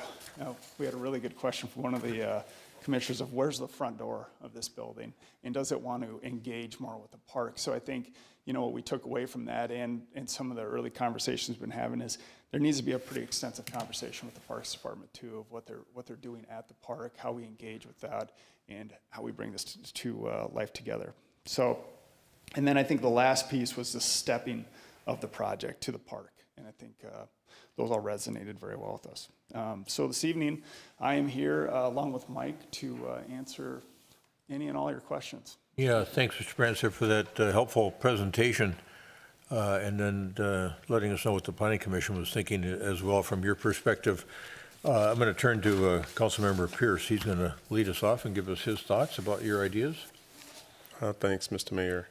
we had a really good question from one of the commissioners of where's the front door of this building, and does it want to engage more with the park? So I think, what we took away from that and some of the early conversations we've been having is there needs to be a pretty extensive conversation with the Parks Department too, of what they're doing at the park, how we engage with that, and how we bring this to life together. So, and then I think the last piece was the stepping of the project to the park, and I think those all resonated very well with us. So this evening, I am here along with Mike to answer any and all your questions. Yeah, thanks, Mr. Brancer, for that helpful presentation, and then letting us know what the Planning Commission was thinking as well from your perspective. I'm going to turn to Councilmember Pierce. He's going to lead us off and give us his thoughts about your ideas. Thanks, Mr. Mayor.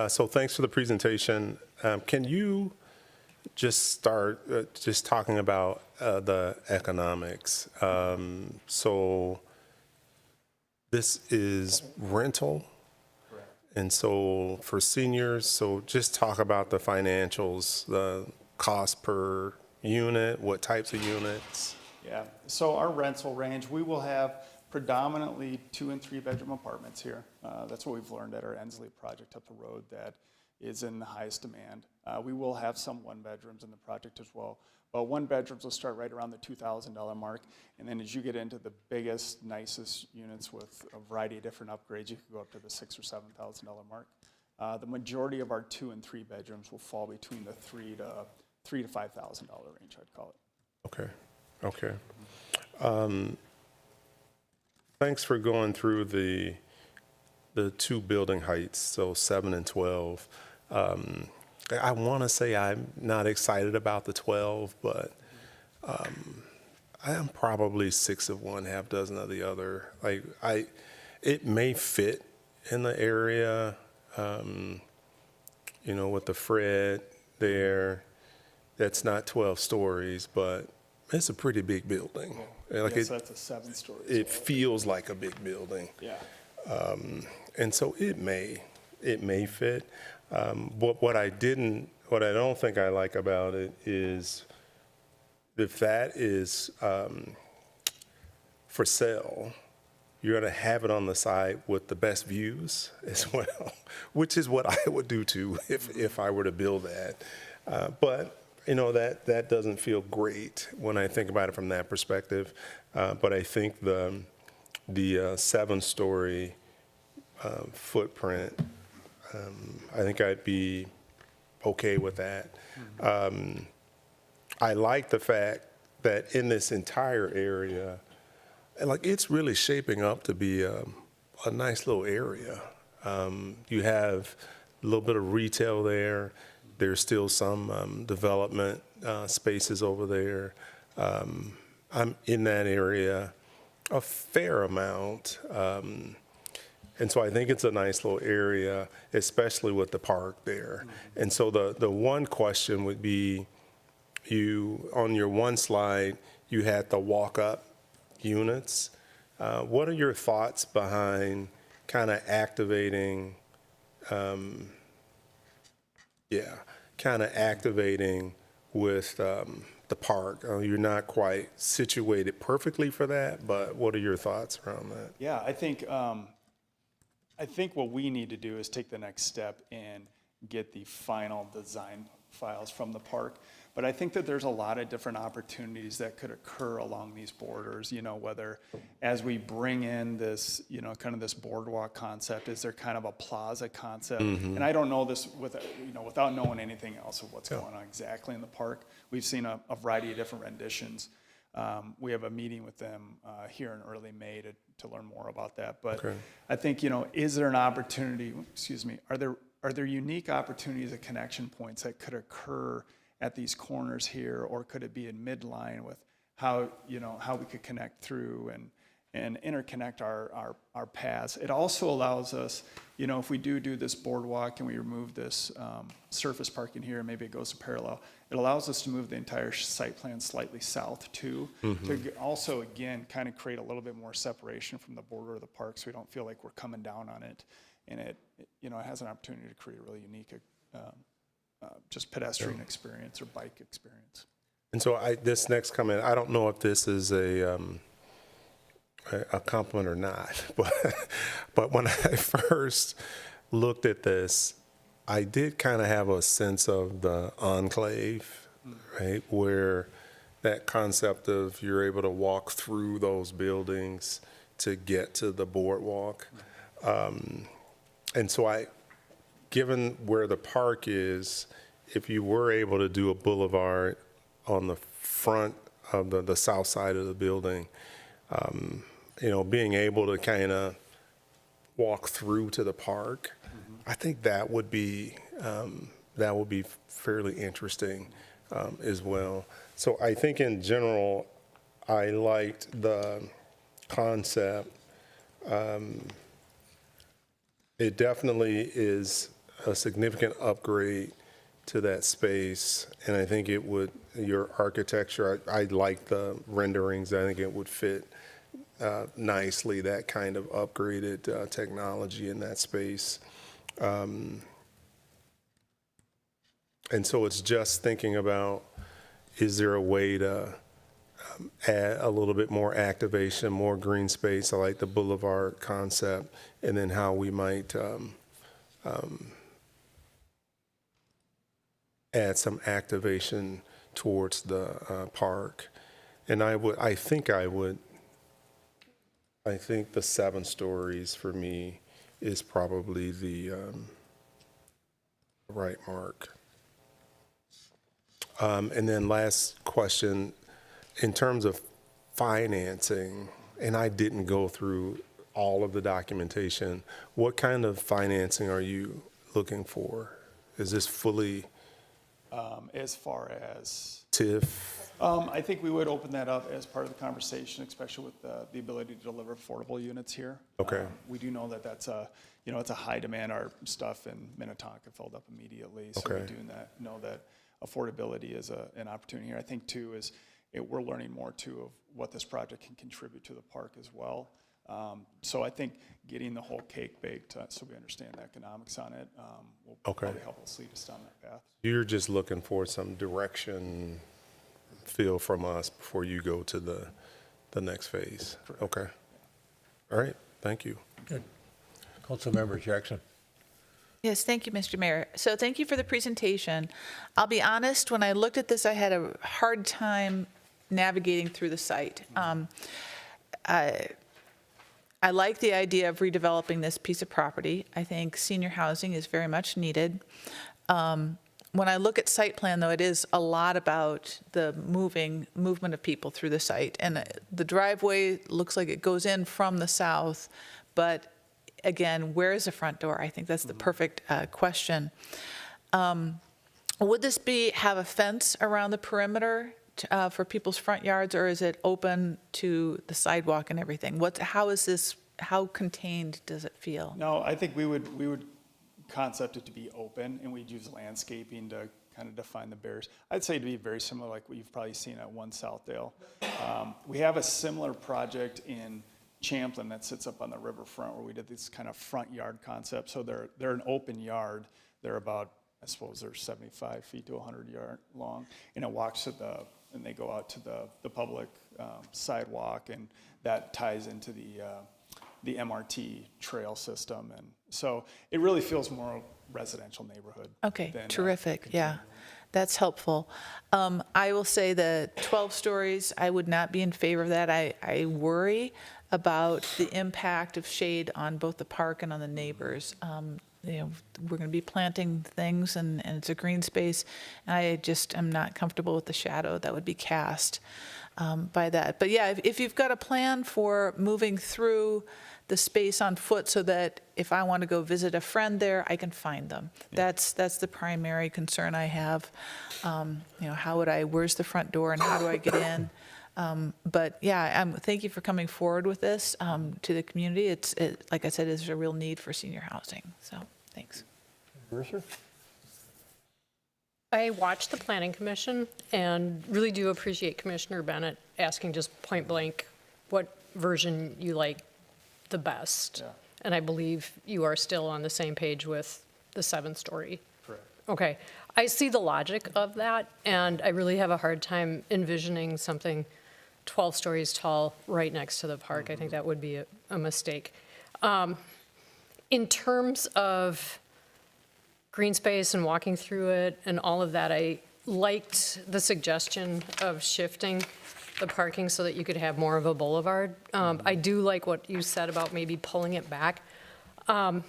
So thanks for the presentation. Can you just start just talking about the economics? So this is rental. Correct. And so for seniors, so just talk about the financials, the cost per unit, what types of units? Yeah, so our rental range, we will have predominantly 2 and 3 bedroom apartments here. That's what we've learned at our Ensley project up the road that is in the highest demand. We will have some 1 bedrooms in the project as well, but 1 bedrooms will start right around the $2,000 mark, and then as you get into the biggest, nicest units with a variety of different upgrades, you can go up to the $6,000 or $7,000 mark. The majority of our 2 and 3 bedrooms will fall between the $3,000 to $5,000 range, I'd call it. Okay. Thanks for going through the 2 building heights, so 7 and 12. I want to say I'm not excited about the 12, but I am probably 6 of one, half dozen of the other. Like it may fit in the area, with the Fred there. That's not 12 stories, but it's a pretty big building. Like yes, that's a 7-story. It feels like a big building. Yeah. And so it may fit. But what I don't think I like about it is if that is for sale, you're going to have it on the side with the best views as well, which is what I would do too if I were to build that. But that doesn't feel great when I think about it from that perspective. But I think the 7-story footprint, I think I'd be okay with that. I like the fact that in this entire area, it's really shaping up to be a nice little area. You have a little bit of retail there. There's still some development spaces over there. I'm in that area a fair amount. And so I think it's a nice little area, especially with the park there. And so the one question would be, on your one slide, you had the walk-up units. What are your thoughts behind kind of activating with the park. You're not quite situated perfectly for that, but what are your thoughts around that? Yeah, I think what we need to do is take the next step and get the final design files from the park. But I think that there's a lot of different opportunities that could occur along these borders, whether as we bring in this, kind of this boardwalk concept, is there kind of a plaza concept? And I don't know this without knowing anything else of what's going on exactly in the park. We've seen a variety of different renditions. We have a meeting with them here in early May to learn more about that. But I think, is there an opportunity, are there unique opportunities at connection points that could occur at these corners here, or could it be in midline with how we could connect through and interconnect our paths? It also allows us, if we do this boardwalk and we remove this surface parking here, maybe it goes to parallel, it allows us to move the entire site plan slightly south too, to also, again, kind of create a little bit more separation from the border of the park so we don't feel like we're coming down on it. And it has an opportunity to create a really unique just pedestrian experience or bike experience. And so this next comment, I don't know if this is a compliment or not, but when I first looked at this, I did kind of have a sense of the enclave, right, where that concept of you're able to walk through those buildings to get to the boardwalk. And so given where the park is, if you were able to do a boulevard on the front of the south side of the building, being able to kind of walk through to the park, I think that would be fairly interesting as well. So I think in general, I liked the concept. It definitely is a significant upgrade to that space, and I think it would, your architecture, I like the renderings. I think it would fit nicely, that kind of upgraded technology in that space. And so it's just thinking about, is there a way to add a little bit more activation, more green space? I like the boulevard concept, and then how we might add some activation towards the park. And I think the 7 stories for me is probably the right mark. And then last question, in terms of financing, and I didn't go through all of the documentation, what kind of financing are you looking for? Is this fully as far as TIF? I think we would open that up as part of the conversation, especially with the ability to deliver affordable units here. Okay. We do know that that's it's a high demand. Our stuff in Minnetonka filled up immediately. So we do know that affordability is an opportunity here. I think too is we're learning more too of what this project can contribute to the park as well. So I think getting the whole cake baked so we understand the economics on it will probably help us lead us down that path. You're just looking for some direction, feel from us before you go to the next phase. Correct. Okay. All right. Thank you. Good. Councilmember Jackson. Yes, thank you, Mr. Mayor. So thank you for the presentation. I'll be honest, when I looked at this, I had a hard time navigating through the site. I like the idea of redeveloping this piece of property. I think senior housing is very much needed. When I look at site plan, though, it is a lot about the movement of people through the site. And the driveway looks like it goes in from the south, but again, where is the front door? I think that's the perfect question. Would this have a fence around the perimeter for people's front yards, or is it open to the sidewalk and everything? How contained does it feel? No, I think we would concept it to be open, and we'd use landscaping to kind of define the barriers. I'd say to be very similar like what you've probably seen at 1 Southdale. We have a similar project in Champlin that sits up on the riverfront where we did this kind of front yard concept. So they're an open yard. They're about, I suppose they're 75 feet to 100 yard long, and it walks to and they go out to the public sidewalk, and that ties into the MRT trail system. And so it really feels more residential neighborhood. Okay, than, terrific, yeah. That's helpful. I will say that 12 stories, I would not be in favor of that. I worry about the impact of shade on both the park and on the neighbors. You know, we're going to be planting things, and it's a green space. I just am not comfortable with the shadow that would be cast by that. But yeah, if you've got a plan for moving through the space on foot so that if I want to go visit a friend there, I can find them. That's the primary concern I have. You know, where's the front door and how do I get in? But yeah, thank you for coming forward with this to the community. Like I said, there's a real need for senior housing. So thanks. Mercer? I watched the Planning Commission and really do appreciate Commissioner Bennett asking just point blank what version you like the best. Yeah. And I believe you are still on the same page with the 7-story. Correct. Okay. I see the logic of that, and I really have a hard time envisioning something 12 stories tall right next to the park. I think that would be a mistake. In terms of green space and walking through it and all of that, I liked the suggestion of shifting the parking so that you could have more of a boulevard. I do like what you said about maybe pulling it back. I'm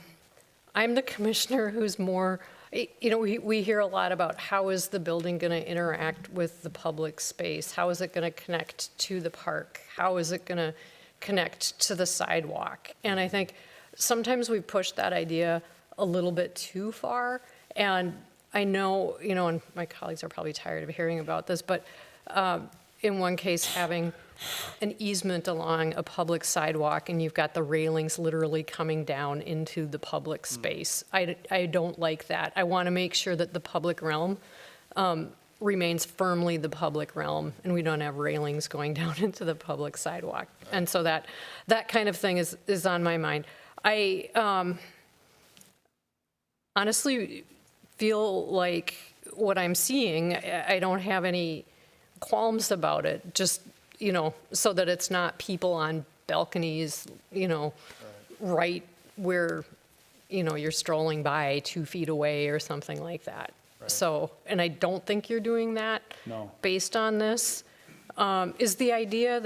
the commissioner who's more, you know, we hear a lot about how is the building going to interact with the public space? How is it going to connect to the park? How is it going to connect to the sidewalk? And I think sometimes we push that idea a little bit too far. And I know, you know, and my colleagues are probably tired of hearing about this, but in one case having an easement along a public sidewalk and you've got the railings literally coming down into the public space. I don't like that. I want to make sure that the public realm remains firmly the public realm and we don't have railings going down into the public sidewalk. And so that kind of thing is on my mind. I honestly feel like what I'm seeing, I don't have any qualms about it, just, you know, so that it's not people on balconies, you know, right where, you know, you're strolling by 2 feet away or something like that. Right. So, and I don't think you're doing that. No. Based on this. Is the idea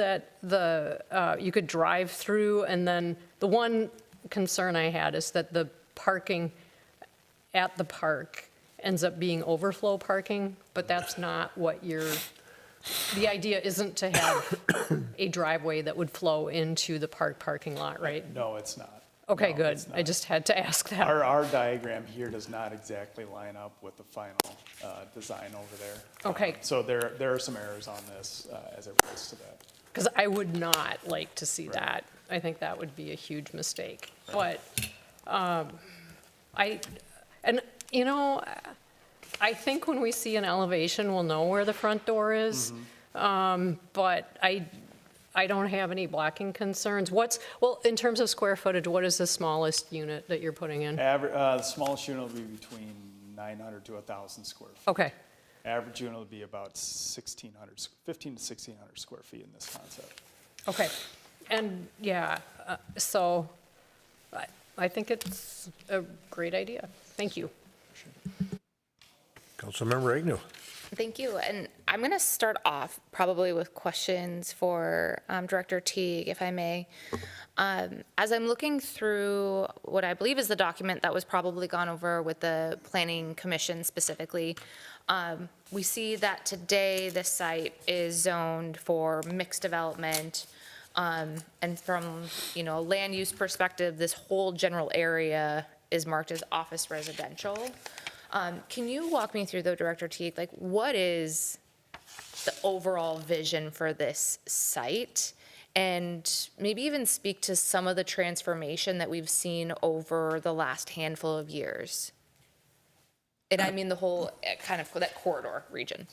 that you could drive through, and then the one concern I had is that the parking at the park ends up being overflow parking, but that's not what the idea isn't to have a driveway that would flow into the park parking lot, right? No, it's not. Okay, No, good. it's not. I just had to ask that. Our diagram here does not exactly line up with the final design over there. Okay. So there are some errors on this as it relates to that. Because I would not like to see that. I think that would be a huge mistake. But you know, I think when we see an elevation, we'll know where the front door is. But I don't have any blocking concerns. Well, in terms of square footage, what is the smallest unit that you're putting in? The smallest unit will be between 900 to 1,000 square feet. Okay. Average unit will be about 15 to 1,600 square feet in this concept. Okay. And yeah, so I think it's a great idea. Thank you. Councilmember Agnew. Thank you. And I'm going to start off probably with questions for Director Teague, if I may. As I'm looking through what I believe is the document that was probably gone over with the Planning Commission specifically, we see that today the site is zoned for mixed development. And from, you know, a land use perspective, this whole general area is marked as office residential. Can you walk me through, though, Director Teague, like what is the overall vision for this site? And maybe even speak to some of the transformation that we've seen over the last handful of years. And I mean the whole kind of that corridor region.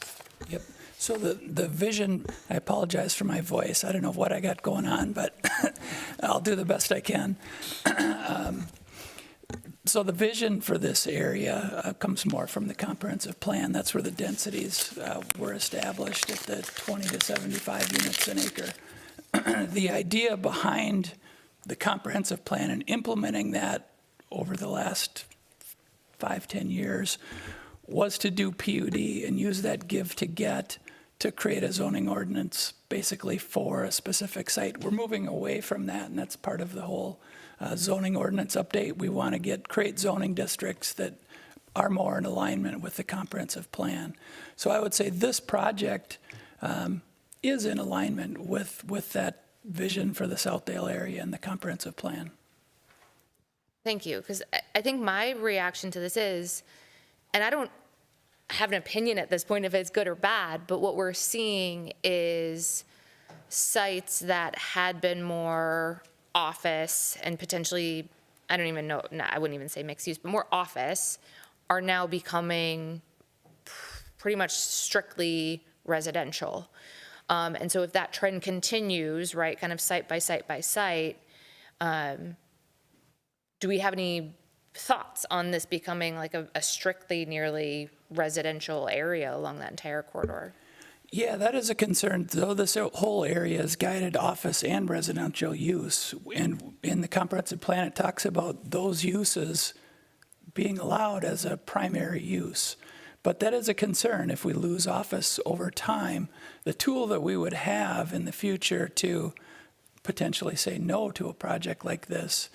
Yep. So the vision, I apologize for my voice. I don't know what I got going on, but I'll do the best I can. So the vision for this area comes more from the comprehensive plan. That's where the densities were established at the 20 to 75 units an acre. The idea behind the comprehensive plan and implementing that over the last 5-10 years was to do PUD and use that give to get to create a zoning ordinance basically for a specific site. We're moving away from that, and that's part of the whole zoning ordinance update. We want to create zoning districts that are more in alignment with the comprehensive plan. So I would say this project is in alignment with that vision for the Southdale area and the comprehensive plan. Thank you, because I think my reaction to this is, and I don't have an opinion at this point if it's good or bad, but what we're seeing is sites that had been more office and potentially, I don't even know, no, I wouldn't even say mixed use, but more office, are now becoming pretty much strictly residential. And so if that trend continues, right, kind of site by site by site, do we have any thoughts on this becoming like a strictly nearly residential area along that entire corridor? Yeah, that is a concern, though this whole area is guided office and residential use. And in the comprehensive plan, it talks about those uses being allowed as a primary use. But that is a concern if we lose office over time. The tool that we would have in the future to potentially say no to a project like this,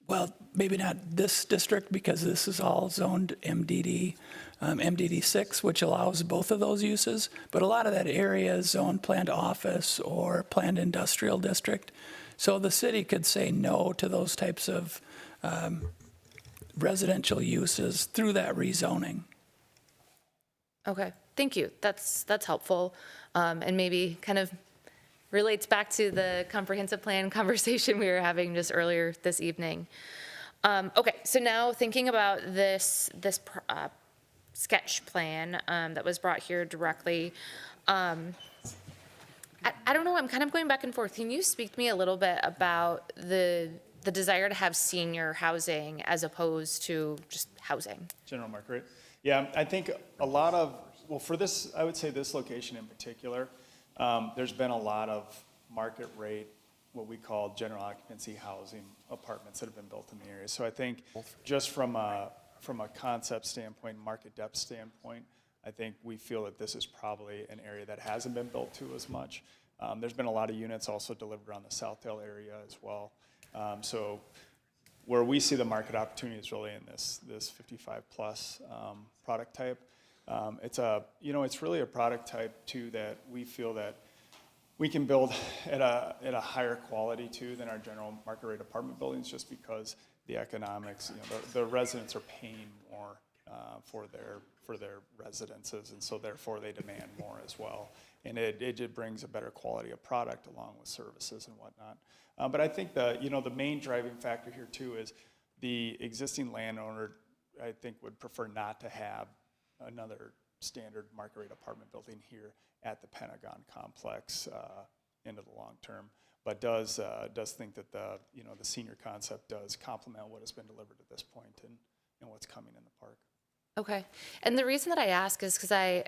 well, maybe not this district because this is all zoned MDD, MDD6, which allows both of those uses. But a lot of that area is zoned planned office or planned industrial district. So the city could say no to those types of residential uses through that rezoning. Okay, thank you. That's helpful, and maybe kind of relates back to the comprehensive plan conversation we were having just earlier this evening. Okay, so now thinking about this sketch plan that was brought here directly, I don't know, I'm kind of going back and forth. Can you speak to me a little bit about the desire to have senior housing as opposed to just housing? General market rate. Yeah, I think a lot of, well, for this, I would say this location in particular, there's been a lot of market rate, what we call general occupancy housing apartments that have been built in the area. So I think just from a concept standpoint, market depth standpoint, I think we feel that this is probably an area that hasn't been built to as much. There's been a lot of units also delivered around the Southdale area as well. So where we see the market opportunity is really in this 55 plus product type. It's really a product type too that we feel that we can build at a higher quality too than our general market rate apartment buildings, just because the economics, the residents are paying more for their residences, and so therefore they demand more as well. And it brings a better quality of product along with services and whatnot. But I think the main driving factor here too is the existing landowner, I think, would prefer not to have another standard market rate apartment building here at the Pentagon complex into the long term, but does think that the senior concept does complement what has been delivered at this point and what's coming in the park. Okay, and the reason that I ask is because I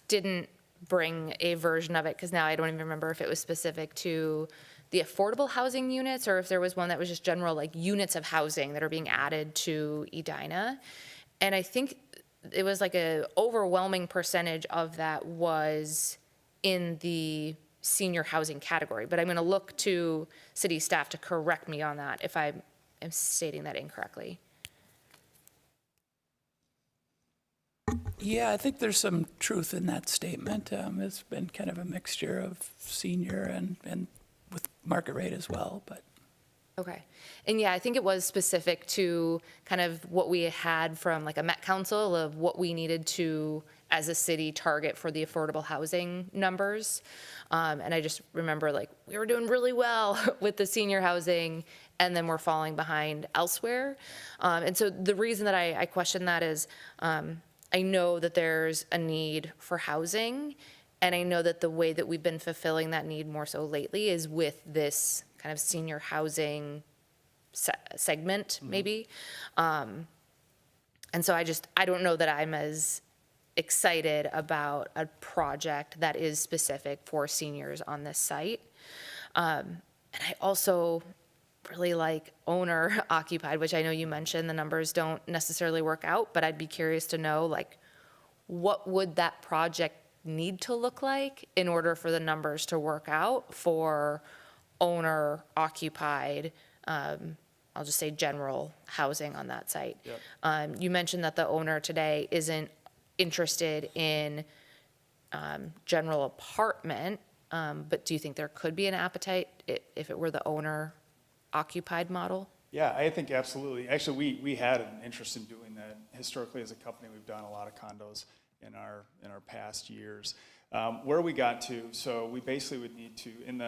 didn't bring a version of it, because now I don't even remember if it was specific to the affordable housing units or if there was one that was just general like units of housing that are being added to Edina. And I think it was like an overwhelming percentage of that was in the senior housing category. But I'm going to look to city staff to correct me on that if I am stating that incorrectly. Yeah, I think there's some truth in that statement. It's been kind of a mixture of senior and with market rate as well, but. Okay. And yeah, I think it was specific to kind of what we had from like a Met Council of what we needed to, as a city, target for the affordable housing numbers. And I just remember like we were doing really well with the senior housing and then we're falling behind elsewhere. And so the reason that I question that is I know that there's a need for housing, and I know that the way that we've been fulfilling that need more so lately is with this kind of senior housing segment, maybe. And so I don't know that I'm as excited about a project that is specific for seniors on this site. And I also really like owner occupied, which I know you mentioned the numbers don't necessarily work out, but I'd be curious to know, like, what would that project need to look like in order for the numbers to work out for owner occupied, I'll just say general housing on that site. Yep. You mentioned that the owner today isn't interested in general apartment, but do you think there could be an appetite if it were the owner occupied model? Yeah, I think absolutely. Actually, we had an interest in doing that. Historically, as a company, we've done a lot of condos in our past years. Where we got to, so we basically would need to, in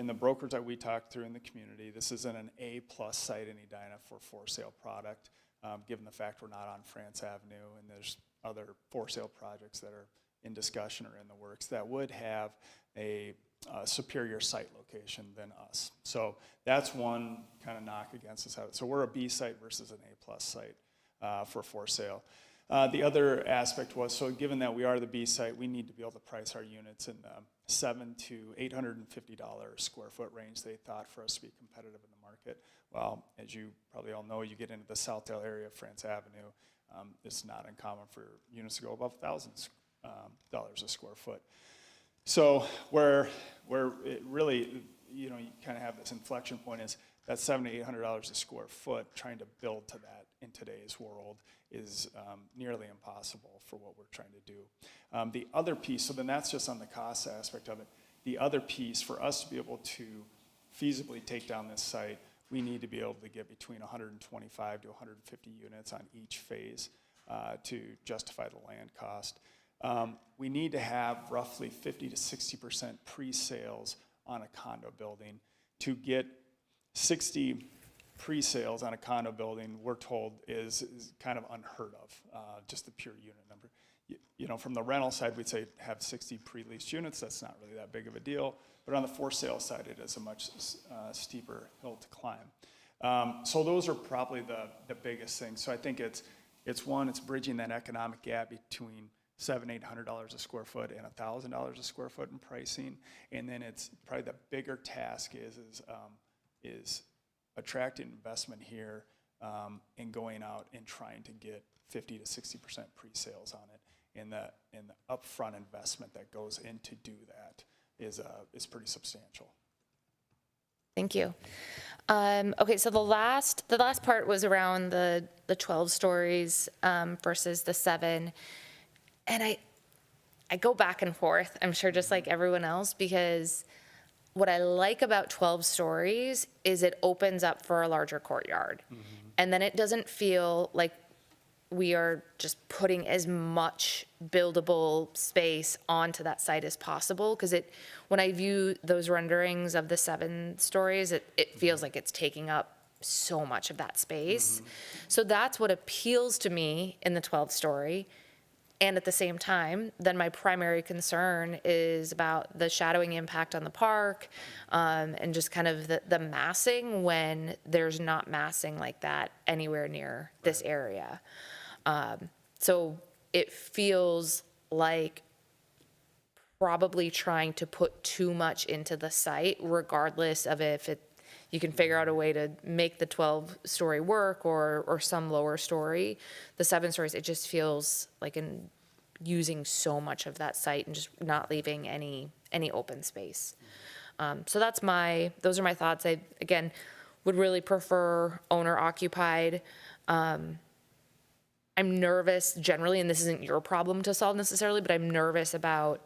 the brokers that we talked through in the community, this isn't an A-plus site in Edina for sale product, given the fact we're not on France Avenue, and there's other for sale projects that are in discussion or in the works that would have a superior site location than us. So that's one kind of knock against us. So we're a B site versus an A-plus site for sale. The other aspect was, so given that we are the B site, we need to be able to price our units in the $700 to $850 square foot range, they thought, for us to be competitive in the market. Well, as you probably all know, you get into the Southdale area of France Avenue, it's not uncommon for units to go above $1,000 a square foot. So where it really, you kind of have this inflection point is that $700 to $800 a square foot, trying to build to that in today's world is nearly impossible for what we're trying to do. The other piece, so then that's just on the cost aspect of it. The other piece, for us to be able to feasibly take down this site, we need to be able to get between 125 to 150 units on each phase to justify the land cost. We need to have roughly 50 to 60% pre-sales on a condo building. To get 60 pre-sales on a condo building, we're told is kind of unheard of, just the pure unit number. From the rental side, we'd say have 60 pre-leased units. That's not really that big of a deal. But on the for sale side, it is a much steeper hill to climb. So those are probably the biggest things. So I think it's bridging that economic gap between $700-800 a square foot and $1,000 a square foot in pricing. And then it's probably the bigger task is attracting investment here and going out and trying to get 50 to 60% pre-sales on it. And the upfront investment that goes in to do that is pretty substantial. Thank you. Okay, so the last part was around the 12 stories versus the 7. And I go back and forth, I'm sure just like everyone else, because what I like about 12 stories is it opens up for a larger courtyard. Mm-hmm. And then it doesn't feel like we are just putting as much buildable space onto that site as possible. Because when I view those renderings of the 7 stories, it feels like it's taking up so much of that space. Mm-hmm. So that's what appeals to me in the 12 story. And at the same time, then my primary concern is about the shadowing impact on the park and just kind of the massing when there's not massing like that anywhere near this area. So it feels like probably trying to put too much into the site, regardless of if you can figure out a way to make the 12-story work or some lower story. The 7 stories, it just feels like using so much of that site and just not leaving any open space. So those are my thoughts. I, again, would really prefer owner-occupied. I'm nervous generally, and this isn't your problem to solve necessarily, but I'm nervous about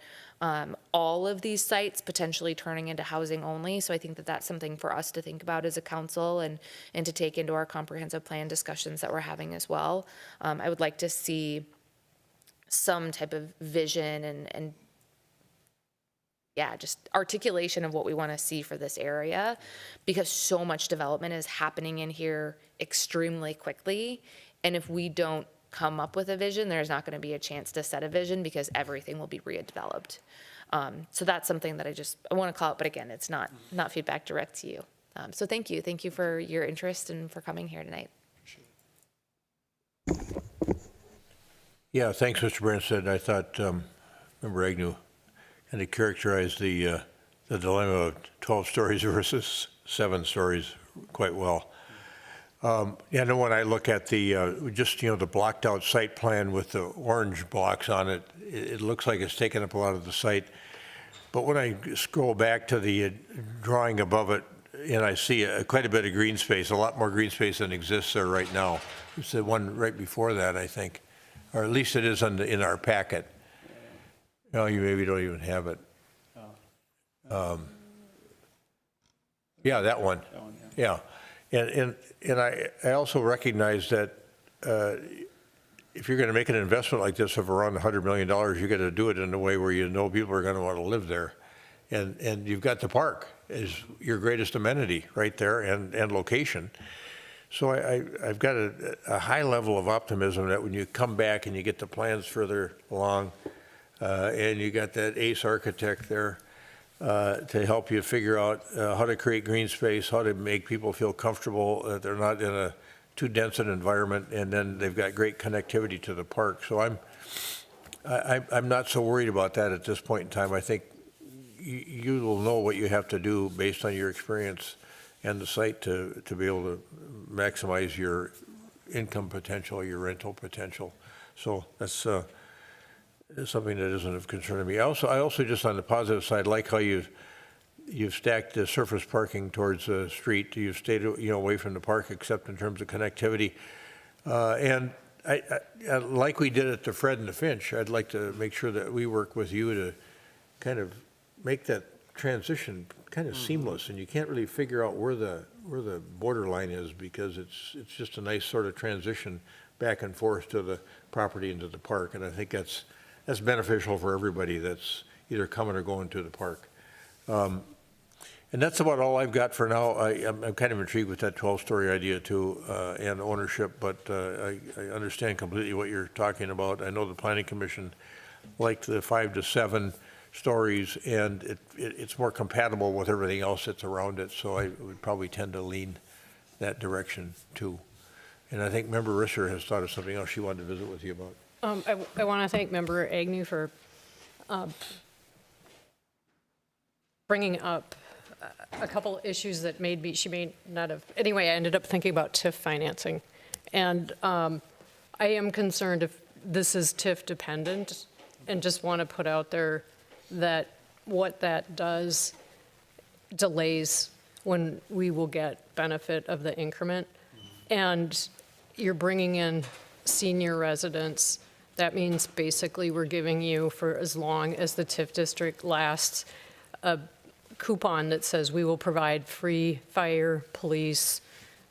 all of these sites potentially turning into housing only. So I think that that's something for us to think about as a council and to take into our comprehensive plan discussions that we're having as well. I would like to see some type of vision and just articulation of what we want to see for this area, because so much development is happening in here extremely quickly. And if we don't come up with a vision, there's not going to be a chance to set a vision because everything will be redeveloped. So that's something that I want to call out, but again, it's not feedback direct to you. So thank you. Thank you for your interest and for coming here tonight. Yeah, thanks, Mr. Branstad. I thought Member Agnew kind of characterized the dilemma of 12 stories versus 7 stories quite well. Yeah, no, when I look at the just the blocked out site plan with the orange blocks on it, it looks like it's taken up a lot of the site. But when I scroll back to the drawing above it, and I see quite a bit of green space, a lot more green space than exists there right now. It's the one right before that, I think, or at least it is in our packet. No, you maybe don't even have it. Yeah, that one. Yeah. And I also recognize that if you're going to make an investment like this of around $100 million, you got to do it in a way where you know people are going to want to live there. And you've got the park as your greatest amenity right there and location. So I've got a high level of optimism that when you come back and you get the plans further along and you got that ace architect there, to help you figure out how to create green space, how to make people feel comfortable that they're not in a too dense an environment, and then they've got great connectivity to the park. So I'm not so worried about that at this point in time. I think you will know what you have to do based on your experience and the site to be able to maximize your income potential, your rental potential. So that's something that isn't of concern to me. I also just on the positive side like how you've stacked the surface parking towards the street. You've stayed away from the park except in terms of connectivity. And I like we did at the Fred and the Finch, I'd like to make sure that we work with you to kind of make that transition kind of seamless, and you can't really figure out where the borderline is because it's just a nice sort of transition back and forth to the property into the park, and I think that's beneficial for everybody that's either coming or going to the park. And that's about all I've got for now. I'm kind of intrigued with that 12-story idea too, and ownership, but I understand completely what you're talking about. I know the Planning Commission liked the 5 to 7 stories, and it's more compatible with everything else that's around it, so I would probably tend to lean that direction too. And I think Member Risser has thought of something else she wanted to visit with you about. I want to thank Member Agnew for bringing up a couple issues that she may not have. Anyway, I ended up thinking about TIF financing. And I am concerned if this is TIF dependent, and just want to put out there that what that does delays when we will get benefit of the increment. And you're bringing in senior residents. That means basically we're giving you, for as long as the TIF district lasts, a coupon that says we will provide free fire, police,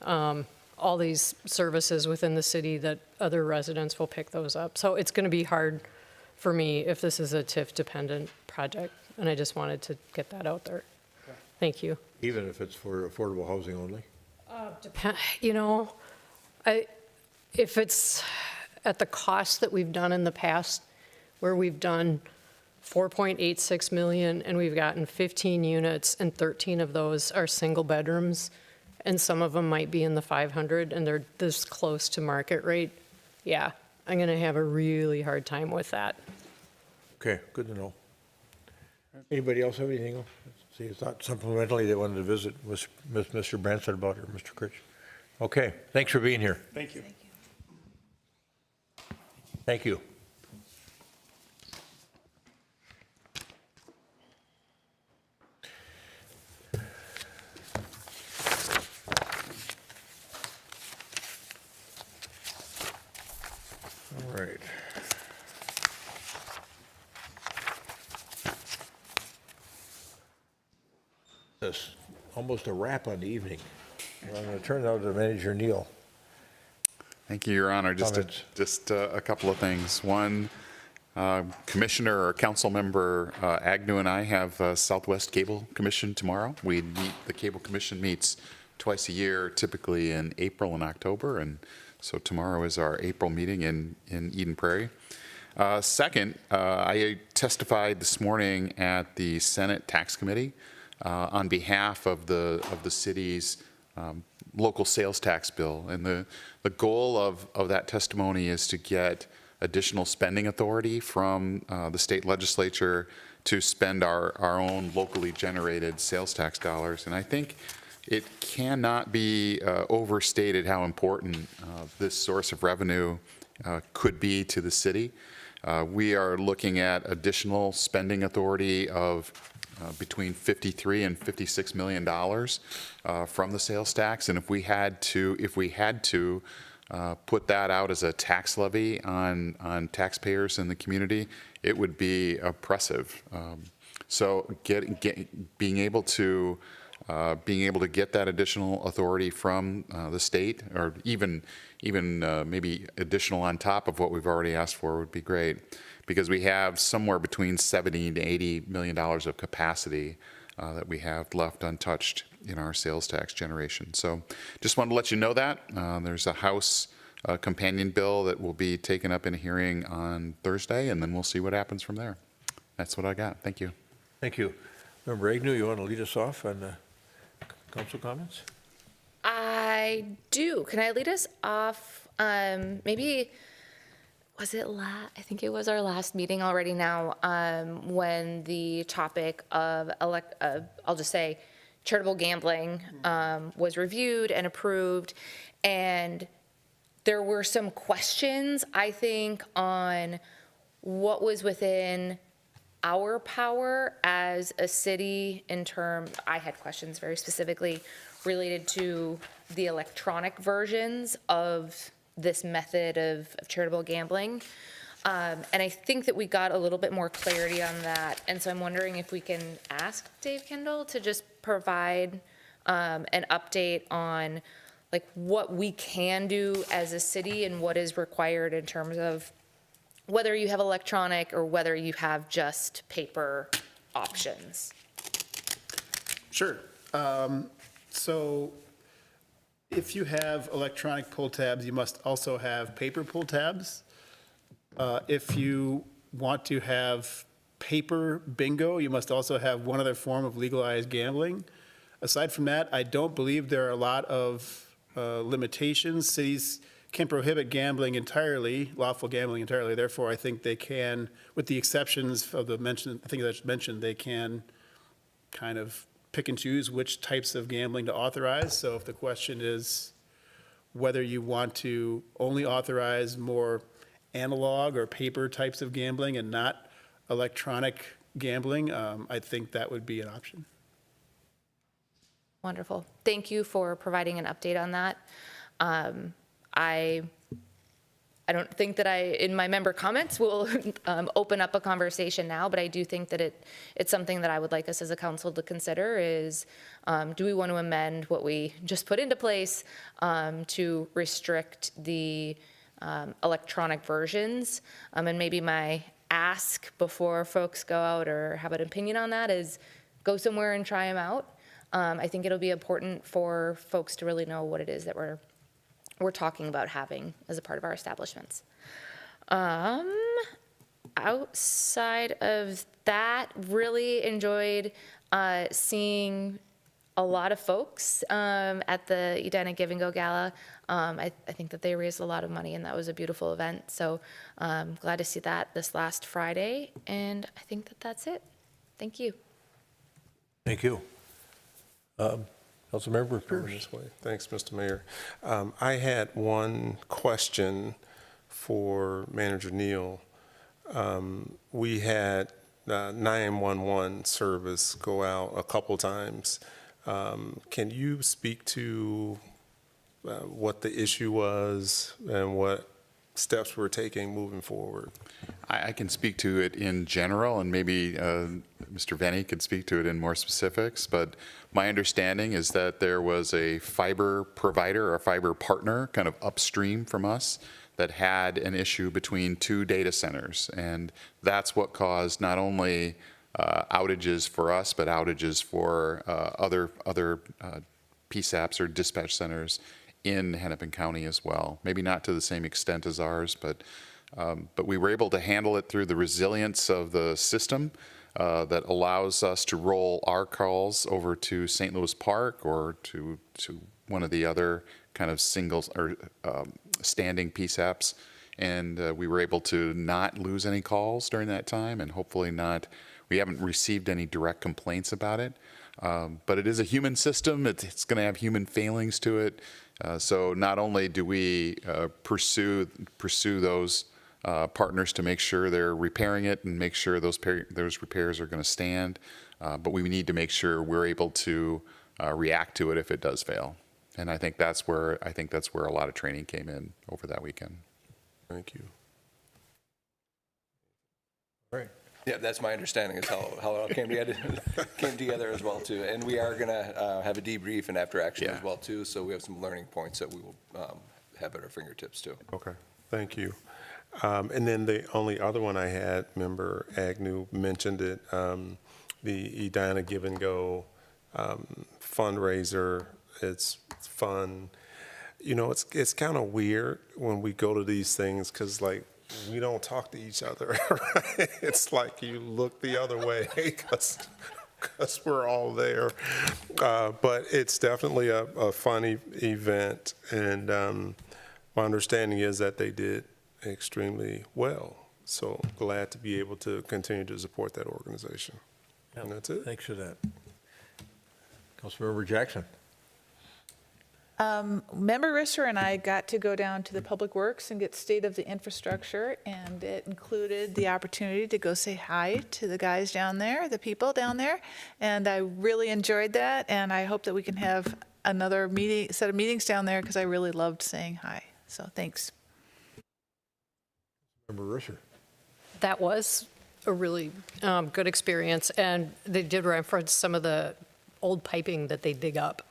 all these services within the city that other residents will pick those up. So it's going to be hard for me if this is a TIF-dependent project, and I just wanted to get that out there. Okay. Thank you. Even if it's for affordable housing only? If it's at the cost that we've done in the past, where we've done 4.86 million and we've gotten 15 units and 13 of those are single bedrooms, and some of them might be in the 500 and they're this close to market rate, yeah, I'm going to have a really hard time with that. Okay, good to know. Anybody else have anything else? See, it's not supplementally they wanted to visit with Mr. Branstad about or Mr. Critch. Okay, thanks for being here. Thank you. Thank you. All right. That's almost a wrap on the evening. I'm going to turn it over to Manager Neal. Thank you, Your Honor. Just a couple of things. One, Commissioner or Council Member Agnew and I have Southwest Cable Commission tomorrow. The Cable Commission meets twice a year, typically in April and October, and so tomorrow is our April meeting in Eden Prairie. Second, I testified this morning at the Senate Tax Committee on behalf of the city's local sales tax bill. And the goal of that testimony is to get additional spending authority from the state legislature to spend our own locally generated sales tax dollars. And I think it cannot be overstated how important this source of revenue could be to the city. We are looking at additional spending authority of between $53 and $56 million from the sales tax, and if we had to put that out as a tax levy on taxpayers in the community, it would be oppressive. So being able to get that additional authority from the state, or even maybe additional on top of what we've already asked for, would be great, because we have somewhere between $70 to $80 million of capacity that we have left untouched in our sales tax generation. So just wanted to let you know that. There's a House companion bill that will be taken up in a hearing on Thursday, and then we'll see what happens from there. That's what I got. Thank you. Thank you. Member Agnew, you want to lead us off on council comments? I do. Can I lead us off? Maybe, was it I think it was our last meeting already now, when the topic of, I'll just say, charitable gambling was reviewed and approved. And there were some questions, I think, on what was within our power as a city in terms, I had questions very specifically related to the electronic versions of this method of charitable gambling. And I think that we got a little bit more clarity on that. And so I'm wondering if we can ask Dave Kendall to just provide an update on like what we can do as a city and what is required in terms of whether you have electronic or whether you have just paper options. Sure. So if you have electronic pull tabs, you must also have paper pull tabs. If you want to have paper bingo, you must also have one other form of legalized gambling. Aside from that, I don't believe there are a lot of limitations. Cities can prohibit gambling entirely, lawful gambling entirely. Therefore, I think they can, with the exceptions of the things I just mentioned, they can kind of pick and choose which types of gambling to authorize. So if the question is whether you want to only authorize more analog or paper types of gambling and not electronic gambling, I think that would be an option. Wonderful. Thank you for providing an update on that. I don't think that in my member comments, will open up a conversation now, but I do think that it's something that I would like us as a council to consider is, do we want to amend what we just put into place to restrict the electronic versions? And maybe my ask before folks go out or have an opinion on that is go somewhere and try them out. I think it'll be important for folks to really know what it is that we're talking about having as a part of our establishments. Outside of that, really enjoyed seeing a lot of folks at the Edina Give and Go Gala. I think that they raised a lot of money and that was a beautiful event. So glad to see that this last Friday. And I think that that's it. Thank you. Thank you. Councilmember Pierce. This way. Thanks, Mr. Mayor. I had one question for Manager Neal. We had 911 service go out a couple times. Can you speak to what the issue was and what steps we're taking moving forward? I can speak to it in general, and maybe Mr. Venny could speak to it in more specifics, but my understanding is that there was a fiber provider or fiber partner kind of upstream from us that had an issue between two data centers, and that's what caused not only outages for us, but outages for other PSAPs or dispatch centers in Hennepin County as well. Maybe not to the same extent as ours, but we were able to handle it through the resilience of the system. that allows us to roll our calls over to St. Louis Park or to one of the other kind of singles or standing PSAPs. And we were able to not lose any calls during that time, and hopefully not, we haven't received any direct complaints about it. But it is a human system. It's going to have human failings to it. So not only do we pursue those partners to make sure they're repairing it and make sure those repairs are going to stand, but we need to make sure we're able to react to it if it does fail. And I think that's where a lot of training came in over that weekend. Thank you. Right. Yeah, that's my understanding is how it all came together as well too. And we are going to have a debrief and after action as well too. So we have some learning points that we will have at our fingertips too. Okay, thank you. And then the only other one I had, Member Agnew mentioned it, the Edina Give and Go fundraiser. It's fun. You know, it's kind of weird when we go to these things because, like, we don't talk to each other. Right? It's like you look the other way because we're all there. But it's definitely a fun event, and my understanding is that they did extremely well. So glad to be able to continue to support that organization. Yeah, and that's it. Thanks for that. Councilmember Jackson. Member Risser and I got to go down to the Public Works and get state of the infrastructure, and it included the opportunity to go say hi to the guys down there, the people down there, and I really enjoyed that, and I hope that we can have another set of meetings down there because I really loved saying hi. So thanks. Member Risser. That was a really good experience, and they did reference some of the old piping that they dig up.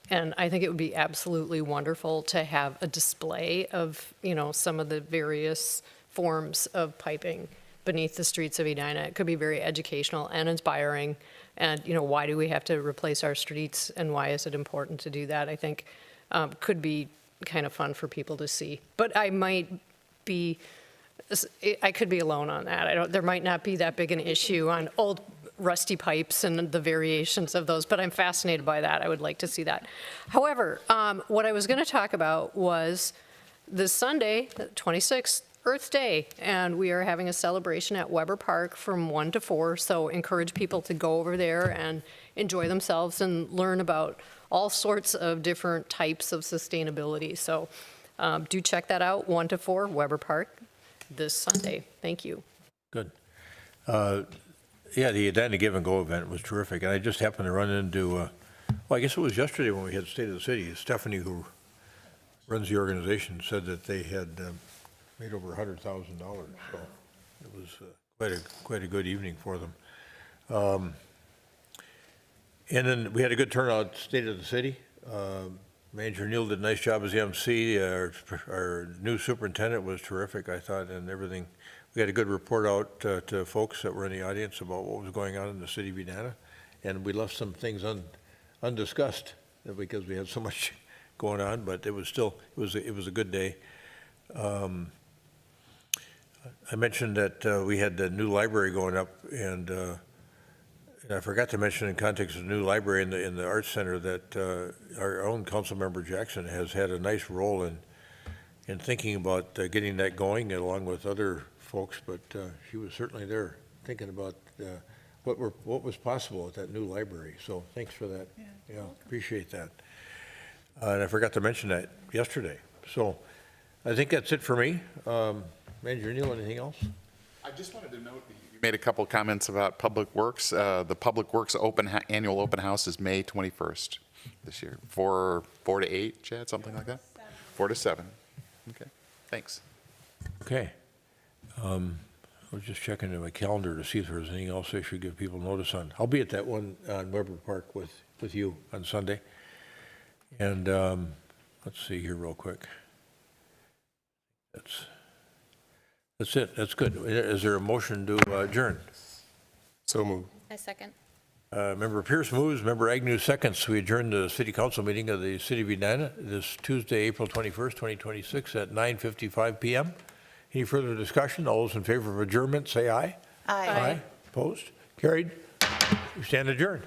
And I think it would be absolutely wonderful to have a display of, you know, some of the various forms of piping beneath the streets of Edina. It could be very educational and inspiring. And, you know, why do we have to replace our streets and why is it important to do that? I think could be kind of fun for people to see. But I could be alone on that. There might not be that big an issue on old rusty pipes and the variations of those, but I'm fascinated by that. I would like to see that. However, what I was going to talk about was this Sunday, 26th, Earth Day, and we are having a celebration at Weber Park from 1 to 4, so encourage people to go over there and enjoy themselves and learn about all sorts of different types of sustainability. So do check that out, 1 to 4, Weber Park, this Sunday. Thank you. Good. Yeah, the Edina Give and Go event was terrific, and I just happened to run into, well, I guess it was yesterday when we had State of the City. Stephanie, who runs the organization, said that they had made over $100,000, so it was quite a good evening for them. And then we had a good turnout at State of the City. Manager Neal did a nice job as the MC. Our new superintendent was terrific, I thought, and everything. We had a good report out to folks that were in the audience about what was going on in the city of Edina, and we left some things undiscussed because we had so much going on. But it was a good day. I mentioned that we had the new library going up, and I forgot to mention in context of the new library in the Arts Center that our own Councilmember Jackson has had a nice role in thinking about getting that going along with other folks, but she was certainly there thinking about what was possible at that new library. So thanks for that. Yeah, appreciate that. And I forgot to mention that yesterday. So I think that's it for me. Manager Neal, anything else? I just wanted to note that you made a couple comments about Public Works. The Public Works annual open house is May 21st this year. 4 to 8, Chad, something like that? 4 to 7. Okay, thanks. Okay. I was just checking in my calendar to see if there was anything else I should give people notice on. I'll be at that one on Weber Park with you on Sunday. And let's see here real quick. That's it. That's good. Is there a motion to adjourn? So moved. I second. Member Pierce moves, Member Agnew seconds. We adjourn the City Council meeting of the City of Edina this Tuesday, April 21st, 2026 at 9:55 p.m. Any further discussion? All those in favor of adjournment, say aye. Aye. Opposed? Carried. We stand adjourned.